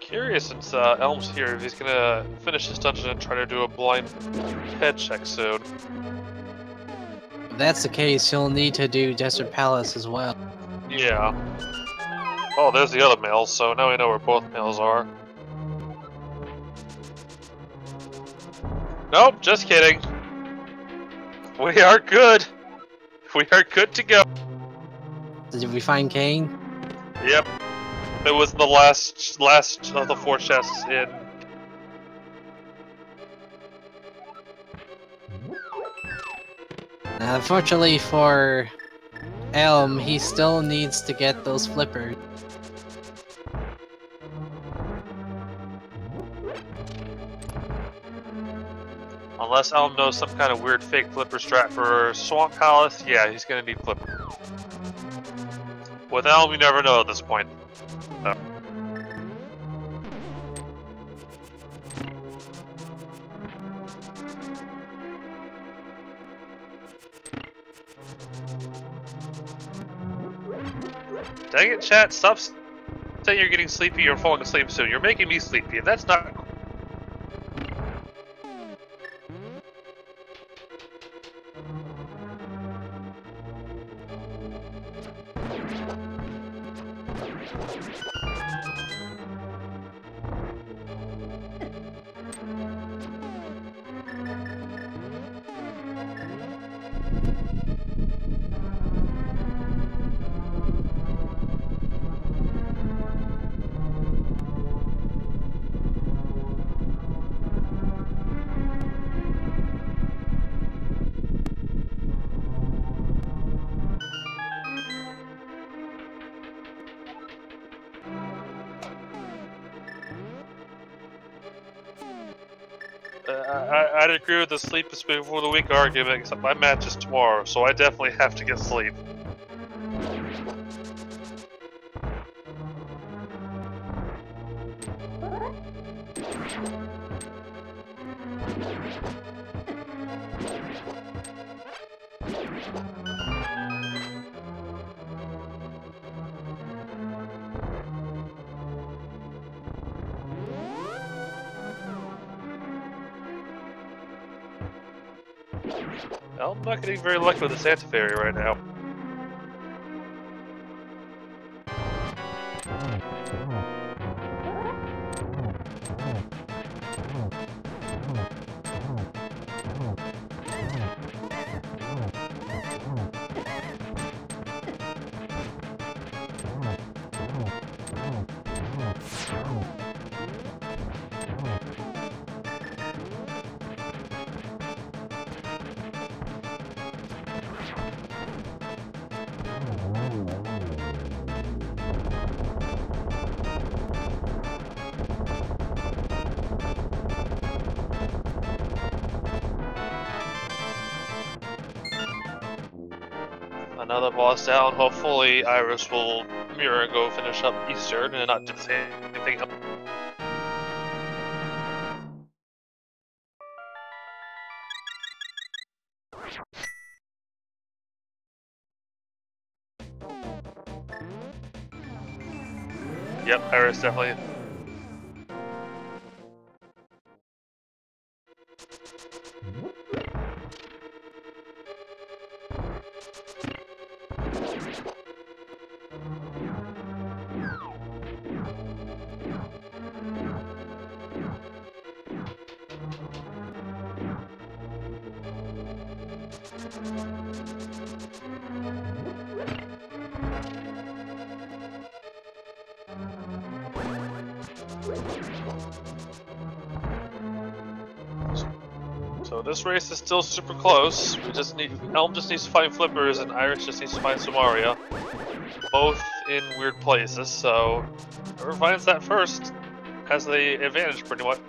Curious, since Elm's here, if he's gonna finish this dungeon and try to do a blind head check soon. If that's the case, he'll need to do Desert Palace as well. Yeah. Oh, there's the other males, so now we know where both males are. Nope, just kidding. We are good. We are good to go. Did we find Kane? Yep. It was the last of the 4 chests in. Unfortunately for Elm, he still needs to get those flippers. Unless Elm knows some kind of weird fake flipper strat for Swamp Palace, yeah, he's gonna need flipper. With Elm, you never know at this point. So. Dang it, chat, stop saying you're getting sleepy or falling asleep soon. You're making me sleepy, and that's not. I'd agree with the sleep is before the week argument, except my match is tomorrow, so I definitely have to get sleep. I'm not getting very lucky with the Santa Fairy right now. Another boss down. Hopefully, Iris will mirror and go finish up Eastern and not do the same thing. Yep, Iris definitely. So this race is still super close. Elm just needs to find flippers, and Iris just needs to find Sumaria. Both in weird places, so whoever finds that first has the advantage pretty much.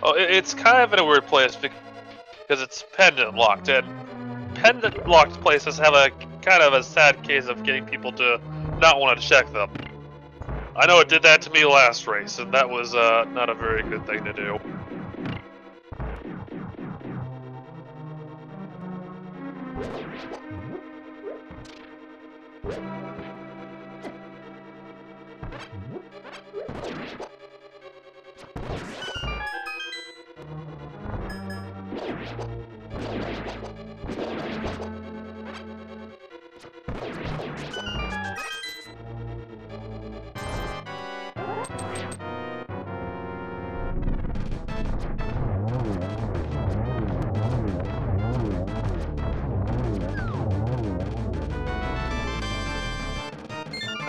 Oh, it's kind of in a weird place because it's pendant locked, and pendant locked places have a kind of a sad case of getting people to not want to check them. I know it did that to me last race, and that was not a very good thing to do.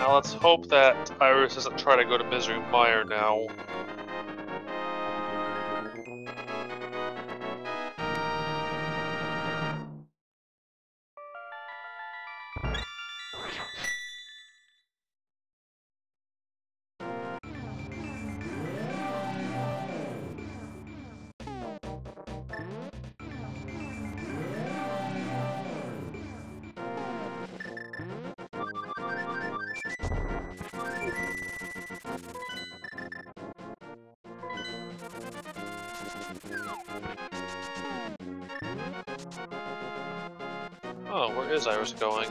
Now let's hope that Iris doesn't try to go to Misery Mire now. Oh, where is Iris going?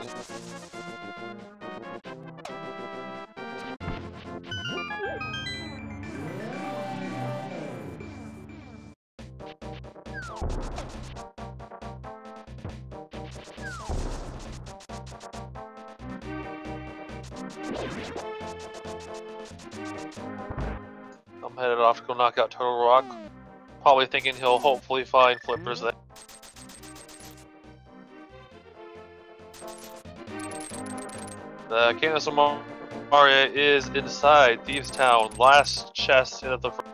I'm headed off to go knock out Turtle Rock. Probably thinking he'll hopefully find Flippers there. The Candace Maria is inside Thieves Town. Last chest in at the front.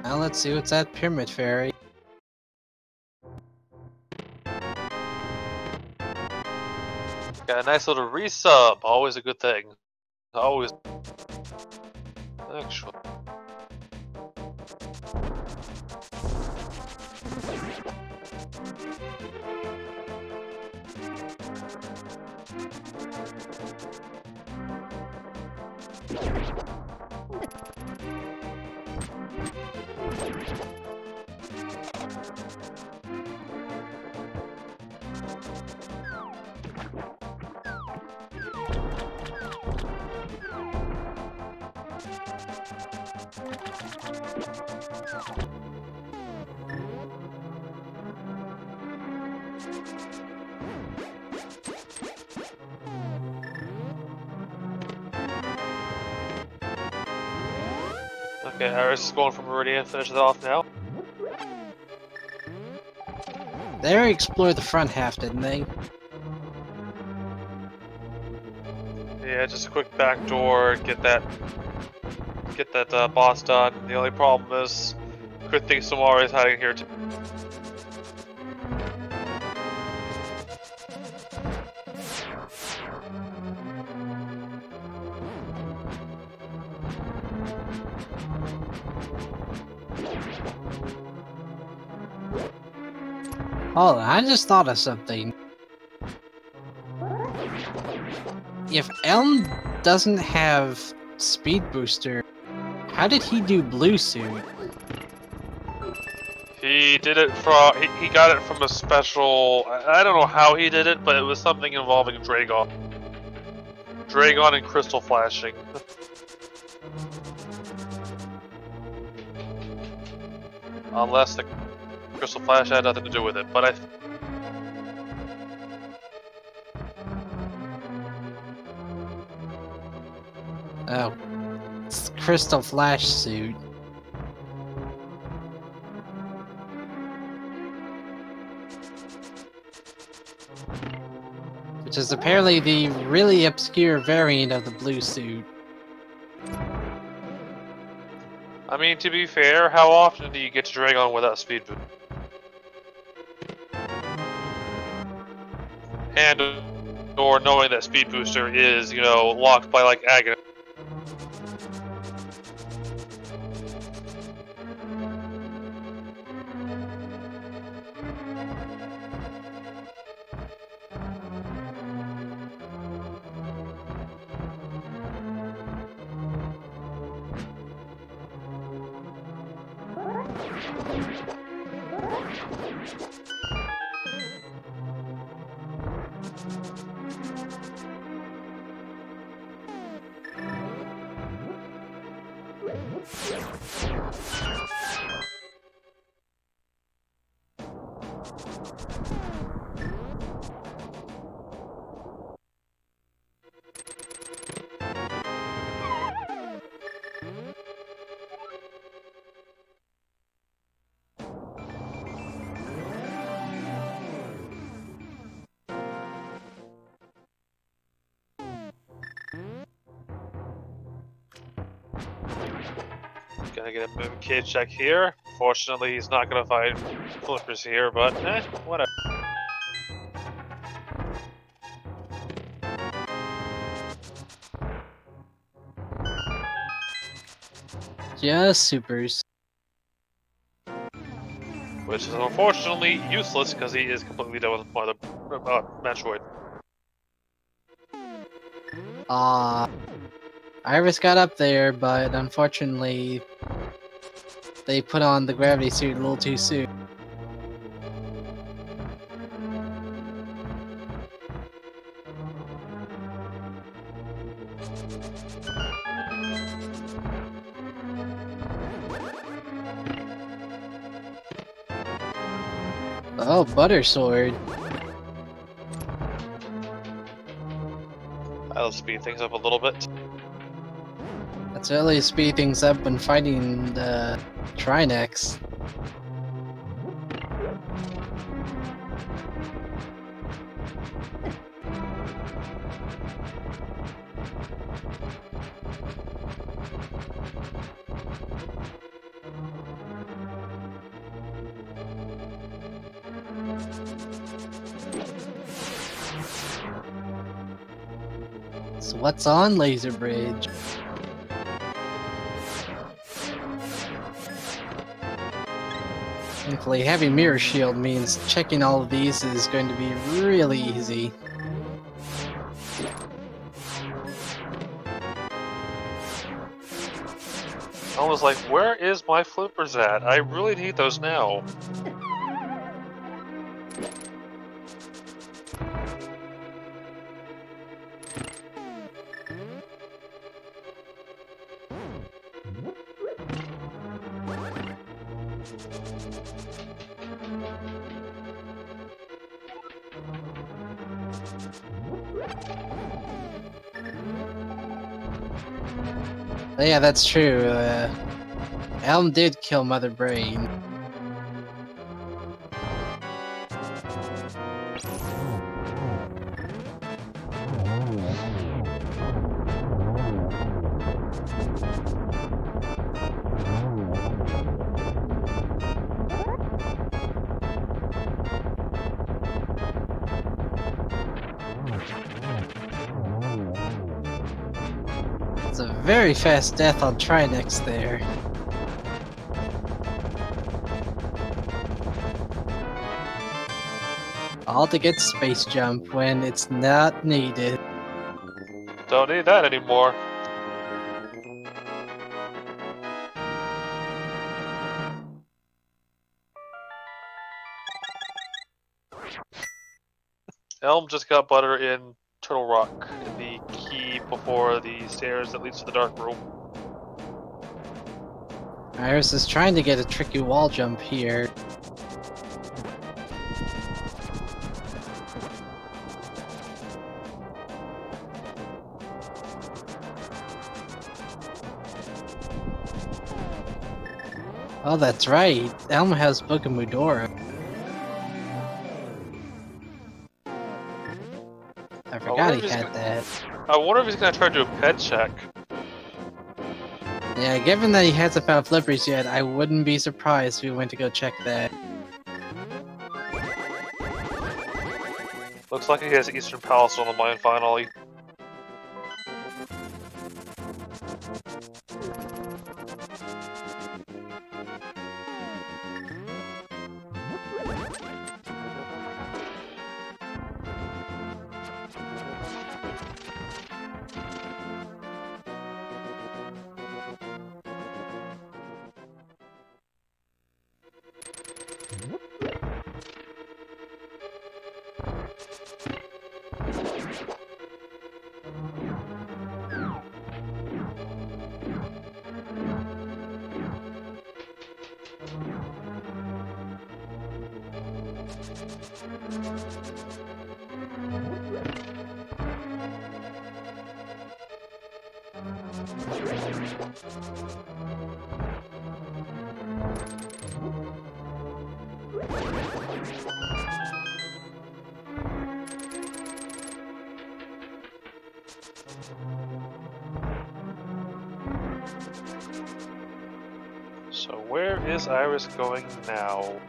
Now let's see what's at Pyramid Fairy. Got a nice little resub. Always a good thing. Always. Actually. Okay, Iris is going for Meridian. Finish it off now. They already explored the front half, didn't they? Yeah, just a quick back door. Get that boss done. The only problem is, good thing Samara is hiding here too. Hold on, I just thought of something. If Elm doesn't have Speed Booster, how did he do Blue Suit? He did it from. He got it from a special. I don't know how he did it, but it was something involving Dragon. Dragon and crystal flashing. Unless the crystal flash had nothing to do with it, but I. Oh, it's Crystal Flash Suit. Which is apparently the really obscure variant of the Blue Suit. I mean, to be fair, how often do you get to Dragon without speed boost? And or knowing that speed booster is, you know, locked by like Agony. Gonna get a boom kid check here. Fortunately, he's not gonna find flippers here, but whatever. Just supers. Which is unfortunately useless because he is completely done with the Metroid. Iris got up there, but unfortunately, they put on the gravity suit a little too soon. Oh, Butter Sword. That'll speed things up a little bit. That's really speed things up when fighting the Trinex. So what's on Laser Bridge? Thankfully, having Mirror Shield means checking all of these is going to be really easy. I was like, where is my flippers at? I really need those now. Yeah, that's true. Elm did kill Mother Brain. It's a very fast death on Trinex there. All to get space jump when it's not needed. Don't need that anymore. Elm just got butter in Turtle Rock, in the key before the stairs that leads to the dark room. Iris is trying to get a tricky wall jump here. Oh, that's right. Elm has Book of Mudora. I forgot he had that. I wonder if he's gonna try to do a pet check. Yeah, given that he hasn't found flippers yet, I wouldn't be surprised if he went to go check that. Looks like he has Eastern Palace on the mind finally. So where is Iris going now?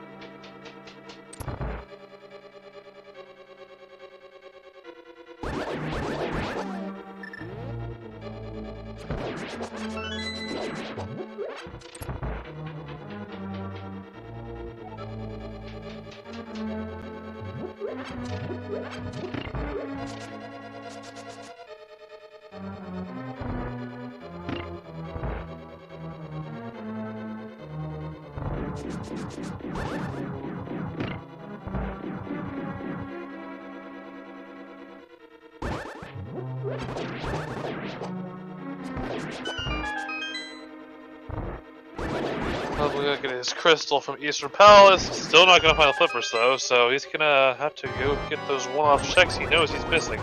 Probably gonna get his crystal from Eastern Palace. Still not gonna find the flippers though, so he's gonna have to go get those one-off checks he knows he's missing.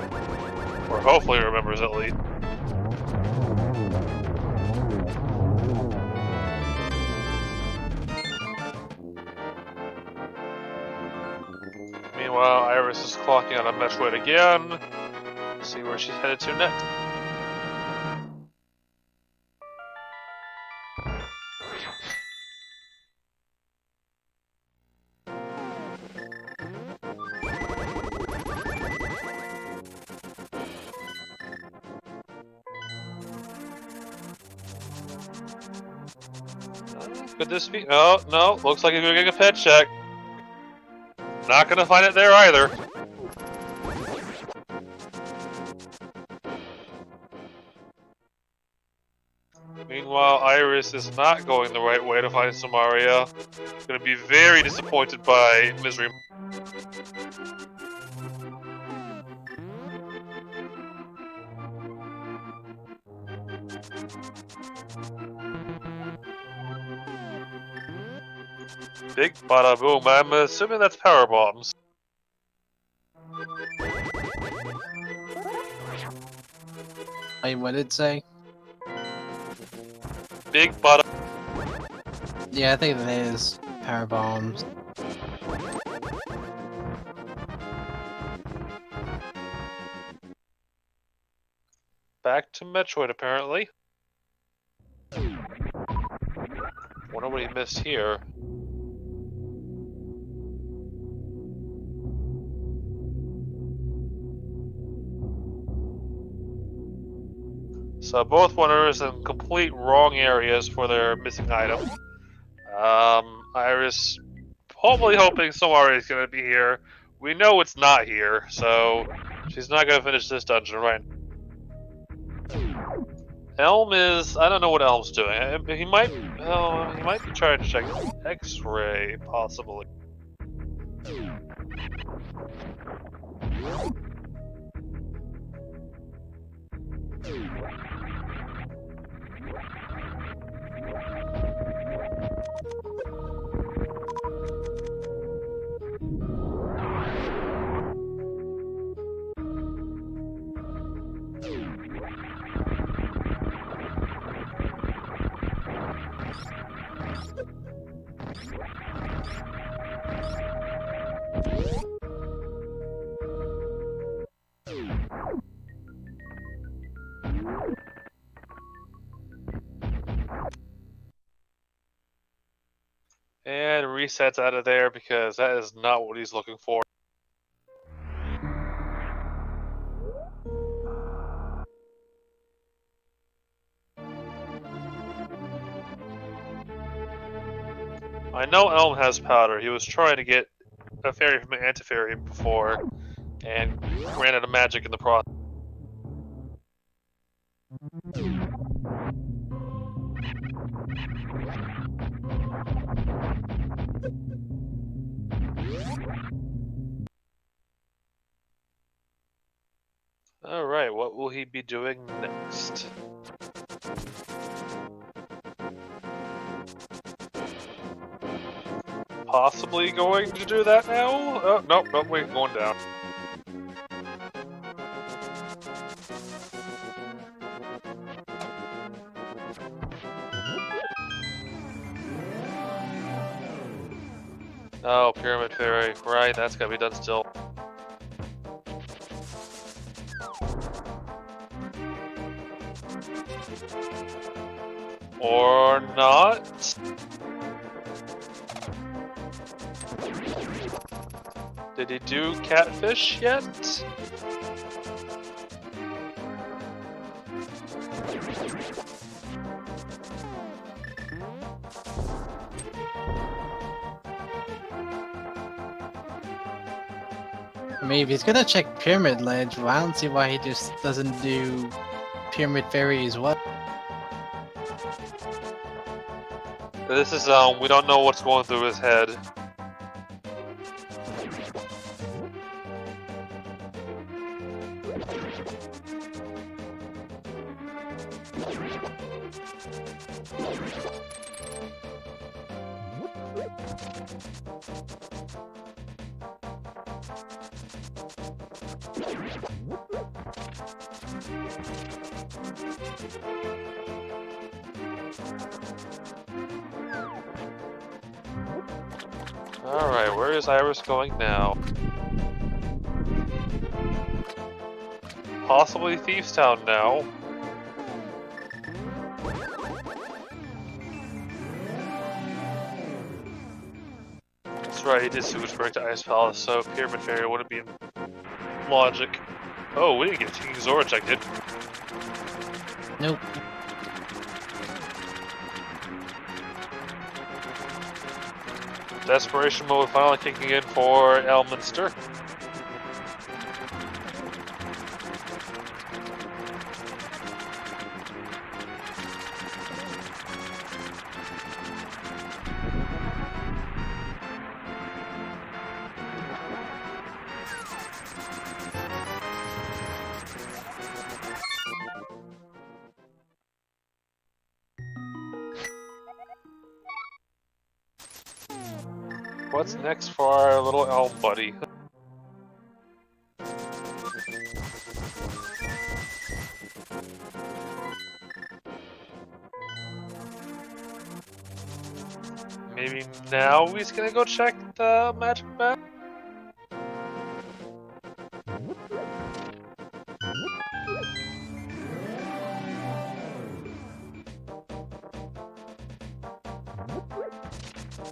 Or hopefully remembers at least. Meanwhile, Iris is clocking on a Metroid again. Let's see where she's headed to next. Could this be? Oh, no. Looks like he's gonna get a pet check. Not gonna find it there either. Meanwhile, Iris is not going the right way to find Samaria. Gonna be very disappointed by Misery. Big bada boom. I'm assuming that's power bombs. Wait, what did it say? Big bada. Yeah, I think that is power bombs. Back to Metroid, apparently. Wonder what he missed here. So both winners in complete wrong areas for their missing item. Iris hopefully hoping Samaria is going to be here. We know it's not here, so she's not going to finish this dungeon right now. Elm is... I don't know what Elm's doing. He might be trying to check X-ray, possibly. And resets out of there because that is not what he's looking for. I know Elm has powder. He was trying to get a fairy from an anti-fairy before and ran out of magic in the process. Alright, what will he be doing next? possibly going to do that now? Oh, nope, wait, going down. Oh, Pyramid Fairy, right, that's gotta be done still. Or not? Did he do Catfish yet? I mean, if he's gonna check Pyramid Ledge, well, I don't see why he just doesn't do Pyramid Fairy as well. This is, we don't know what's going through his head. Alright, where is Iris going now? Possibly Thieves Town now. That's right, he did sewage break to Ice Palace, so Pyramid Fairy wouldn't be in logic. Oh, we didn't get King Zora checked in. Nope. Desperation mode finally kicking in for Elminster. What's next for our little elm buddy? Maybe now he's gonna go check the magic map?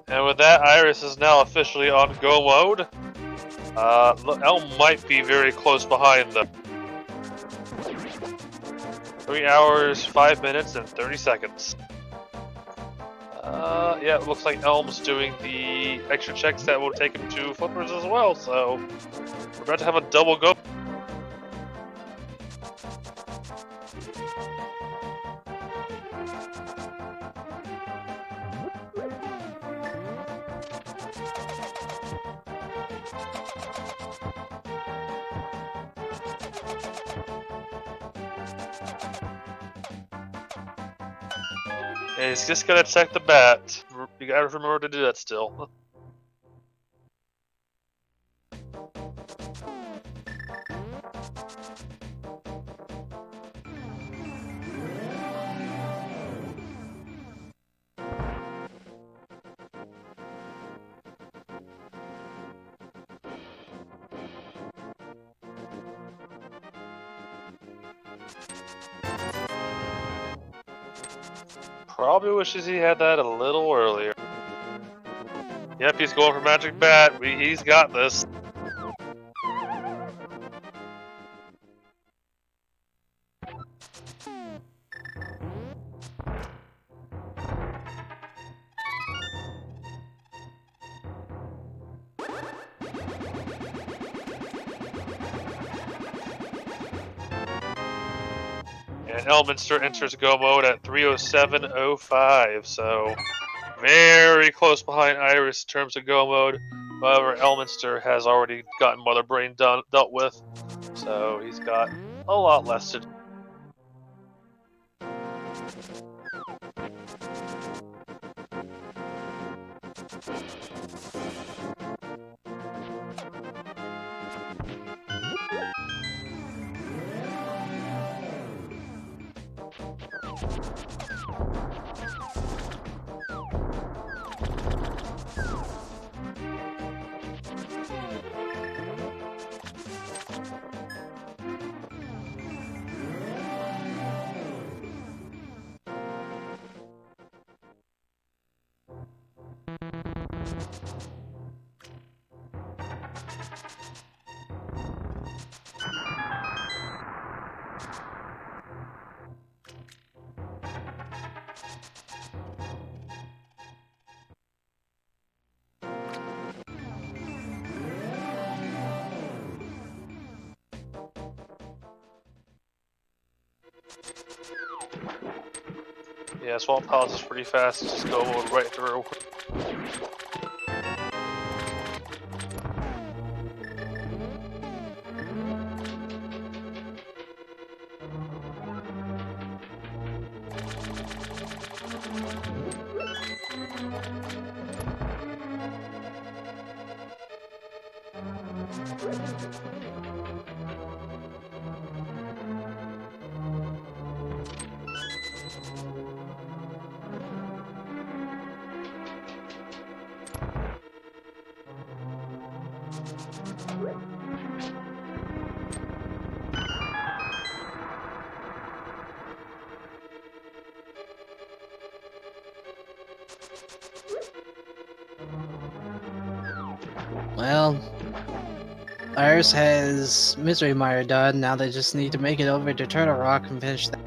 And with that, Iris is now officially on go mode. Elm might be very close behind them. 3 hours, 5 minutes, and 30 seconds. Yeah, it looks like Elm's doing the extra checks that will take him to Flippers as well, so we're about to have a double go. And he's just gonna check the bat. You gotta remember to do that still. Probably wishes he had that a little earlier. Yep, he's going for Magic Bat. He's got this. And Elminster enters go mode at 3:07:05, so very close behind Iris in terms of go mode. However, Elminster has already gotten Mother Brain dealt with, so he's got a lot less to do. Yeah, Swamp Palace is pretty fast. Just go right through. Well, ours has Misery Mire done. Now they just need to make it over to Turtle Rock and finish that.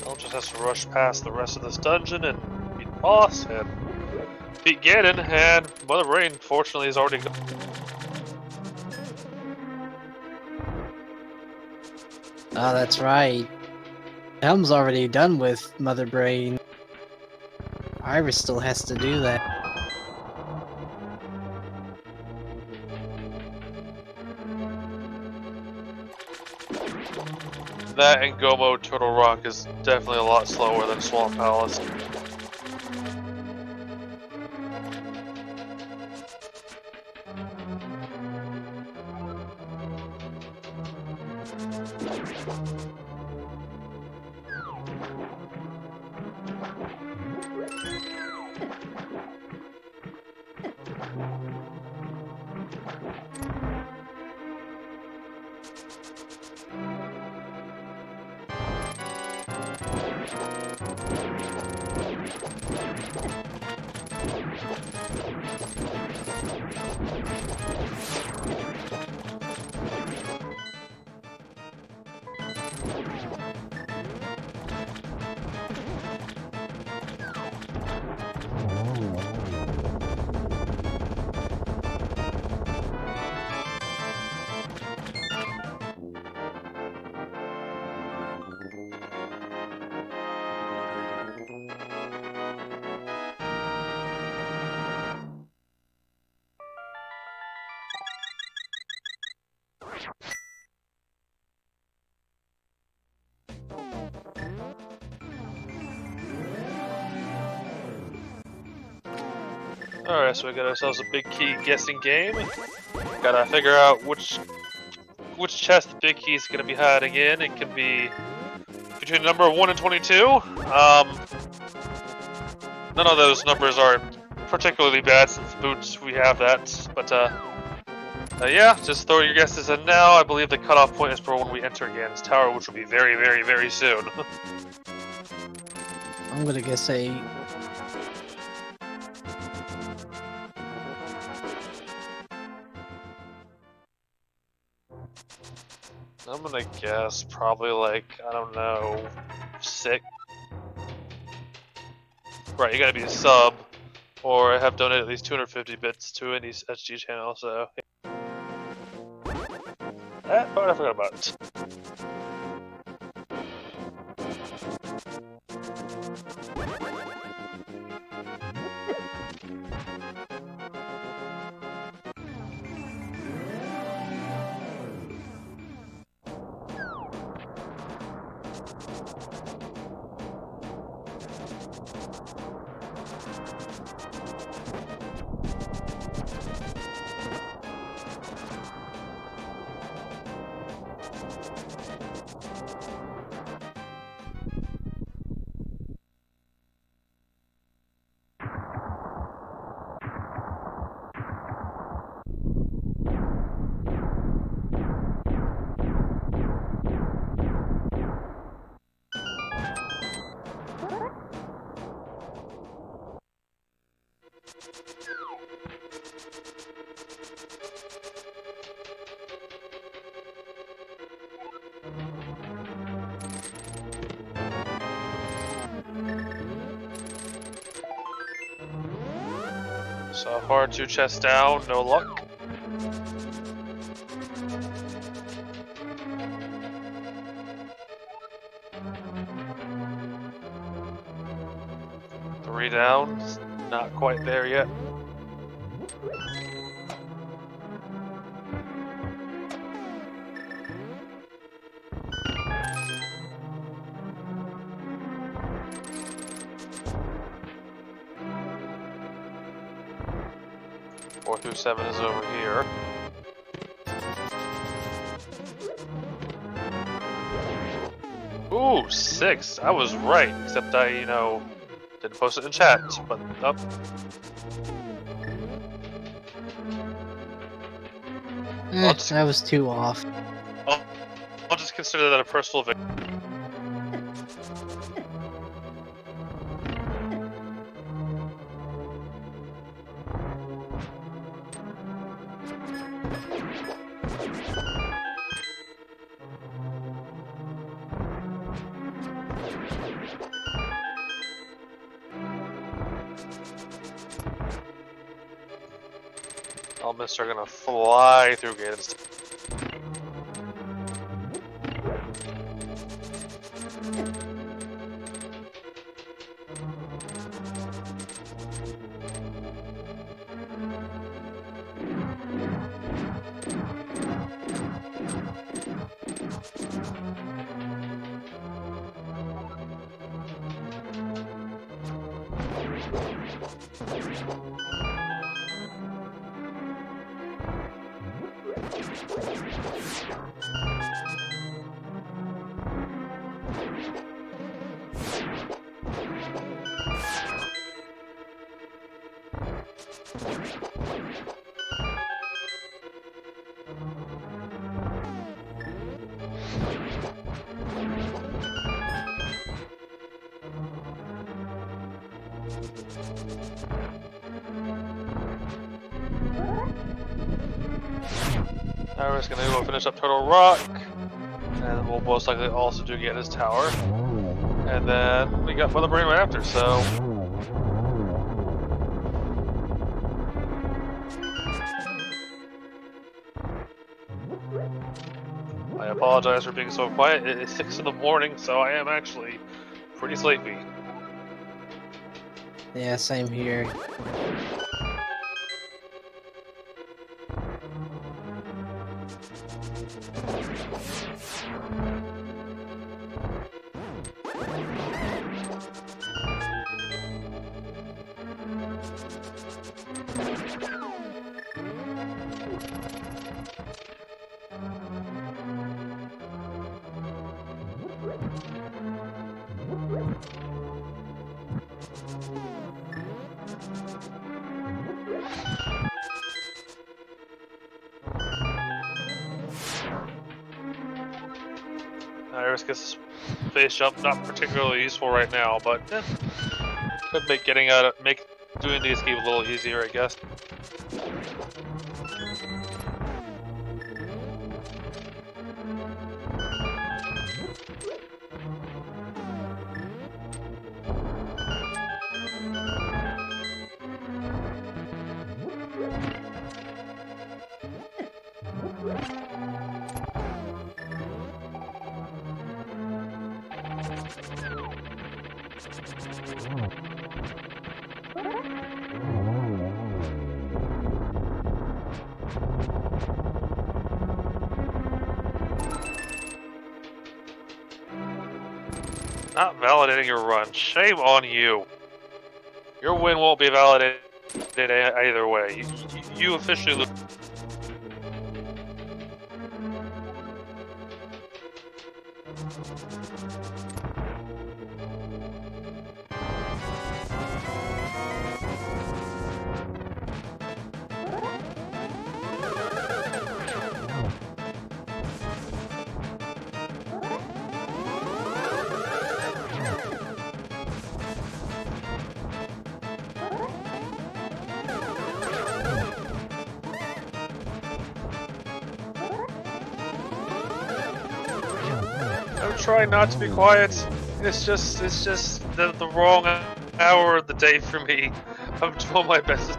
I'll just have to rush past the rest of this dungeon and beat the boss and beat Ganon, and Mother Brain, fortunately, is already gone. Oh, that's right. Helm's already done with Mother Brain. Iris still has to do that. That and Gomo Turtle Rock is definitely a lot slower than Swamp Palace. Alright, so we got ourselves a big key guessing game. Gotta figure out which chest the big key is gonna be hiding in. It can be between number 1 and 22. None of those numbers are particularly bad since boots we have that, but yeah, just throw your guesses in now. I believe the cutoff point is for when we enter Ganon's Tower, which will be very, very, very soon. I'm gonna guess 8. I'm gonna guess probably like, I don't know, 6. Right, you gotta be a sub, or have donated at least 250 bits to any SG channel, so... Oh, I forgot about it. So far, 2 chests down, no luck. Three down, not quite there yet. Four through 7 is over here. Ooh, 6. I was right, except I, didn't post it in chat, but up. That was 2 off. I'll just consider that a personal victory. Elminster are gonna fly through gates. Now we're just gonna go finish up Turtle Rock, and we'll most likely also do Ganda's Tower, and then we got Mother Brain right after. So I apologize for being so quiet. It is 6 in the morning, so I am actually pretty sleepy. Yeah, same here. Iris gets space jump, not particularly useful right now, but could make doing the escape a little easier, I guess. Not validating your run. Shame on you. Your win won't be validated either way. You officially lose. trying not to be quiet. It's just the wrong hour of the day for me. I'm doing my best.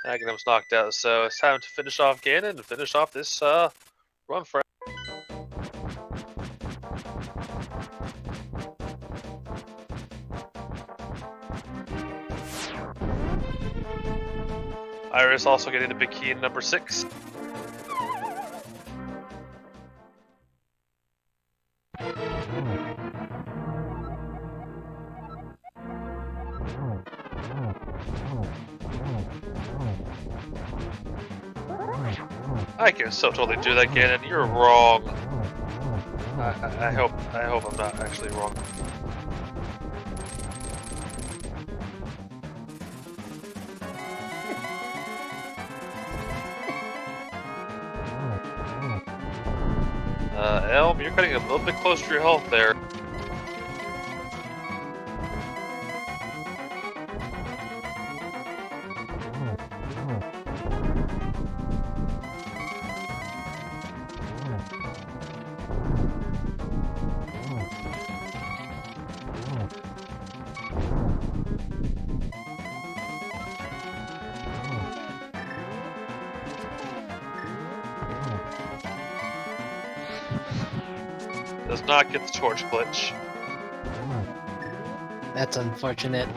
Aghanim's knocked out, so it's time to finish off Ganon and finish off this run for. Iris also getting the big key in number 6. I can so totally do that, Ganon. You're wrong. I hope I'm not actually wrong. Elm, you're cutting a little bit close to your health there. Does not get the torch glitch. That's unfortunate.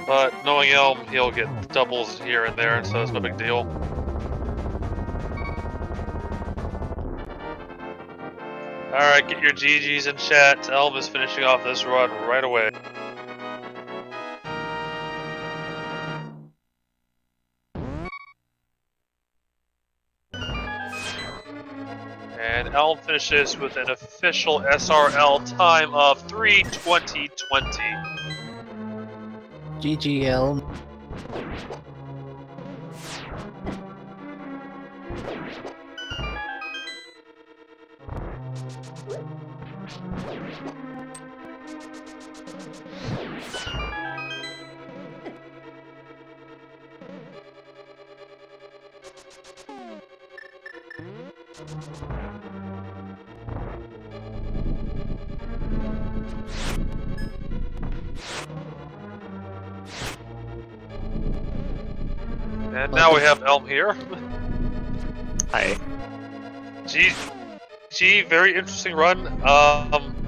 But knowing Elm, he'll get doubles here and there, so it's no big deal. Alright, get your GGs in chat. Elm is finishing off this run right away. And Elm finishes with an official SRL time of 3:20:20. GG Elm. And now we have Elm here. Hi. G, very interesting run.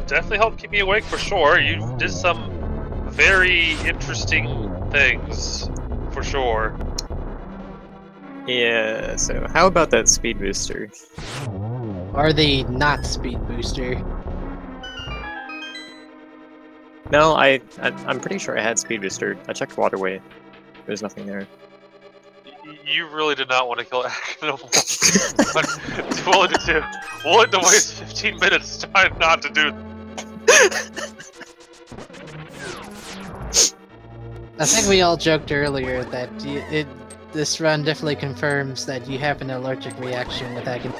Definitely helped keep me awake for sure. You did some very interesting things, for sure. Yeah, so how about that speed booster? Or the not speed booster. No, I'm pretty sure I had speed booster. I checked waterway. There's nothing there. You really did not want to kill Aghanim. willing to waste 15 minutes trying not to do. I think we all joked earlier that this run definitely confirms that you have an allergic reaction with Aghanim.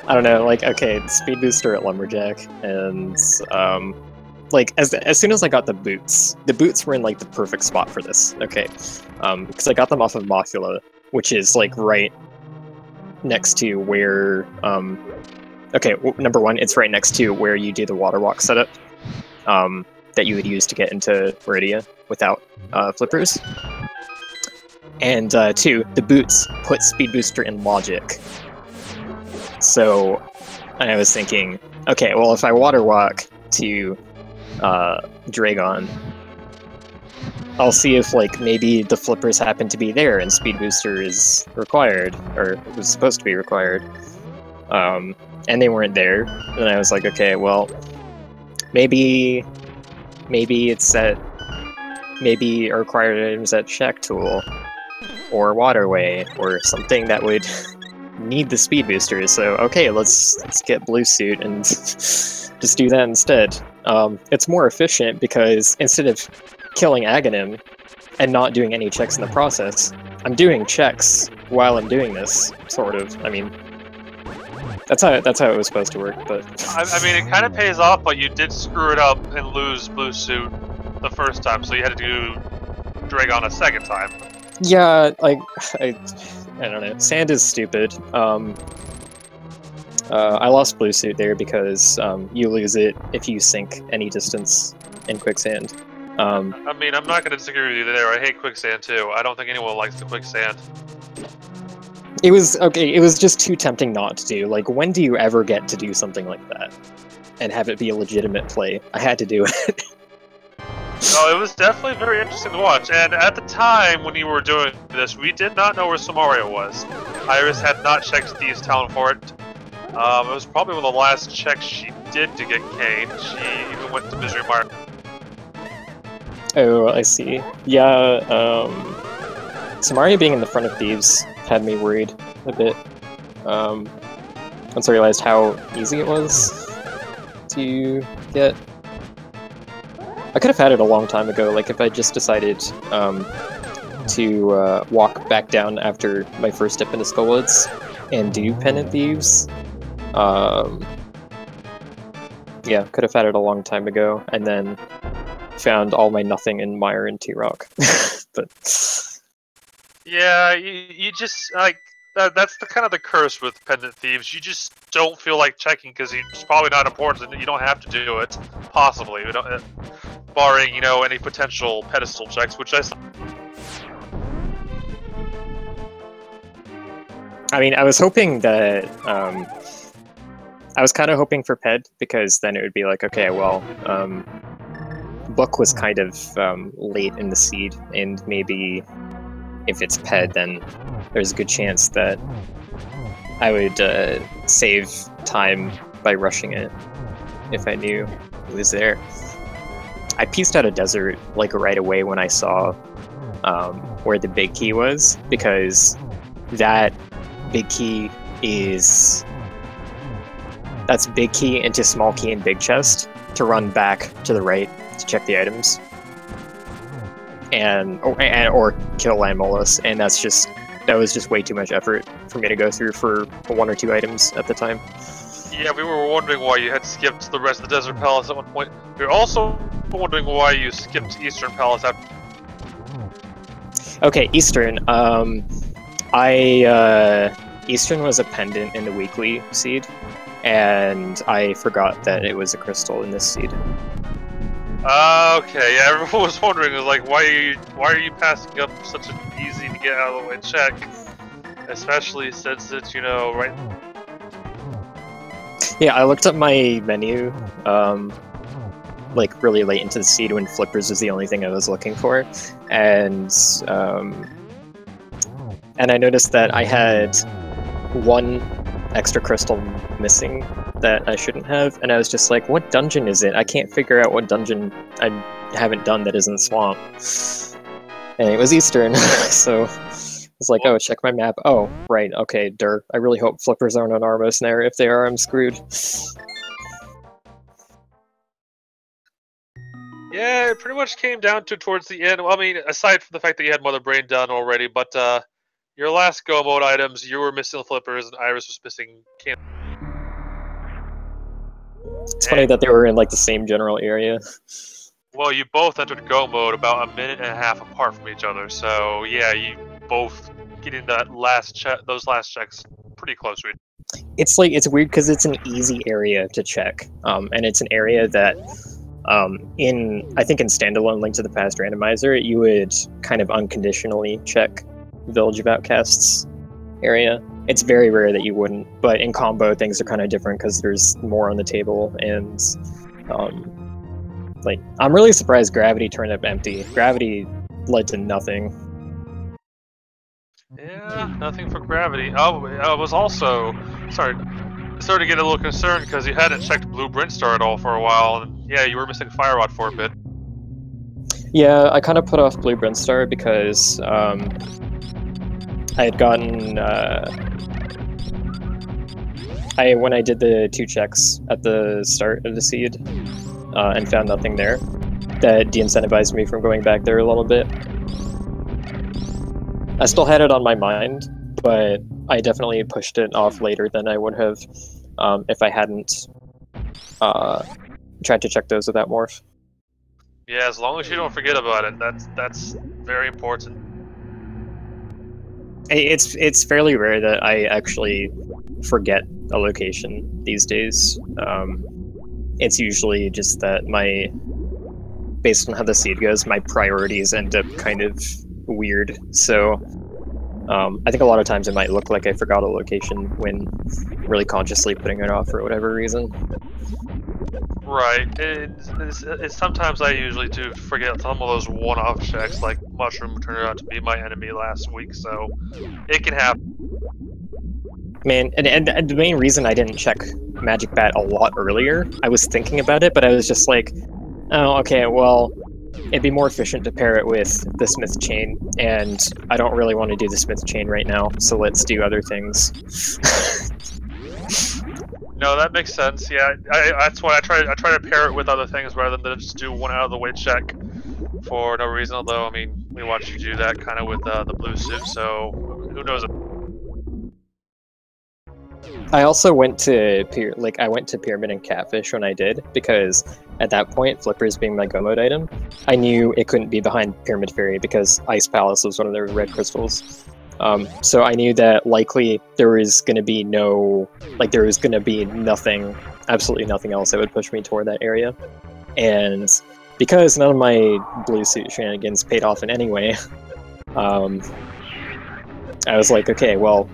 I don't know, like, okay, speed booster at Lumberjack, and, like, as soon as I got the boots were in, like, the perfect spot for this, okay, because I got them off of Mothula, which is, like, right next to where, okay, number one, it's right next to where you do the water walk setup, that you would use to get into Viridia without, flippers. And, two, the boots put speed booster in logic. So, I was thinking, okay, well, if I water walk to Dragon, I'll see if, like, maybe the flippers happen to be there and speed booster is required, or it was supposed to be required. And they weren't there. And I was like, okay, well, maybe it's at, maybe a required items at Shack Tool, or Waterway, or something that would need the speed boosters. So, okay, let's get Blue Suit and just do that instead. It's more efficient because instead of killing Aghanim and not doing any checks in the process, I'm doing checks while I'm doing this, sort of. I mean, that's how it was supposed to work, but... I mean, it kind of pays off, but you did screw it up and lose Blue Suit the first time, so you had to drag on a second time. Yeah, like I don't know. Sand is stupid. I lost blue suit there because you lose it if you sink any distance in quicksand. I mean, I'm not going to disagree with you there. I hate quicksand too. I don't think anyone likes the quicksand. It was okay. It was just too tempting not to do. Like, when do you ever get to do something like that and have it be a legitimate play? I had to do it. No, it was definitely very interesting to watch. And at the time when you were doing this, we did not know where Samaria was. Iris had not checked Thieves' Town for it. It was probably one of the last checks she did to get Kane. She even went to Misery Mire. Oh, I see. Yeah, Samaria being in the front of Thieves had me worried a bit. Once I realized how easy it was to get. I could have had it a long time ago, like if I just decided to walk back down after my first dip into Skullwoods and do Pendant Thieves. Yeah, could have had it a long time ago, and then found all my nothing in Mire and T-Rock. But yeah, you just like that's the kind of the curse with Pendant Thieves. You just don't feel like checking because it's probably not important and you don't have to do it. Possibly, you don't, barring any potential pedestal checks, which I mean, I was hoping that I was kind of hoping for Ped because then it would be like, okay, well, Book was kind of late in the seed, and maybe if it's Ped, then there's a good chance that I would save time by rushing it if I knew it was there. I pieced out a desert like right away when I saw where the big key was, because that big key that's big key into small key and big chest to run back to the right to check the items or kill Landmolus, and that was just way too much effort for me to go through for 1 or 2 items at the time. Yeah, we were wondering why you had skipped the rest of the Desert Palace at one point. We were also wondering why you skipped Eastern Palace after. Okay, Eastern. Eastern was a pendant in the weekly seed, and I forgot that it was a crystal in this seed. Okay, yeah, everyone was wondering, like, why are you passing up such an easy to get out of the way check, especially since it's right. Yeah, I looked up my menu, like really late into the seed when Flippers was the only thing I was looking for, and I noticed that I had 1 extra crystal missing that I shouldn't have, and I was just like, what dungeon is it? I can't figure out what dungeon I haven't done that isn't Swamp. And it was Eastern, so I was like, oh, check my map. Oh, right, okay, dirt. I really hope Flippers aren't on Armos now. If they are, I'm screwed. Yeah, it pretty much came down to towards the end. Well, I mean, aside from the fact that you had Mother Brain done already, but your last go mode items, you were missing Flippers, and Iris was missing Can. It's funny that they were in like the same general area. Well, you both entered go mode about 1.5 minutes apart from each other, so yeah, you both getting those last checks pretty close. It's like, it's weird because it's an easy area to check, and it's an area that I think in standalone Link to the Past Randomizer, you would kind of unconditionally check Village of Outcasts area. It's very rare that you wouldn't, but in combo things are kind of different because there's more on the table, and like, I'm really surprised Gravity turned up empty. Gravity led to nothing. Yeah, nothing for Gravity. Oh, I was also started to get a little concerned because you hadn't checked Blue Brintstar at all for a while, and yeah, you were missing Fire Rod for a bit. Yeah, I kind of put off Blue Brintstar because I had gotten when I did the 2 checks at the start of the seed and found nothing there, that de-incentivized me from going back there a little bit. I still had it on my mind, but I definitely pushed it off later than I would have if I hadn't tried to check those without Morph. Yeah, as long as you don't forget about it, that's very important. It's fairly rare that I actually forget a location these days. It's usually just that based on how the seed goes, my priorities end up kind of weird. So I think a lot of times it might look like I forgot a location when really consciously putting it off for whatever reason. Right. It's sometimes I usually do forget some of those one-off checks, like Mushroom turned out to be my enemy last week, so it can happen. Man, and the main reason I didn't check Magic Bat a lot earlier, I was thinking about it, but I was just like, oh, okay, well, it'd be more efficient to pair it with the Smith Chain, and I don't really want to do the Smith Chain right now, so let's do other things. No, that makes sense. Yeah, that's why I try to pair it with other things rather than just do one out of the way check for no reason. Although, I mean, we watched you do that kind of with the blue suit, so who knows? I also went to Pyramid and Catfish when I did, because at that point, Flippers being my go mode item, I knew it couldn't be behind Pyramid Fairy because Ice Palace was one of their red crystals. So I knew that likely there was going to be nothing, absolutely nothing else that would push me toward that area. And because none of my blue suit shenanigans paid off in any way, I was like, okay, well,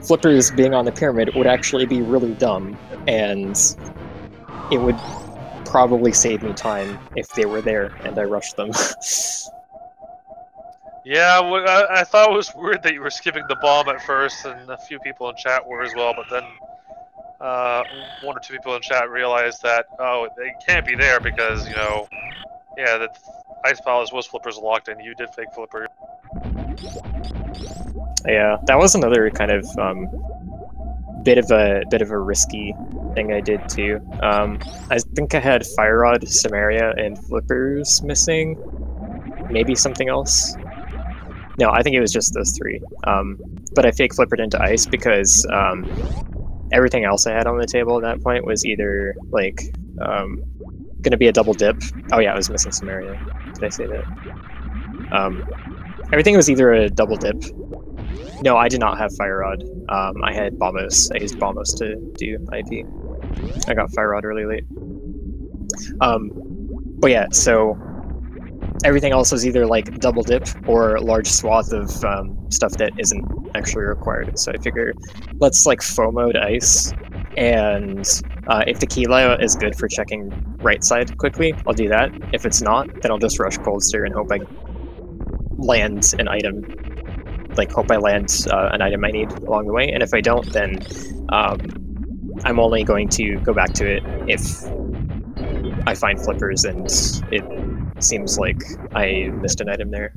Flippers being on the pyramid would actually be really dumb, and it would probably save me time if they were there and I rushed them. Yeah, I thought it was weird that you were skipping the bomb at first, and a few people in chat were as well, but then one or two people in chat realized that, oh, they can't be there because, you know, yeah, that Ice Palace was Flippers locked and you did fake Flipper. Yeah, that was another kind of bit of a risky thing I did too. I think I had Fire Rod, Samaria, and Flippers missing. Maybe something else. No, I think it was just those three. But I fake flippered into ice because everything else I had on the table at that point was either like gonna be a double dip. Oh yeah, I was missing Samaria. Did I say that? Everything was either a double dip. No, I did not have Fire Rod. I had Bombos. I used Bombos to do IP. I got Fire Rod really late. But yeah, so everything else was either like double dip or a large swath of stuff that isn't actually required. So I figured, let's like FOMO to ice, and if Tequila is good for checking right side quickly, I'll do that. If it's not, then I'll just rush Cold Steer and hope I land an item. Like, hope I land an item I need along the way, and if I don't, then I'm only going to go back to it if I find flippers and it seems like I missed an item there.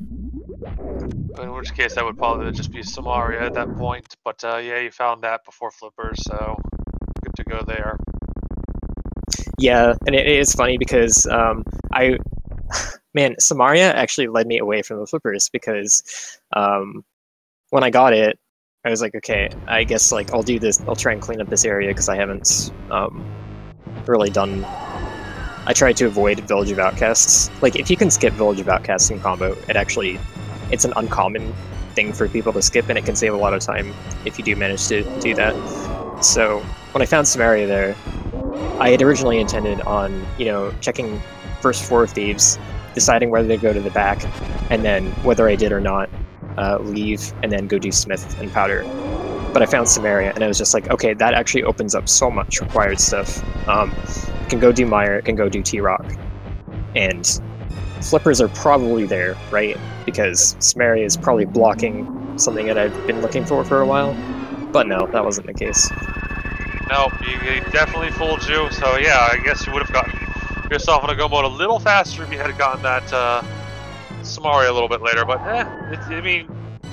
In which case, that would probably just be Samaria at that point. But yeah, you found that before flippers, so good to go there. Yeah, and it is funny because man, Samaria actually led me away from the flippers because when I got it, I was like, okay, I guess like I'll do this. I'll try and clean up this area because I haven't really done. I tried to avoid Village of Outcasts. Like, if you can skip Village of Outcasts in combo, it's an uncommon thing for people to skip, and it can save a lot of time if you do manage to do that. So when I found Samaria there, I had originally intended on, you know, checking first 4 thieves, deciding whether to go to the back, and then whether I did or not, leave, and then go do Smith and Powder. But I found Samaria, and I was just like, okay, that actually opens up so much required stuff. It can go do Meyer, it can go do T-Rock. And flippers are probably there, right? Because Samaria is probably blocking something that I've been looking for a while. But no, that wasn't the case. No, he definitely fooled you, so yeah, I guess you would have gotten yourself on a go mode a little faster if you had gotten that Samaria a little bit later, but I mean,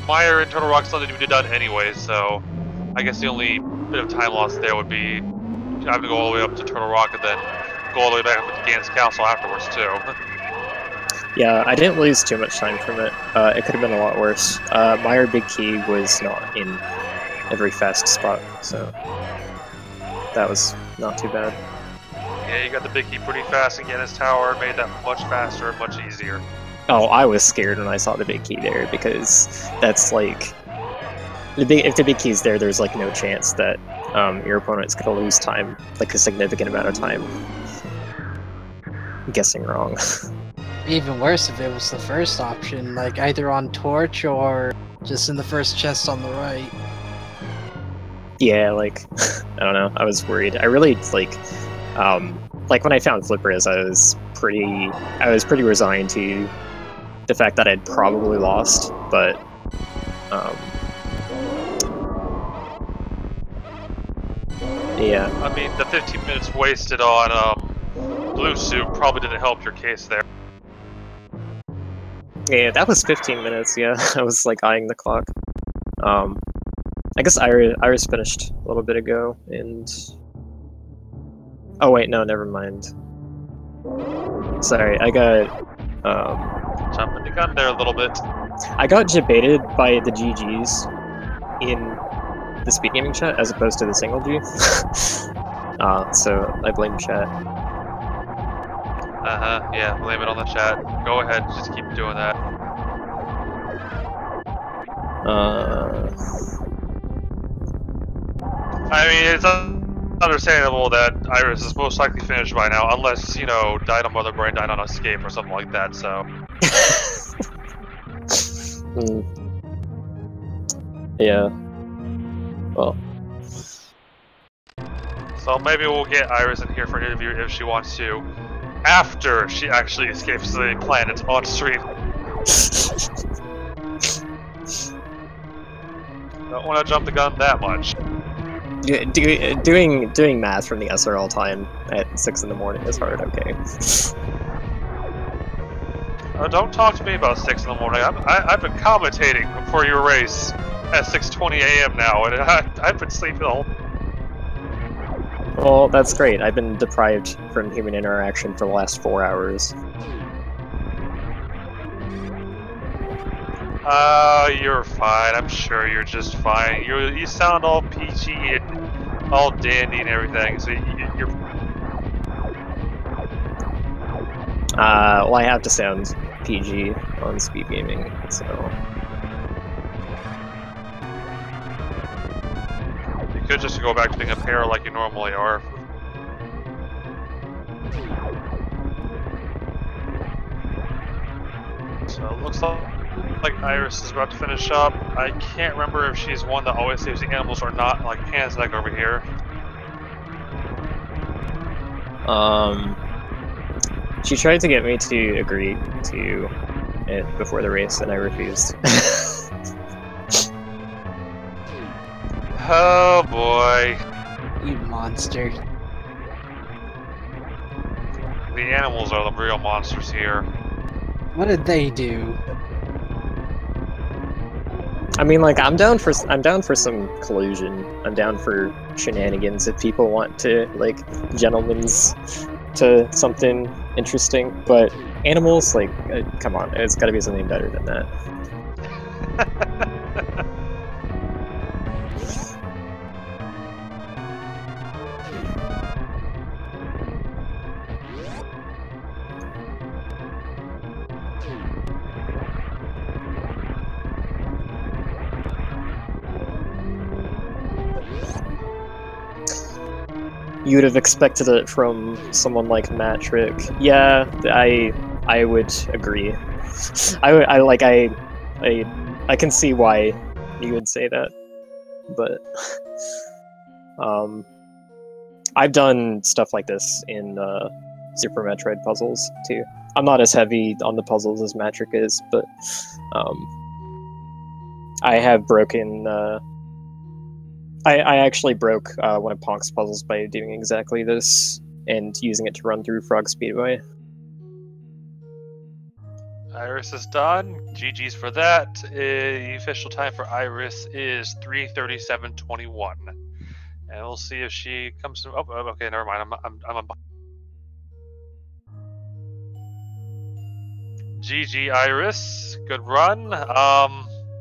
Meyer and Turtle Rock still need to be done anyway, so I guess the only bit of time lost there would be having to go all the way up to Turtle Rock and then go all the way back up to Gans Castle afterwards, too. Yeah, I didn't lose too much time from it. It could have been a lot worse. Meyer Big Key was not in every fast spot, so that was not too bad. Yeah, you got the big key pretty fast again. His tower made that much faster and much easier. Oh, I was scared when I saw the big key there, because that's like... if the big key's there, there's like no chance that your opponent's gonna lose time, like a significant amount of time. I'm guessing wrong. Even worse if it was the first option, like either on torch or just in the first chest on the right. Yeah, like, I don't know, I was worried. I really, like when I found Flippers, I was pretty resigned to the fact that I'd probably lost, but, yeah. I mean, the 15 minutes wasted on Blue Suit probably didn't help your case there. Yeah, that was 15 minutes, yeah. I was, like, eyeing the clock. I guess Iris finished a little bit ago, and... Oh wait, no, never mind. Sorry, I got... Jumping the gun there a little bit. I got debated by the GGs in the speed gaming chat as opposed to the single G. So I blame chat. Yeah, blame it on the chat. Go ahead, just keep doing that. I mean, it's understandable that Iris is most likely finished by now, unless, you know, died on Mother Brain, died on Escape, or something like that, so... Yeah. Well. So maybe we'll get Iris in here for an interview if she wants to, after she actually escapes the planet on stream. Don't want to jump the gun that much. Doing math from the SRL time at 6 in the morning is hard, okay. Don't talk to me about 6 in the morning. I've been commentating for your race at 6:20 a.m. now, and I've been sleeping the whole... Well, that's great. I've been deprived from human interaction for the last 4 hours. You're fine. I'm sure you're just fine. You sound all peachy and all dandy and everything, so you're... Well, I have to sound PG on speed gaming, so... You could just go back to being a pair like you normally are. So it looks like Iris is about to finish up. I can't remember if she's one that always saves the animals or not, like Panzak over here. She tried to get me to agree to it before the race, and I refused. Oh boy. You monster. The animals are the real monsters here. What did they do? I mean, like, I'm down for some collusion. I'm down for shenanigans if people want to, like, gentlemen's to something interesting. But animals, like, come on, it's got to be something better than that. You would have expected it from someone like Matrick. Yeah, I would agree. I can see why you would say that, but I've done stuff like this in Super Metroid puzzles too. I'm not as heavy on the puzzles as Matrick is, but I have broken. I actually broke one of Ponk's puzzles by doing exactly this and using it to run through Frog Speedway. Iris is done. GG's for that. The official time for Iris is 3:37:21, and we'll see if she comes to. Oh, okay, never mind. I'm on. GG Iris, good run.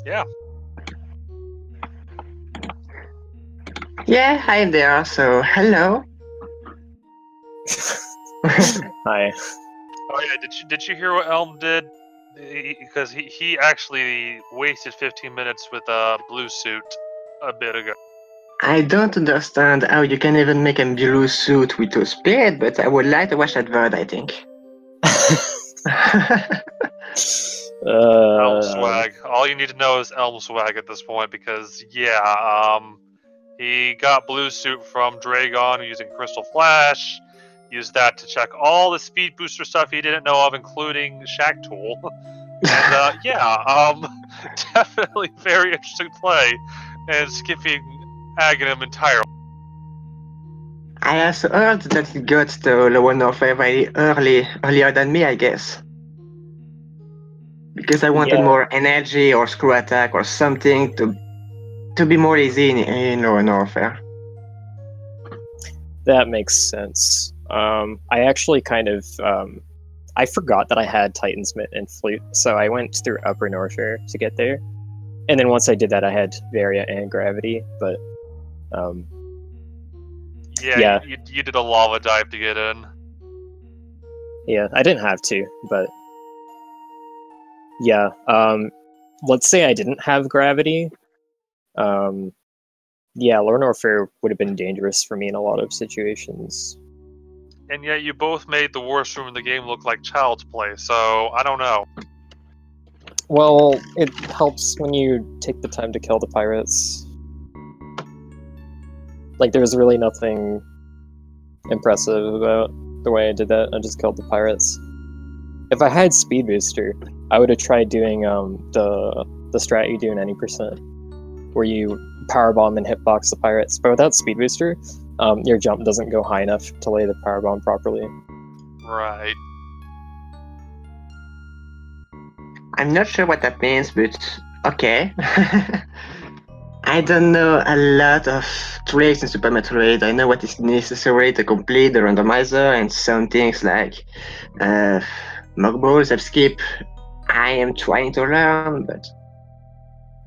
Yeah. Yeah, hi there. So, hello. Hi. Oh yeah, did you hear what Elm did? Because he actually wasted 15 minutes with a blue suit a bit ago. I don't understand how you can even make a blue suit with a spirit, but I would like to watch that VOD, I think. Elm swag. All you need to know is Elm swag at this point, because yeah, he got blue suit from Dragon using Crystal Flash. Used that to check all the speed booster stuff he didn't know of, including Shack Tool. And yeah, definitely very interesting play, and skipping Aghanim entirely. I also heard that he got the lower Norfair very earlier than me, I guess. Because I wanted Yeah. more energy or screw attack or something to be more easy in lower Norfair. That makes sense. I actually kind of I forgot that I had Titan's Mitt and Flute, so I went through Upper Norfair to get there. And then once I did that, I had Varia and Gravity, but Yeah. You did a lava dive to get in. yeah, I didn't have to, but yeah. Let's say I didn't have Gravity. Yeah, Lower Norfair would have been dangerous for me in a lot of situations. And yet you both made the worst room in the game look like child's play, so I don't know. Well, it helps when you take the time to kill the pirates. Like, there's really nothing impressive about the way I did that. I just killed the pirates. If I had Speed Booster, I would have tried doing the strat you do in any percent, where you powerbomb and hitbox the pirates. But without Speed Booster, your jump doesn't go high enough to lay the powerbomb properly. Right. I'm not sure what that means, but okay. I don't know a lot of tricks in Super Metroid. I know what is necessary to complete the randomizer and some things like mock balls, skip. I am trying to learn, but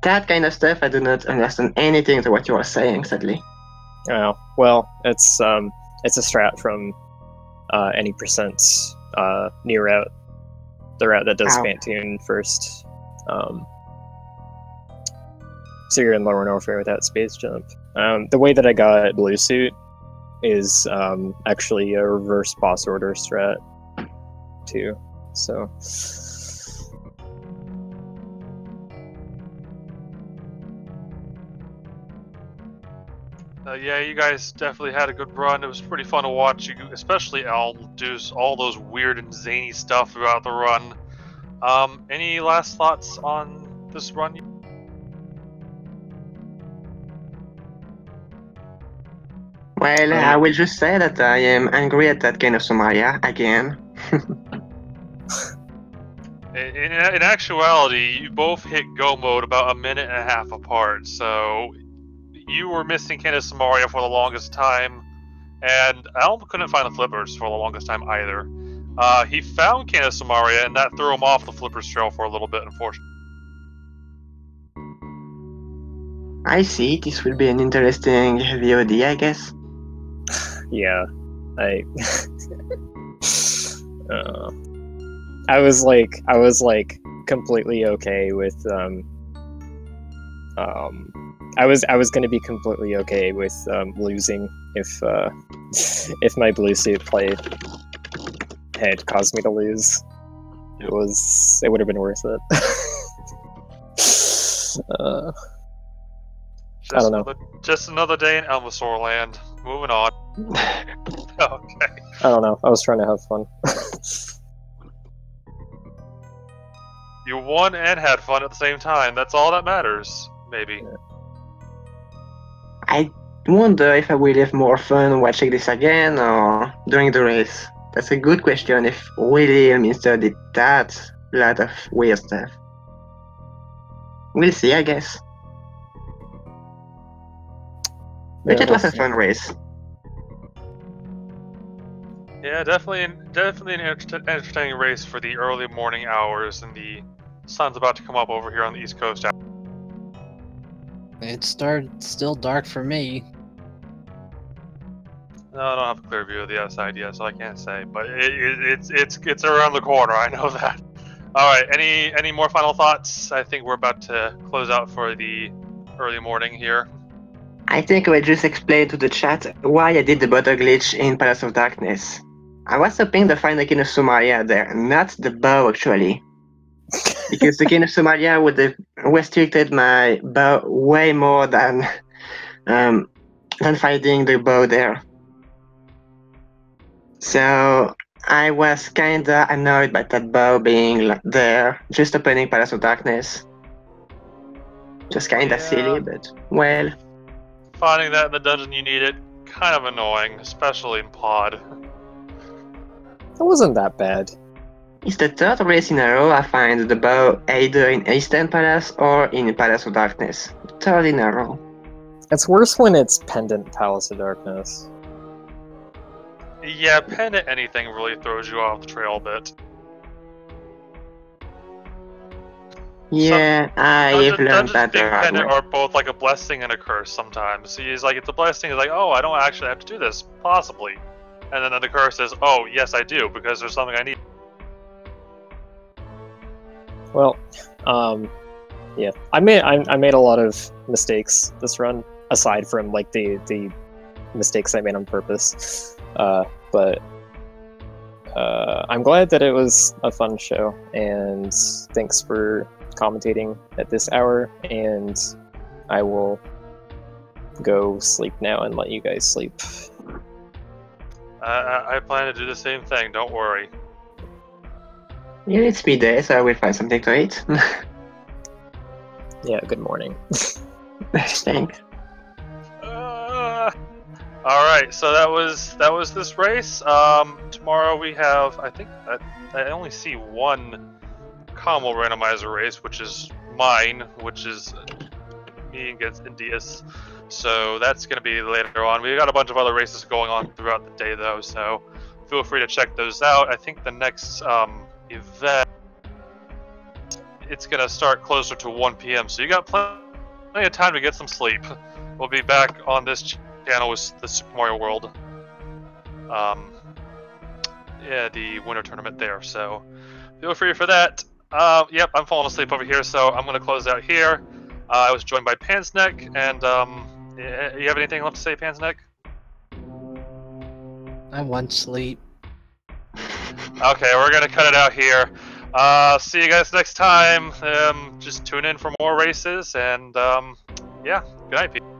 that kind of stuff I do not understand anything to what you are saying, sadly. Oh, well, it's a strat from any percent near route. The route that does Spantoon first. So you're in Lower Norfair without Space Jump. The way that I got Blue Suit is actually a reverse boss order strat, too. So... Yeah, you guys definitely had a good run. It was pretty fun to watch you, especially Elm, do all those weird and zany stuff throughout the run. Any last thoughts on this run? Well, I will just say that I am angry at that kind of Somalia again. In actuality, you both hit go mode about a minute and a half apart, so you were missing Candace Samaria for the longest time, and Elm couldn't find the flippers for the longest time either. He found Candace Samaria, and that threw him off the flippers trail for a little bit, unfortunately. I see. This will be an interesting VOD, I guess. Yeah, I was like completely okay with I was gonna be completely okay with losing if my blue suit play had caused me to lose. It would have been worth it. I don't know. Just another day in Elminster land. Moving on. Okay. I don't know. I was trying to have fun. You won and had fun at the same time. That's all that matters. Maybe. Yeah. I wonder if I will have more fun watching this again or during the race. That's a good question if really Elminster did that lot of weird stuff. We'll see, I guess. But it was a fun race. Yeah, definitely an entertaining race for the early morning hours, and the sun's about to come up over here on the East Coast. It started still dark for me. No, I don't have a clear view of the outside yet, so I can't say. But it's around the corner. I know that. All right. Any more final thoughts? I think we're about to close out for the early morning here. I think I will just explain to the chat why I did the butter glitch in Palace of Darkness. I was hoping to find the King of Somalia there, not the bow actually. Because the King of Somalia would have restricted my bow way more than finding the bow there. So I was kinda annoyed by that bow being there, just opening Palace of Darkness. Just kinda silly, but well. Finding that in the dungeon you need it, kind of annoying, especially in pod. It wasn't that bad. It's the third race in a row I find the bow either in Eastern Palace or in Palace of Darkness. Third in a row. It's worse when it's Pendant Palace of Darkness. Yeah, pendant anything really throws you off the trail a bit. Yeah, I've learned Dungeons that the being hard pendant way. are both like a blessing and a curse sometimes. See, it's like, it's a blessing, it's like, oh, I don't actually have to do this, possibly. And then the curse is, oh, yes I do, because there's something I need. Well, yeah, I made a lot of mistakes this run, aside from like the mistakes I made on purpose. But I'm glad that it was a fun show, and thanks for commentating at this hour. And I will go sleep now and let you guys sleep. I plan to do the same thing, don't worry. Yeah, it's midday, so I will find something to eat. Yeah, good morning. Thanks. Alright, so that was this race. Tomorrow we have, I think, I only see one combo randomizer race, which is mine, which is me against Indias. So that's going to be later on. We got a bunch of other races going on throughout the day, though, so feel free to check those out. I think the next event, it's going to start closer to 1 p.m., so you got plenty of time to get some sleep. We'll be back on this channel with the Super Mario World. Yeah, the winter tournament there, so feel free for that. Yep, I'm falling asleep over here, so I'm going to close out here. I was joined by Pansneck, and you have anything left to say, Pansneck? I want sleep. Okay, we're going to cut it out here. See you guys next time. Just tune in for more races, and yeah, good night, people.